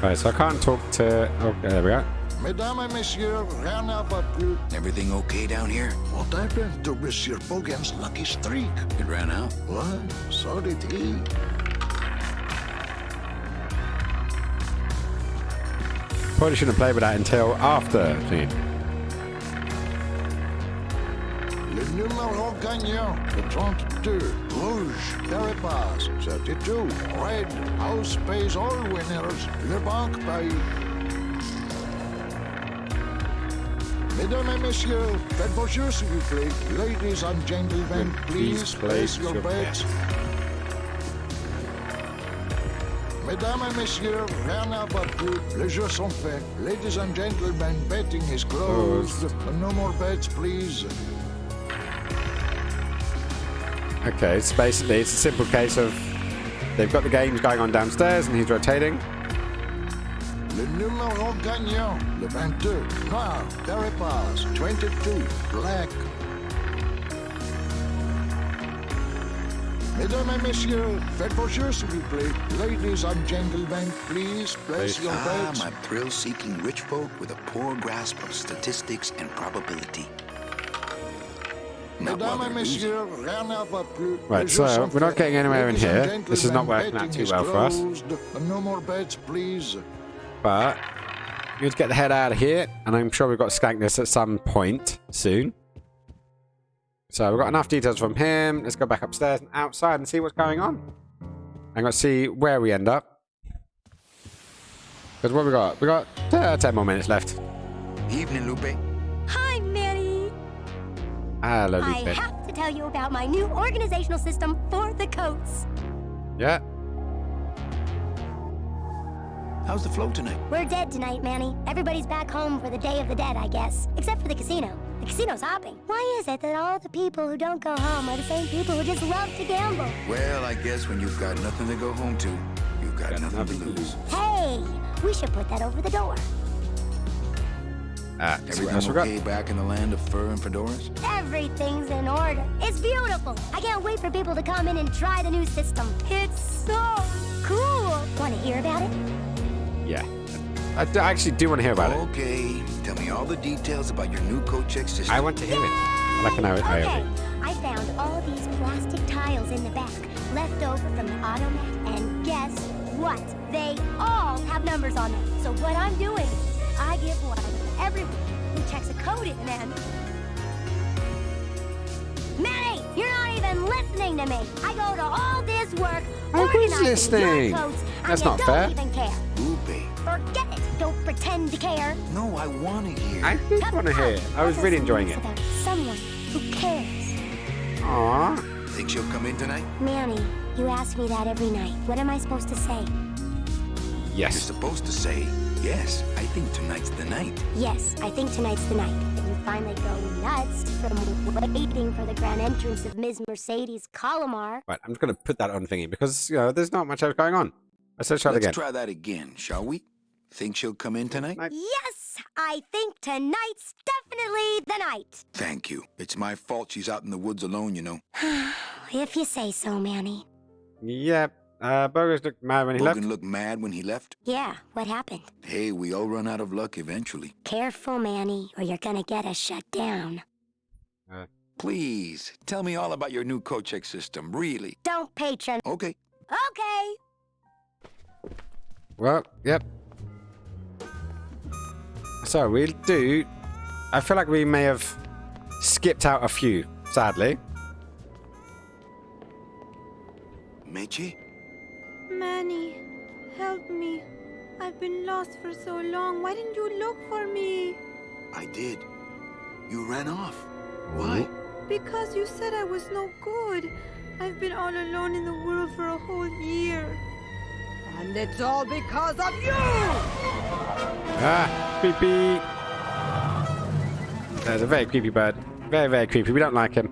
Right, so I can't talk to... Oh, there we go. Mesdames et messieurs, rien ne va plus. Everything okay down here? What happened to Monsieur Bogan's lucky streak? It ran out. What? So did he. Probably shouldn't play with that until after. Le numéro gagnant, le 32, rouge, Carapace, 32, red, house pays all winners, le banque paye. Mesdames et messieurs, faites vos jeux s'il vous plaît. Ladies and gentlemen, please place your bets. Mesdames et messieurs, rien ne va plus. Les jeux sont faits. Ladies and gentlemen, betting is closed. No more bets, please. Okay, so basically it's a simple case of they've got the games going on downstairs and he's rotating. Le numéro gagnant, le 22, noir, Carapace, 22, black. Mesdames et messieurs, faites vos jeux s'il vous plaît. Ladies and gentlemen, please place your bets. My thrill-seeking rich folk with a poor grasp of statistics and probability. Not while Mesdames et they're losing. messieurs, rien ne va plus. Right, Les jeux so sont we're not faits. getting anywhere in Ladies and here. This is not gentlemen, working out betting too is well for us. closed. No more bets, please. But we need to get the head out of here, and I'm sure we've got to skank this at some point soon. So we've got enough details from him. Let's go back upstairs and outside and see what's going on. I'm going to see where we end up. Because what we got? We got 10 more minutes left. Evening, Lupe. Hi, Manny. Hello, I Lupe. have to tell you about my new organizational system for the coats. Yeah. How's the flow tonight? We're dead tonight, Manny. Everybody's back home for the Day of the Dead, I guess. Except for the casino. The casino's hopping. Why is it that all the people who don't go home are the same people who just love to gamble? Well, I guess when you've got nothing to go home to, you've got nothing to lose. Hey, we should put that over the door. Everything okay back in the land of fur and fedoras? Everything's in order. It's beautiful. I can't wait for people to come in and try the new system. It's so cool. Want to hear about it? Yeah. I actually do want to hear about it. Okay, tell me all the details about your new coat check system. I want to hear it. I like to know it. Okay, I found all these plastic tiles in the back, left over from the automat, and guess what? They all have numbers on them. So what I'm doing is I give one to everyone who checks a code in, and Manny, you're not even listening to me. I go to all this work organizing listening. your coats, That's and not you fair. don't even care. Lupe. Forget it. Don't pretend to care. No, I want to hear. I did want to hear it. I was really enjoying it. About someone who cares. Aww. Think she'll come in tonight? Manny, you ask me that every night. What am I supposed to say? Yes. You're supposed to say, yes, I think tonight's the night. Yes, I think tonight's the night. And you finally go nuts from waiting for the grand entrance of Ms. Mercedes Colomar. Right, I'm just going to put that on thingy because, you know, there's not much else going on. Let's try it again. Let's try that again, shall we? Think she'll come in tonight? Yes, I think tonight's definitely the night. Thank you. It's my fault she's out in the woods alone, you know. If you say so, Manny. Yeah, Burgers looked mad when he left. Bogan looked mad when he left? Yeah, what happened? Hey, we all run out of luck eventually. Careful, Manny, or you're gonna get us shut down. Please, tell me all about your new co-check system, really. Don't patron. Okay. Okay. Well, yep. So we'll do... I feel like we may have skipped out a few, sadly. Meche? Manny, help me. I've been lost for so long. Why didn't you look for me? I did. You ran off. Why? Because you said I was no good. I've been all alone in the world for a whole year. And it's all because of you! Ah, creepy. There's a very creepy bird. Very, very creepy. We don't like him.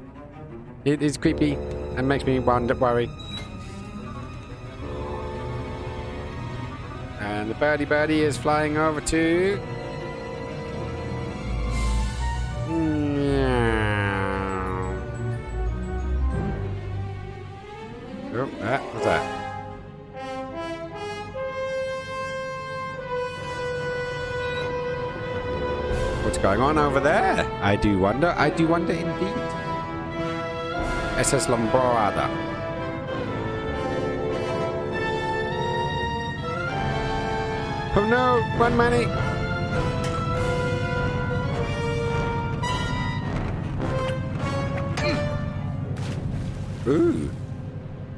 He's creepy and makes me worry. And the birdie is flying over to... Oh, what's that? What's going on over there? I do wonder indeed. SS Lombarda. Oh no, run, Manny! Ooh.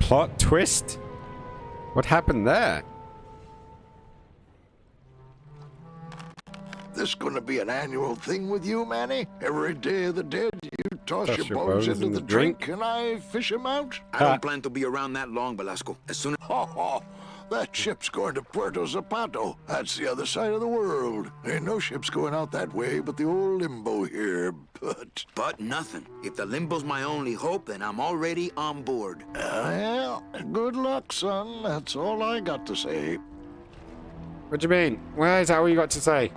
Plot twist? What happened there? This gonna be an annual thing with you, Manny? Every Day of the Dead, you toss your bones into the drink and I fish 'em out? I don't plan to be around that long, Velasco. As soon as... Oh, that ship's going to Puerto Zapato. That's the other side of the world. Ain't no ships going out that way but the old Limbo here, but... But nothing. If the Limbo's my only hope, then I'm already on board. Well, good luck, son. That's all I got to say. What do you mean? Where is that all you got to say?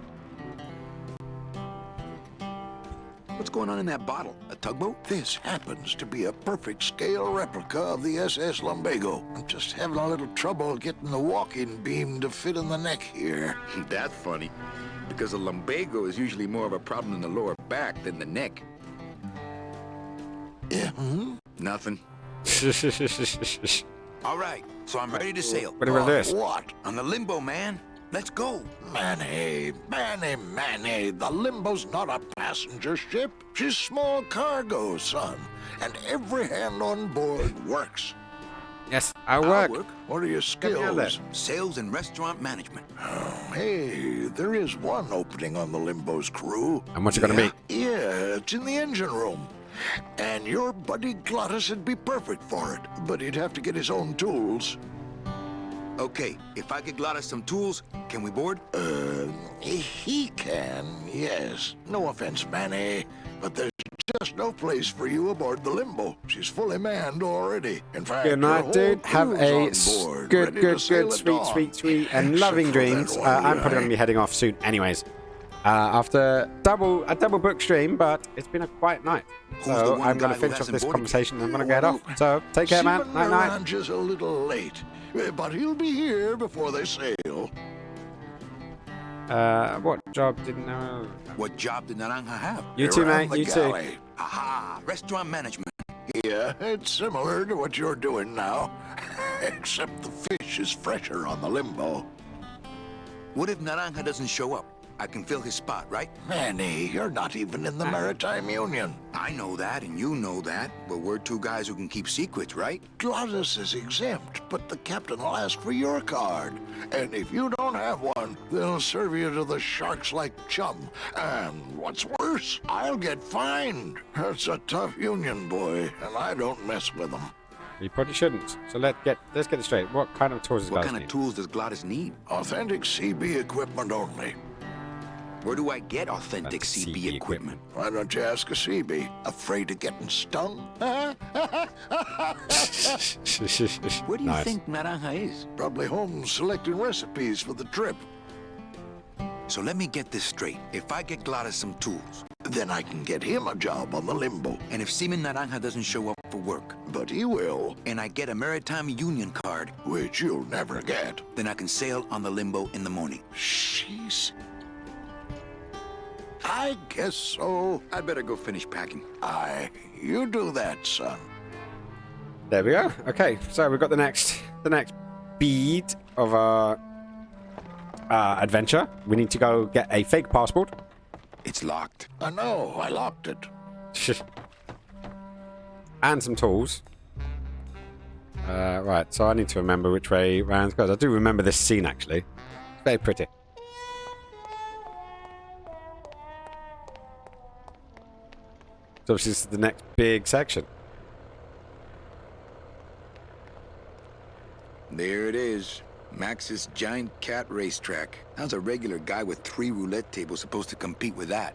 What's going on in that bottle? A tugboat? This happens to be a perfect scale replica of the SS Lumbago. I'm just having a little trouble getting the walking beam to fit in the neck here. That's funny, because the lumbago is usually more of a problem in the lower back than the neck. Yeah, Nothing. All right, so I'm ready to sail. What about this? What? On the Limbo, man. Let's go. Manny, the Limbo's not a passenger ship. She's small cargo, son. And every hand on board works. Yes, I'll work. What are your skills? Sales and restaurant management. Oh, hey, there is one opening on the Limbo's crew. And what's it gonna be? Yeah, it's in the engine room. And your buddy Glottis would be perfect for it, but he'd have to get his own tools. Okay, if I get Glottis some tools, can we board? He can, yes. No offense, Manny, but there's just no place for you aboard the Limbo. She's fully manned already. In fact, Good night, dude. Have a good, sweet, and loving dreams. I'm probably going to be heading off soon anyways. After a double book stream, but it's been a quiet night. So I'm going to finish off this conversation and I'm going to get off. So take care, man. Night. Just a little late, but he'll be here before they sail. What job did Naranja? What job did Naranja have? You too, mate. You too. Aha, restaurant management. Yeah, it's similar to what you're doing now, except the fish is fresher on the Limbo. What if Naranja doesn't show up? I can fill his spot, right? Manny, you're not even in the Maritime Union. I know that, and you know that, but we're two guys who can keep secrets, right? Glottis is exempt, but the captain will ask for your card. And if you don't have one, they'll serve you to the sharks like chum. And what's worse, I'll get fined. It's a tough union, boy, and I don't mess with them. You probably shouldn't. So let's get it straight. What kind of tools does Glottis need? What kind of tools does Glottis need? Authentic CB equipment only. Where do I get authentic CB equipment? Why don't you ask a CB? Afraid of getting stung? Where do you think Naranja is? Probably home selecting recipes for the trip. So let me get this straight. If I get Glottis some tools, then I can get him a job on the Limbo. And if Seaman Naranja doesn't show up for work, but he will, and I get a Maritime Union card, which you'll never get, then I can sail on the Limbo in the morning. Jeez. I guess so. I'd better go finish packing. Aye, You do that, son. There we go. Okay, so we've got the next bead of our adventure. We need to go get a fake passport. It's locked. I know, I locked it. And some tools. Right, so I need to remember which way round goes. I do remember this scene, actually. It's very pretty. So this is the next big section. There it is. Max's giant cat racetrack. How's a regular guy with 3 roulette tables supposed to compete with that?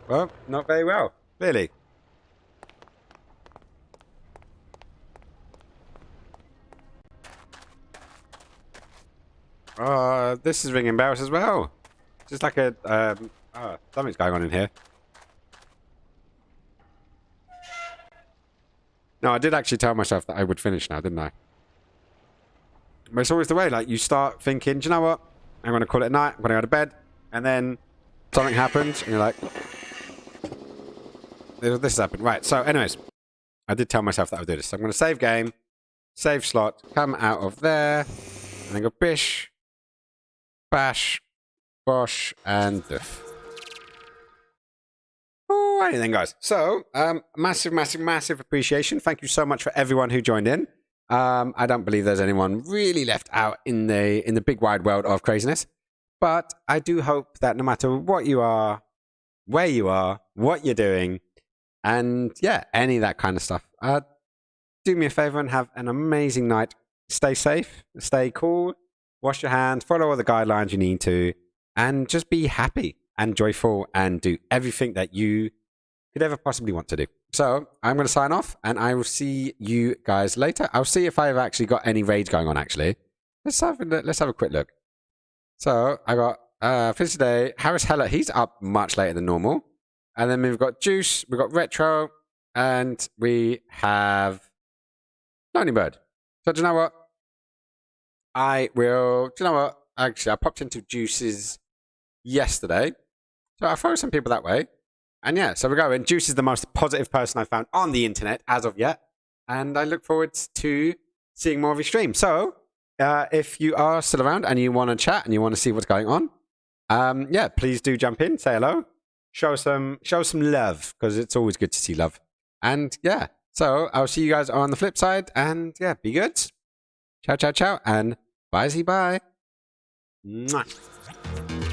Well, not very well, really. This is ringing bells as well. Just like a something's going on in here. No, I did actually tell myself that I would finish now, didn't I? But it's always the way, like, you start thinking, do you know what? I'm going to call it a night, I'm going to go to bed, and then something happens, and you're like, this has happened. Right, so anyways, I did tell myself that I would do this. So I'm going to save game, save slot, come out of there, and then go bish, bash, bosh, and doof. Alrighty then, guys. So, massive appreciation. Thank you so much for everyone who joined in. I don't believe there's anyone really left out in the big wide world of craziness. But I do hope that no matter what you are, where you are, what you're doing, and yeah, any of that kind of stuff, do me a favor and have an amazing night. Stay safe, stay cool, wash your hands, follow all the guidelines you need to, and just be happy and joyful and do everything that you could ever possibly want to do. So I'm going to sign off, and I will see you guys later. I'll see if I've actually got any raids going on, actually. Let's have a quick look. So I got, for today, Harris Heller, he's up much later than normal. And then we've got Juice, we've got Retro, and we have Lonely Bird. So do you know what? Actually, I popped into Juice's yesterday. So I'll throw some people that way. And yeah, so we're going. Juice is the most positive person I found on the internet as of yet. And I look forward to seeing more of your stream. So if you are still around and you want to chat and you want to see what's going on, yeah, please do jump in, say hello, show some love, because it's always good to see love. And yeah, so I'll see you guys on the flip side. And yeah, be good. Ciao, ciao, ciao. And bye-zy, bye. Mwah.